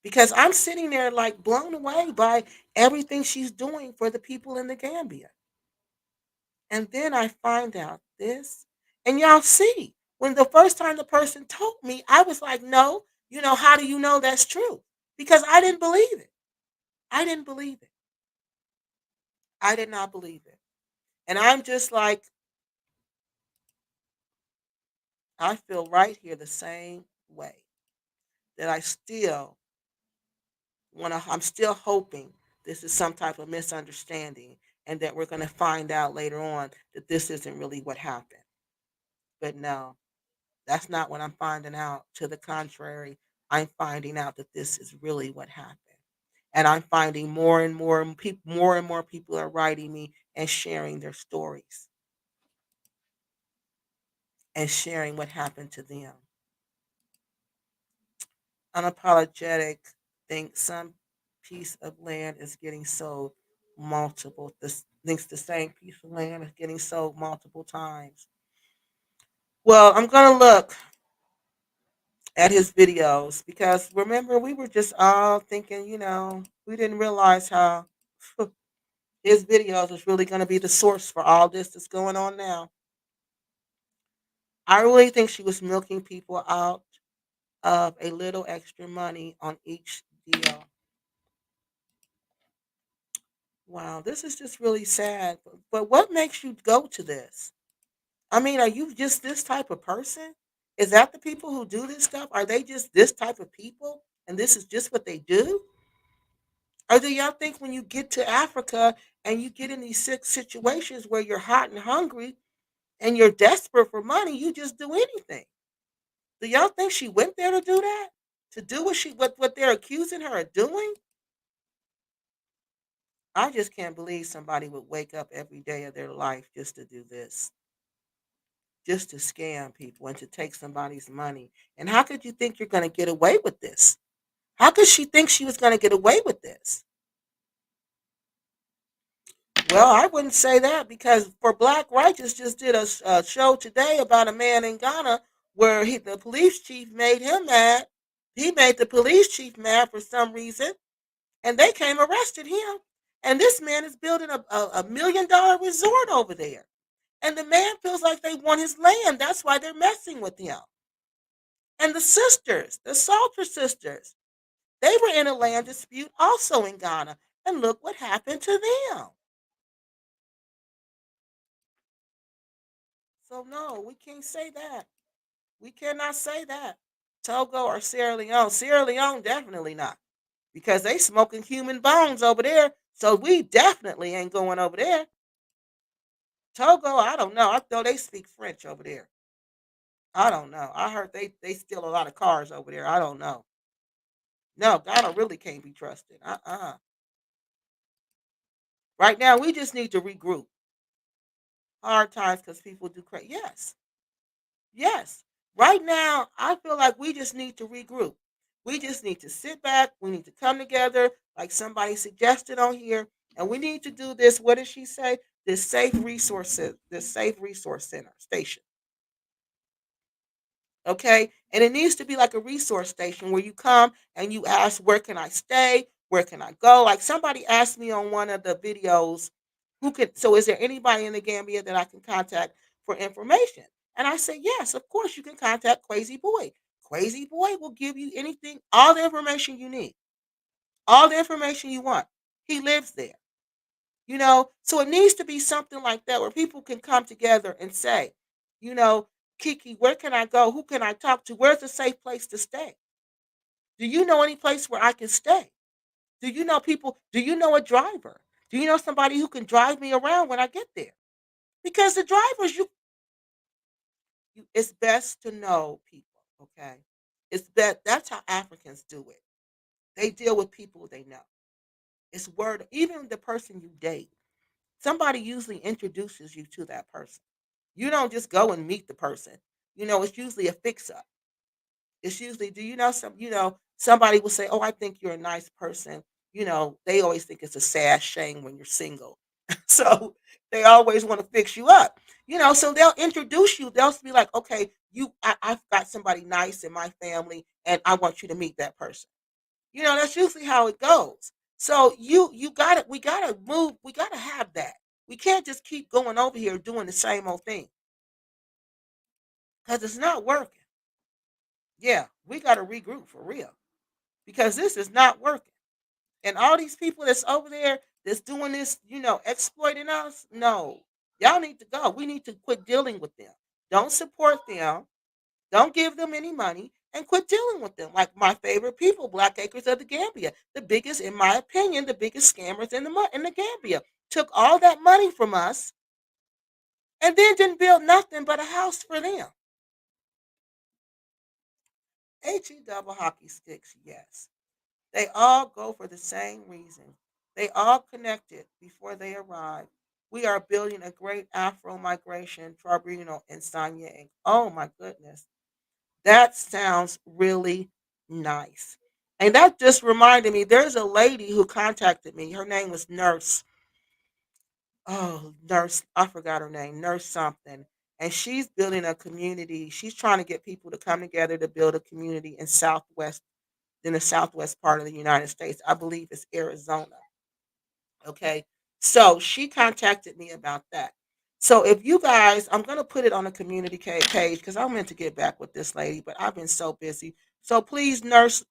Because I'm sitting there like blown away by everything she's doing for the people in the Gambia. And then I find out this. And y'all see, when the first time the person told me, I was like, no, how do you know that's true? Because I didn't believe it. I didn't believe it. I did not believe it. And I'm just like, I feel right here the same way that I still I'm still hoping this is some type of misunderstanding and that we're going to find out later on that this isn't really what happened. But no, that's not what I'm finding out. To the contrary, I'm finding out that this is really what happened. And I'm finding more and more people are writing me and sharing their stories and sharing what happened to them. Unapologetic thinks some piece of land is getting sold multiple. This thinks the same piece of land is getting sold multiple times. Well, I'm gonna look at his videos because remember we were just all thinking, we didn't realize how his videos was really going to be the source for all this that's going on now. I really think she was milking people out of a little extra money on each deal. Wow, this is just really sad. But what makes you go to this? I mean, are you just this type of person? Is that the people who do this stuff? Are they just this type of people? And this is just what they do? Or do y'all think when you get to Africa and you get in these situations where you're hot and hungry and you're desperate for money, you just do anything? Do y'all think she went there to do that? To do what they're accusing her of doing? I just can't believe somebody would wake up every day of their life just to do this, just to scam people and to take somebody's money. And how could you think you're going to get away with this? How could she think she was going to get away with this? Well, I wouldn't say that because for Black Righteous just did a show today about a man in Ghana where the police chief made him mad. He made the police chief mad for some reason, and they came arrested him. And this man is building a $1 million resort over there. And the man feels like they want his land. That's why they're messing with him. And the sisters, the Salter sisters, they were in a land dispute also in Ghana. And look what happened to them. So no, we can't say that. We cannot say that. Togo or Sierra Leone. Sierra Leone definitely not. Because they smoking human bones over there. So we definitely ain't going over there. Togo, I don't know. I know they speak French over there. I don't know. I heard they steal a lot of cars over there. I don't know. No, Ghana really can't be trusted. Right now, we just need to regroup. Hard times because people do crazy. Yes, yes. Right now, I feel like we just need to regroup. We just need to sit back. We need to come together, like somebody suggested on here, and we need to do this. What did she say? This safe resource center station. Okay, and it needs to be like a resource station where you come and you ask, where can I stay, where can I go? Like somebody asked me on one of the videos, who could so is there anybody in the Gambia that I can contact for information? And I said, yes, of course you can contact Crazy Boy. Crazy Boy will give you anything, all the information you need, all the information you want. He lives there. So it needs to be something like that where people can come together and say, you know Kiki, where can I go, who can I talk to, where's a safe place to stay? Do you know any place where I can stay? Do you know people, do you know a driver? Do you know somebody who can drive me around when I get there? Because the drivers, it's best to know people. Okay, that's how Africans do it. They deal with people they know. It's word, even the person you date, somebody usually introduces you to that person. You don't just go and meet the person. It's usually a fix up. It's usually, do you know somebody will say, "Oh, I think you're a nice person." They always think it's a sad shame when you're single. So they always want to fix you up. So they'll introduce you. They'll be like, "Okay, I've got somebody nice in my family, and I want you to meet that person." That's usually how it goes. So you got it. We gotta move. We gotta have that. We can't just keep going over here doing the same old thing because it's not working. Yeah, we gotta regroup for real because this is not working. And all these people that's over there that's doing this, exploiting us. No, y'all need to go. We need to quit dealing with them. Don't support them. Don't give them any money and quit dealing with them. Like my favorite people, Black Acres of the Gambia, the biggest, in my opinion, the biggest scammers in the Gambia, took all that money from us and then didn't build nothing but a house for them. HE double hockey sticks, yes. They all go for the same reason. They all connected before they arrive. We are building a great Afro migration tribunal in Sanye. Oh my goodness. That sounds really nice. And that just reminded me, there's a lady who contacted me. Her name was Nurse. Oh, Nurse, I forgot her name, Nurse something. And she's building a community. She's trying to get people to come together to build a community in the southwest part of the United States. I believe it's Arizona. Okay. So she contacted me about that. So if you guys, I'm going to put it on the community page because I meant to get back with this lady, but I've been so busy. So please, nurse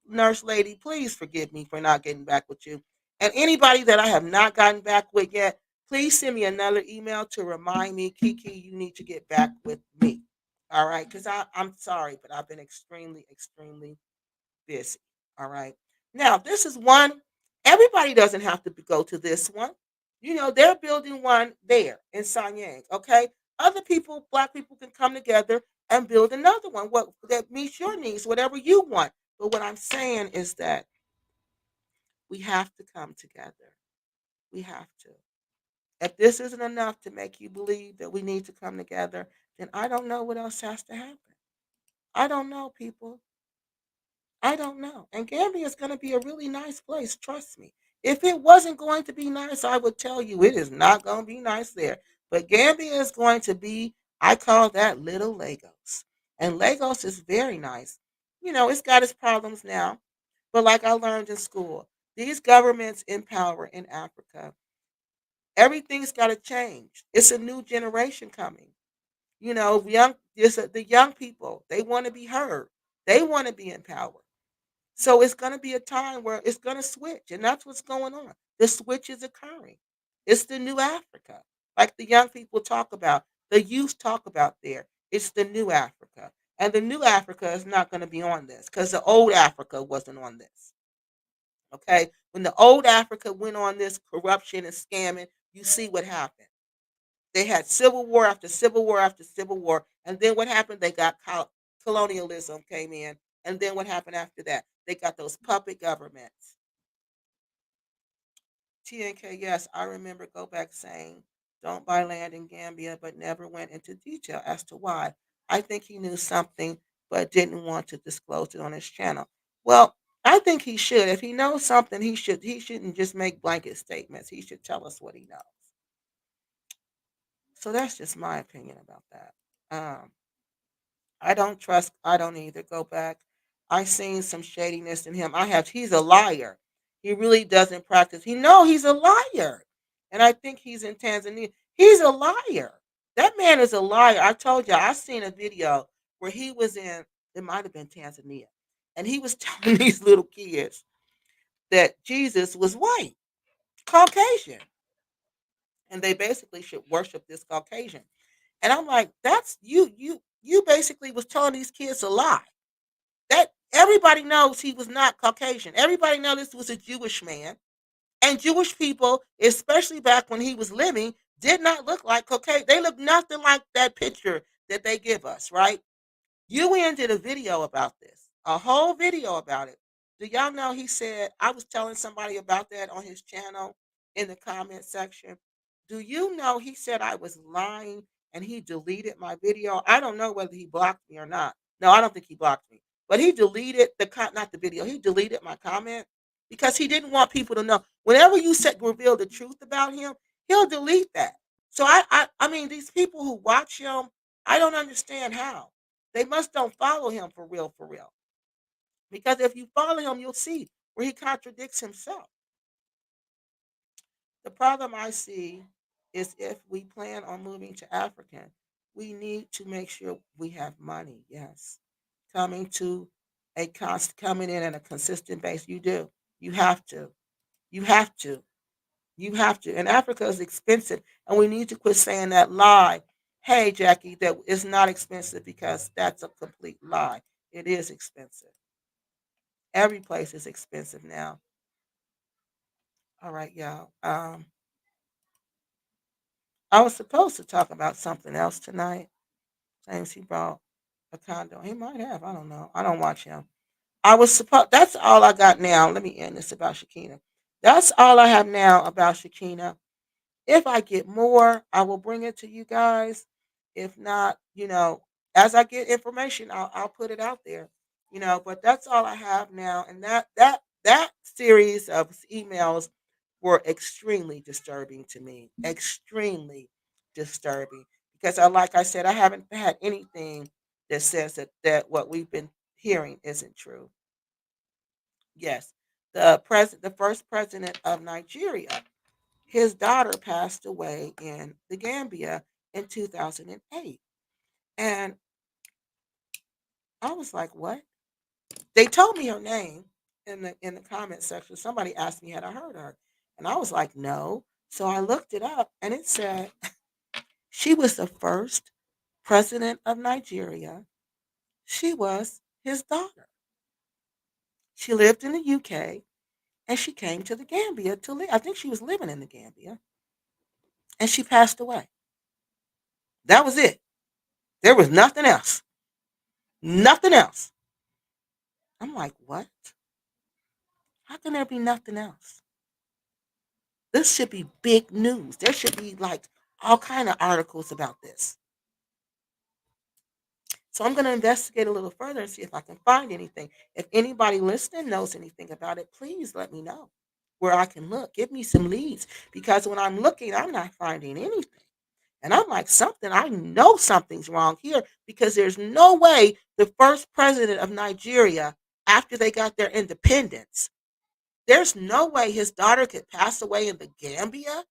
lady, please forgive me for not getting back with you. And anybody that I have not gotten back with yet, please send me another email to remind me, Kiki, you need to get back with me. All right. Because I'm sorry, but I've been extremely, extremely busy. All right. Now, this is one, everybody doesn't have to go to this one. They're building one there in Sanyang. Okay. Other people, Black people can come together and build another one what that meets your needs, whatever you want. But what I'm saying is that we have to come together. We have to. If this isn't enough to make you believe that we need to come together, then I don't know what else has to happen. I don't know, people. I don't know. And Gambia is going to be a really nice place, trust me. If it wasn't going to be nice, I would tell you it is not going to be nice there. But Gambia is going to be, I call that little Lagos. And Lagos is very nice. You know, it's got its problems now. But like I learned in school, these governments in power in Africa, everything's got to change. It's a new generation coming. You know, the young people, they want to be heard. They want to be in power. So it's going to be a time where it's going to switch, and that's what's going on. The switch is occurring. It's the new Africa, like the young people talk about, the youth talk about there. It's the new Africa. And the new Africa is not going to be on this because the old Africa wasn't on this. Okay? When the old Africa went on this corruption and scamming, you see what happened. They had civil war after civil war after civil war. And then what happened? They got colonialism came in. And then what happened after that? They got those puppet governments. TNK, yes, I remember Go Back saying, don't buy land in Gambia, but never went into detail as to why. I think he knew something, but didn't want to disclose it on his channel. Well, I think he should. If he knows something, he shouldn't just make blanket statements. He should tell us what he knows. So that's just my opinion about that. I don't either. Go back. I seen some shadiness in him. He's a liar. He really doesn't practice. He's a liar. And I think he's in Tanzania. He's a liar. That man is a liar. I told you, I seen a video where he was in, it might have been Tanzania. And he was telling these little kids that Jesus was white, Caucasian. And they basically should worship this Caucasian. And I'm like, that's you basically was telling these kids a lie. That everybody knows he was not Caucasian. Everybody knows this was a Jewish man. And Jewish people, especially back when he was living, did not look like Caucasian. They look nothing like that picture that they give us, right? UN did a video about this, a whole video about it. Do y'all know he said, I was telling somebody about that on his channel in the comment section. Do you know he said I was lying and he deleted my video? I don't know whether he blocked me or not. No, I don't think he blocked me. But he deleted not the video. He deleted my comment because he didn't want people to know. Whenever you reveal the truth about him, he'll delete that. So I mean, these people who watch him, I don't understand how. They must don't follow him for real, for real. Because if you follow him, you'll see where he contradicts himself. The problem I see is if we plan on moving to Africa, we need to make sure we have money. Yes, coming to coming in at a consistent base. You do. You have to. You have to. You have to. And Africa is expensive, and we need to quit saying that lie. Hey, Jackie, that it's not expensive because that's a complete lie. It is expensive. Every place is expensive now. All right, y'all. I was supposed to talk about something else tonight. James, he brought a condo. He might have. I don't know. I don't watch him. I was supposed. That's all I got now. Let me end this about Shakina. That's all I have now about Shakina. If I get more, I will bring it to you guys. If not, as I get information, I'll put it out there. But that's all I have now. And that series of emails were extremely disturbing to me. Extremely disturbing. Because like I said, I haven't had anything that says that what we've been hearing isn't true. Yes. The first president of Nigeria, his daughter passed away in the Gambia in 2008. And I was like, what? They told me her name in the comment section. Somebody asked me had I heard her. And I was like, no. So I looked it up and it said she was the first president of Nigeria. She was his daughter. She lived in the UK and she came to the Gambia to live. I think she was living in the Gambia and she passed away. That was it. There was nothing else. Nothing else. I'm like, what? How can there be nothing else? This should be big news. There should be like all kind of articles about this. So I'm going to investigate a little further and see if I can find anything. If anybody listening knows anything about it, please let me know where I can look. Give me some leads because when I'm looking, I'm not finding anything. And I'm like, something, I know something's wrong here because there's no way the first president of Nigeria, after they got their independence, there's no way his daughter could pass away in the Gambia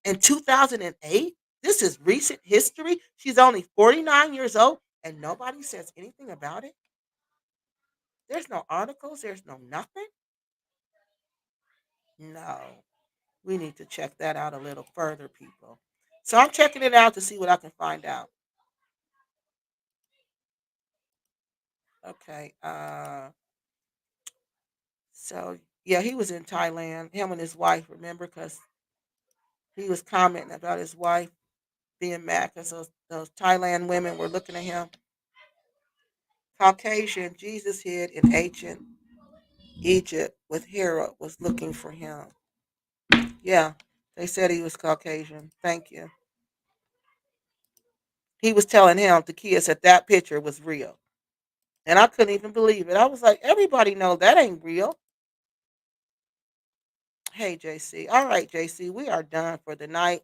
in 2008. This is recent history. She's only 49 years old and nobody says anything about it. There's no articles, there's no nothing. No, we need to check that out a little further, people. So I'm checking it out to see what I can find out. Okay. So yeah, he was in Thailand. Him and his wife. Remember, because he was commenting about his wife being mad because those Thailand women were looking at him. Caucasian Jesus hid in ancient Egypt with Herod was looking for him. Yeah, they said he was Caucasian. Thank you. He was telling him the kids that that picture was real, and I couldn't even believe it. I was like, everybody know that ain't real. Hey, JC. All right, JC, we are done for the night.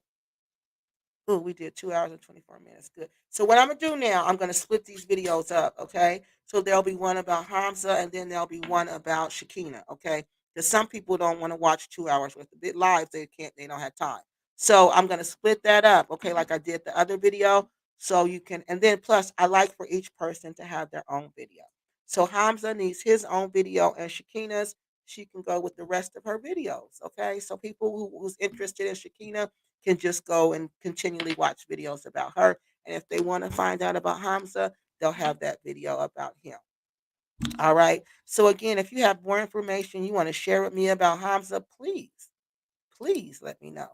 Oh, we did 2 hours and 24 minutes. Good. So what I'm gonna do now, I'm gonna split these videos up, okay? So there'll be one about Hamza and then there'll be one about Shakina, okay? Because some people don't want to watch 2 hours worth of it live. They don't have time. So I'm gonna split that up, okay, like I did the other video. So you can and then plus I like for each person to have their own video. So Hamza needs his own video and Shakina's she can go with the rest of her videos. Okay. So people who's interested in Shakina can just go and continually watch videos about her. And if they want to find out about Hamza, they'll have that video about him. All right. So again, if you have more information you want to share with me about Hamza, please let me know.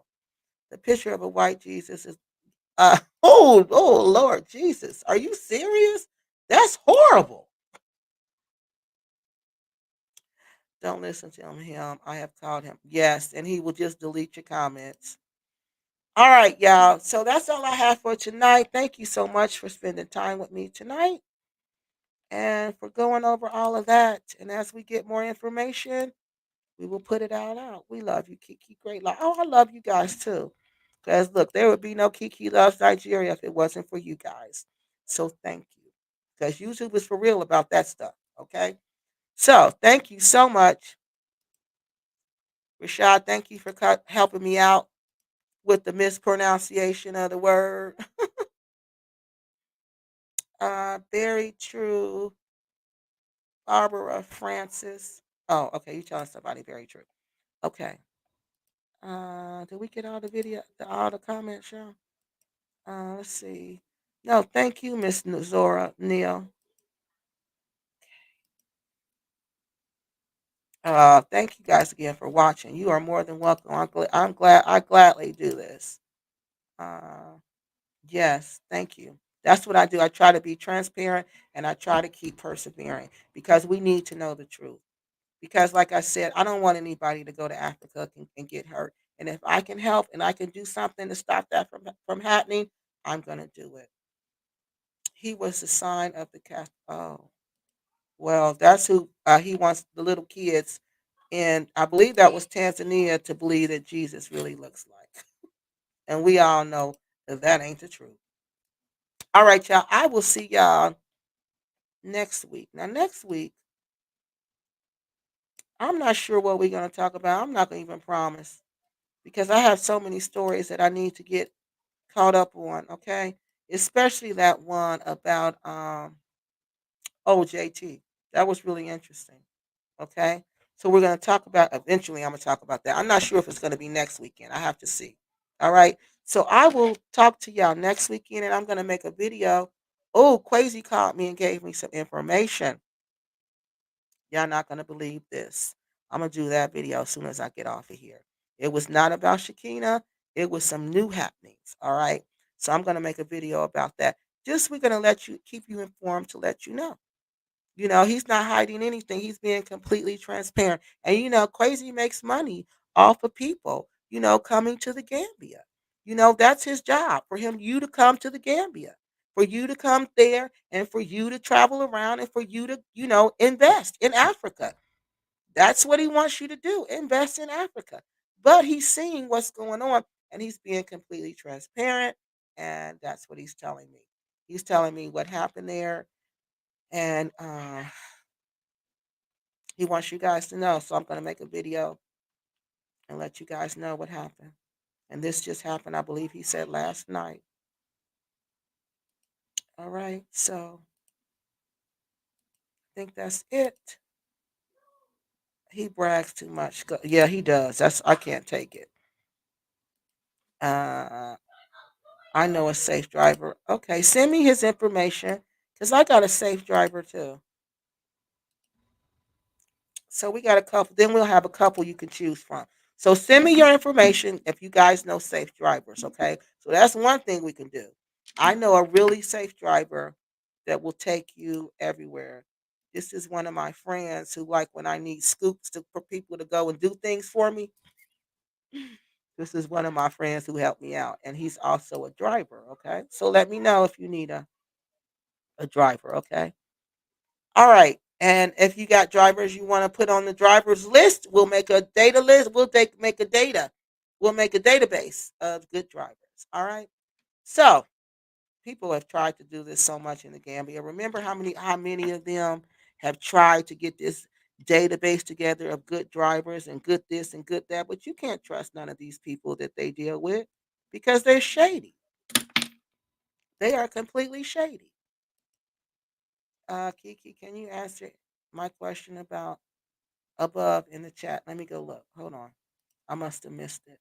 The picture of a white Jesus is oh Lord Jesus. Are you serious? That's horrible. Don't listen to him. I have called him. Yes, and he will just delete your comments. All right, y'all. So that's all I have for tonight. Thank you so much for spending time with me tonight and for going over all of that. And as we get more information, we will put it out. We love you, Kiki. Great love. Oh, I love you guys too. Because look, there would be no Kiki Loves Nigeria if it wasn't for you guys. So thank you. Because YouTube is for real about that stuff. Okay. So thank you so much. Rashad, thank you for helping me out with the mispronunciation of the word. Very true. Barbara Francis. Oh, okay. You telling somebody very true. Okay. Did we get all the all the comments, y'all? Let's see. No, thank you, Miss Zora Neil. Thank you guys again for watching. You are more than welcome. I'm glad. I gladly do this. Uh, yes, thank you. That's what I do. I try to be transparent and I try to keep persevering because we need to know the truth. Because, like I said, I don't want anybody to go to Africa and get hurt. And if I can help and I can do something to stop that from happening, I'm going to do it. He was the sign of the cat. Oh, well, that's who he wants the little kids. And I believe that was Tanzania to believe that Jesus really looks like. And we all know that that ain't the truth. All right, y'all. I will see y'all next week. Now, next week, I'm not sure what we're going to talk about. I'm not going to even promise because I have so many stories that I need to get caught up on, okay? Especially that one about OJT. That was really interesting. Okay? So we're going to talk about eventually I'm going to talk about that. I'm not sure if it's going to be next weekend. I have to see. All right? So I will talk to y'all next weekend and I'm going to make a video. Oh, Quasi called me and gave me some information. Y'all not gonna believe this. I'm gonna do that video as soon as I get off of here. It was not about Shakina. It was some new happenings. All right. So I'm gonna make a video about that. Just we're gonna let you keep you informed to let you know. He's not hiding anything. He's being completely transparent. And Crazy makes money off of people, coming to the Gambia. That's his job for you to come to the Gambia, for you to come there and for you to travel around and for you to, invest in Africa. That's what he wants you to do. Invest in Africa. But he's seeing what's going on and he's being completely transparent. And that's what he's telling me. He's telling me what happened there. And he wants you guys to know. So I'm going to make a video and let you guys know what happened. And this just happened, I believe he said last night. All right. So I think that's it. He brags too much. Yeah, he does. I can't take it. Uh, I know a safe driver. Okay, send me his information because I got a safe driver too. So we got a couple. Then we'll have a couple you can choose from. So send me your information if you guys know safe drivers. Okay, so that's one thing we can do. I know a really safe driver that will take you everywhere. This is one of my friends who, like, when I need scoops for people to go and do things for me. This is one of my friends who helped me out, and he's also a driver. Okay, so let me know if you need a driver. Okay. All right. And if you got drivers you want to put on the drivers list, we'll make a data list. Make a data. We'll make a database of good drivers. All right. So people have tried to do this so much in the Gambia. Remember how many of them have tried to get this database together of good drivers and good this and good that, but you can't trust none of these people that they deal with because they're shady. They are completely shady. Kiki, can you answer my question about above in the chat? Let me go look. Hold on. I must have missed it.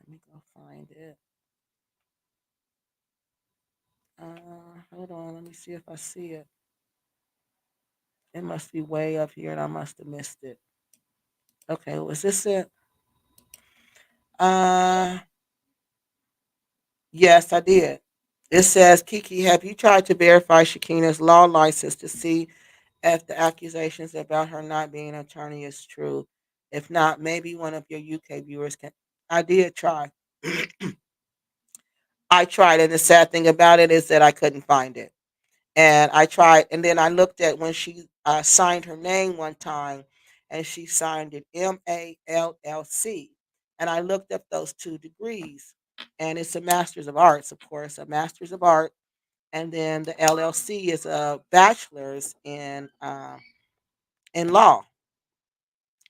Let me go find it. Hold on. Let me see if I see it. It must be way up here and I must have missed it. Okay, was this it? Uh, yes, I did. It says, Kiki, have you tried to verify Shakina's law license to see if the accusations about her not being an attorney is true? If not, maybe one of your UK viewers can. I did try. I tried, and the sad thing about it is that I couldn't find it. And I tried, and then I looked at when she signed her name one time, and she signed it MALLC, and I looked up those two degrees, and it's a Master's of Arts, of course, a Master's of Art, and then the LLC is a bachelor's in law.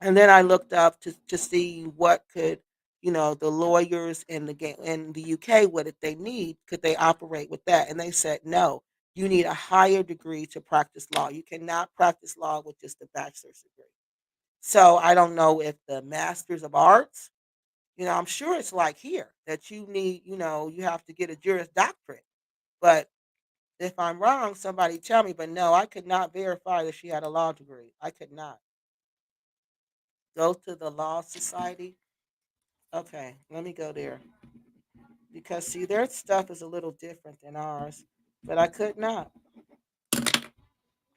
And then I looked up to see what could, the lawyers in the UK, what did they need? Could they operate with that? And they said no. You need a higher degree to practice law. You cannot practice law with just a bachelor's degree. So I don't know if the Masters of Arts, I'm sure it's like here that you need, you have to get a Juris Doctorate. But if I'm wrong, somebody tell me. But no, I could not verify that she had a law degree. I could not go to the Law Society. Okay, let me go there because see, their stuff is a little different than ours, but I could not.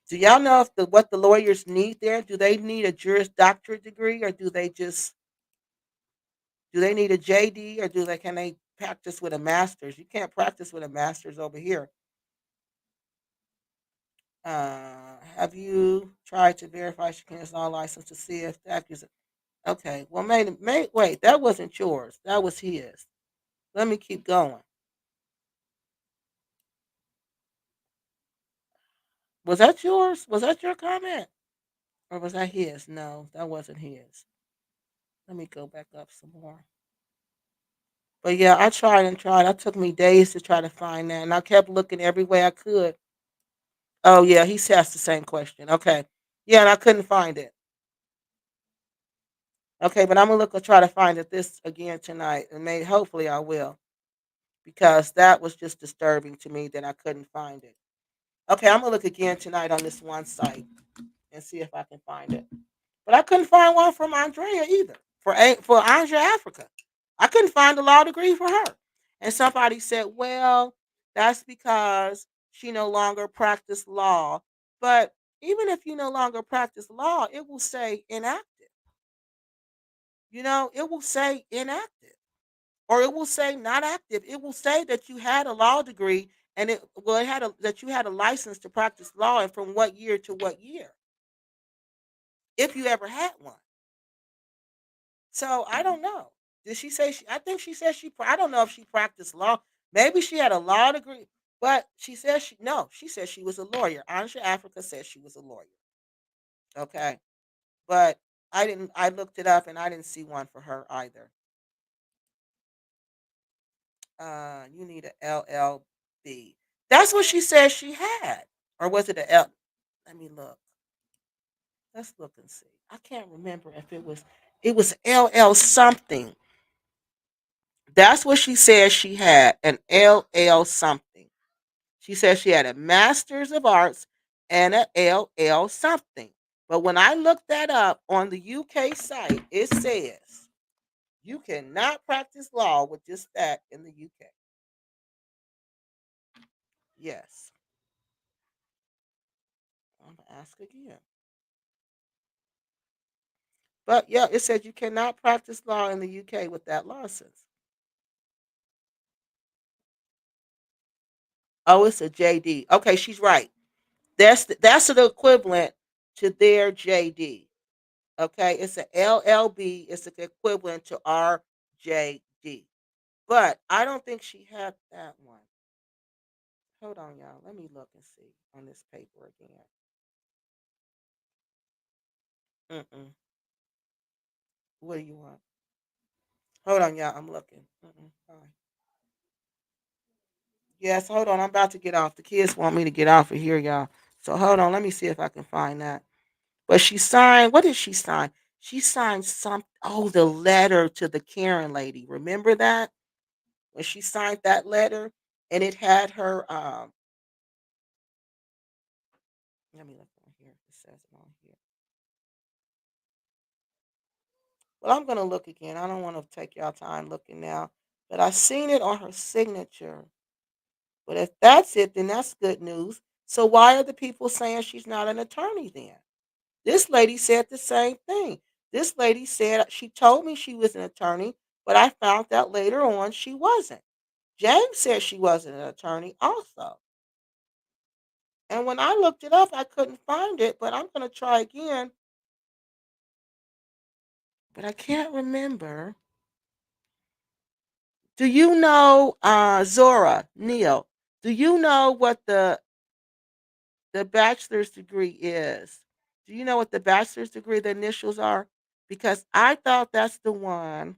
Do y'all know if what the lawyers need there? Do they need a Juris Doctorate degree, or do they need a JD, or can they practice with a master's? You can't practice with a master's over here. Have you tried to verify Shakina's law license to see if the accusation? Okay, well, wait, that wasn't yours. That was his. Let me keep going. Was that yours? Was that your comment? Or was that his? No, that wasn't his. Let me go back up some more. But yeah, I tried and tried. It took me days to try to find that. And I kept looking every way I could. Oh, yeah, he asked the same question. Okay. Yeah, and I couldn't find it. Okay, but I'm going to try to find it this again tonight. And maybe, hopefully, I will. Because that was just disturbing to me that I couldn't find it. Okay, I'm going to look again tonight on this one site and see if I can find it. But I couldn't find one from Andrea either for Andrea Africa. I couldn't find a law degree for her. And somebody said, well, That's because she no longer practiced law. But even if you no longer practice law, it will say inactive. It will say inactive, or it will say not active. It will say that you had a law degree, and that you had a license to practice law, and from what year to what year, if you ever had one. So I don't know. Did she say she? I think she said she. I don't know if she practiced law. Maybe she had a law degree, but she said she no. She said she was a lawyer. Anja Africa said she was a lawyer. Okay, but I didn't. I looked it up and I didn't see one for her either. You need a LLB. That's what she said she had, or was it a L? Let me look. Let's look and see. I can't remember if it was. It was LL something. That's what she said she had, an LL something. She said she had a Master's of Arts and a LL something. But when I looked that up on the UK site, it says you cannot practice law with just that in the UK. Yes. I'm going to ask again. But yeah, it said you cannot practice law in the UK with that license. Oh, it's a JD. Okay, she's right. That's the equivalent to their JD. Okay, it's a LLB. It's the equivalent to RJD. But I don't think she had that one. Hold on, y'all. Let me look and see on this paper again. Mm-mm. What do you want? Hold on, y'all. I'm looking. Mm-mm. Fine. Yes, hold on. I'm about to get off. The kids want me to get off of here, y'all. So hold on. Let me see if I can find that. But she signed. What did she sign? She signed some. Oh, the letter to the Karen lady. Remember that when she signed that letter, and it had her. Let me look on here. It says it on here. Well, I'm gonna look again. I don't want to take y'all time looking now, but I seen it on her signature. But if that's it, then that's good news. So why are the people saying she's not an attorney then? This lady said the same thing. This lady said she told me she was an attorney, but I found out later on she wasn't. James said she wasn't an attorney also. And when I looked it up, I couldn't find it, but I'm going to try again. But I can't remember. Do you know, Zora, Neil, do you know what the bachelor's degree is? Do you know what the bachelor's degree, the initials are? Because I thought that's the one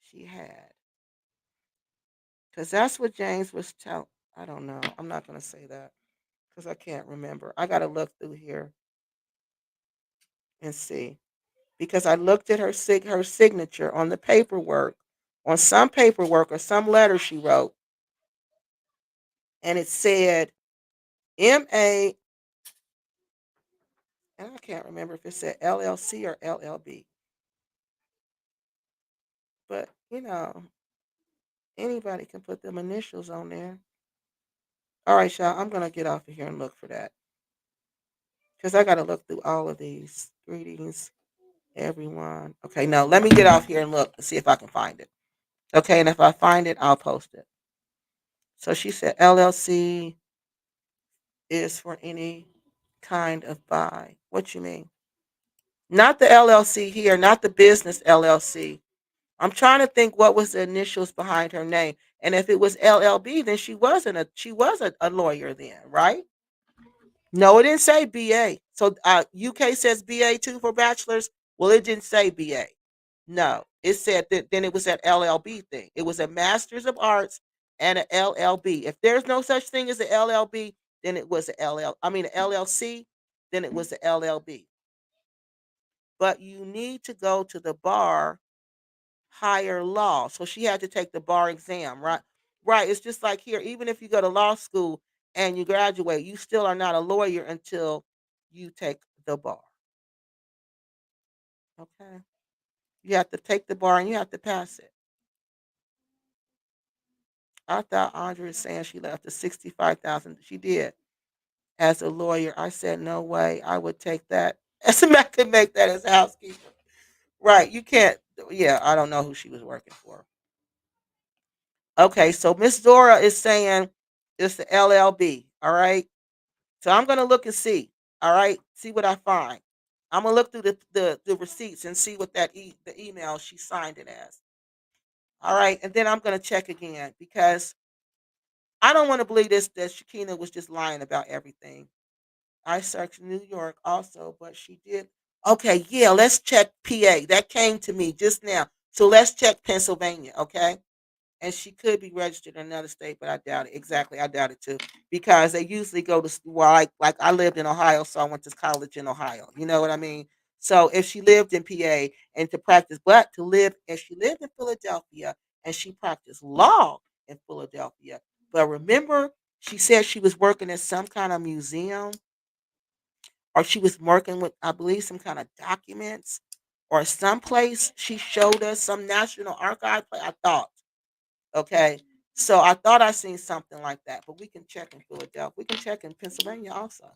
she had. Because that's what James was telling. I don't know. I'm not going to say that because I can't remember. I got to look through here and see. Because I looked at her signature on the paperwork, on some paperwork or some letter she wrote, and it said MA, and I can't remember if it said LLC or LLB. But anybody can put them initials on there. All right, y'all. I'm gonna get off of here and look for that because I gotta look through all of these. Greetings, everyone. Okay, no, let me get off here and look and see if I can find it. Okay, and if I find it, I'll post it. So she said LLC is for any kind of buy. What you mean? Not the LLC here, not the business LLC. I'm trying to think what was the initials behind her name. And if it was LLB, then she was a lawyer then, right? No, it didn't say BA. So UK says BA too for bachelor's. Well, it didn't say BA. No, it said that then it was that LLB thing. It was a Master's of Arts and an LLB. If there's no such thing as an LLB, then it was a LL. I mean, an LLC, then it was a LLB. But you need to go to the bar higher law. So she had to take the bar exam, right? Right. It's just like here, even if you go to law school and you graduate, you still are not a lawyer until you take the bar. Okay. You have to take the bar and you have to pass it. I thought Andrea was saying she left the 65,000. She did as a lawyer. I said no way. I would take that. As a man could make that as a housekeeper. Right. You can't. Yeah, I don't know who she was working for. Okay, so Miss Dora is saying it's the LLB. All right. So I'm gonna look and see. All right, see what I find. I'm gonna look through the receipts and see what the email she signed it as. All right, and then I'm gonna check again because I don't want to believe this that Shakina was just lying about everything. I searched New York also, but she did. Okay, yeah, let's check PA. That came to me just now. So let's check Pennsylvania, okay? And she could be registered in another state, but I doubt it. Exactly, I doubt it too, because they usually go to well, like I lived in Ohio, so I went to college in Ohio. You know what I mean? So if she lived in PA and to practice, but to live, if she lived in Philadelphia and she practiced law in Philadelphia, but remember, she said she was working in some kind of museum or she was working with, I believe, some kind of documents or someplace. She showed us some National Archive. I thought. Okay. So I thought I seen something like that, but we can check in Philadelphia. We can check in Pennsylvania also.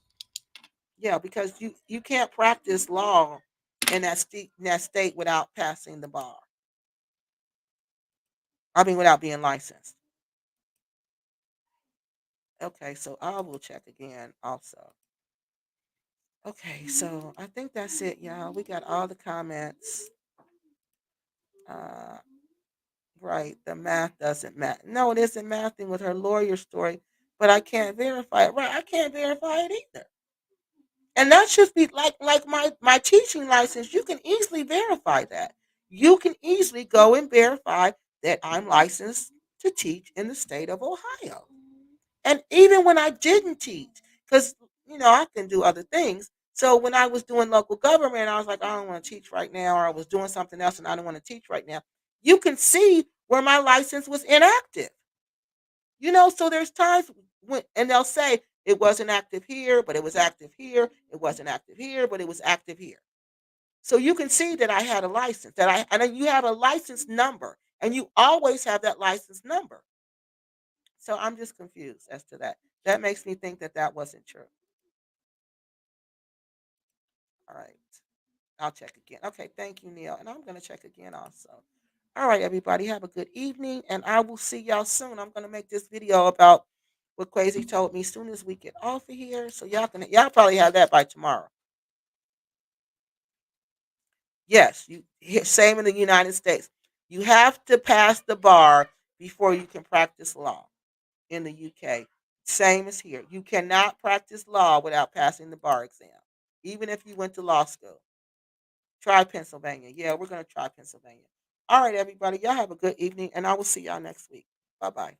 Yeah, because you can't practice law in that state without passing the bar. I mean, without being licensed. Okay, so I will check again also. Okay, so I think that's it, y'all. We got all the comments. Uh, right, the math doesn't math. No, it isn't mathing with her lawyer story, but I can't verify it. Right, I can't verify it either. And that should be like my teaching license. You can easily verify that. You can easily go and verify that I'm licensed to teach in the state of Ohio. And even when I didn't teach, because I can do other things. So when I was doing local government, I was like, I don't want to teach right now, or I was doing something else and I don't want to teach right now. You can see where my license was inactive. So there's times when, and they'll say it wasn't active here, but it was active here. It wasn't active here, but it was active here. So you can see that I had a license, and then you have a license number, and you always have that license number. So I'm just confused as to that. That makes me think that that wasn't true. All right. I'll check again. Okay. Thank you, Neil. And I'm going to check again also. All right, everybody. Have a good evening. And I will see y'all soon. I'm going to make this video about what Crazy told me soon as we get off of here. So y'all probably have that by tomorrow. Yes. Same in the United States. You have to pass the bar before you can practice law in the UK. Same as here. You cannot practice law without passing the bar exam, even if you went to law school. Try Pennsylvania. Yeah, we're going to try Pennsylvania. All right, everybody. Y'all have a good evening, and I will see y'all next week. Bye bye.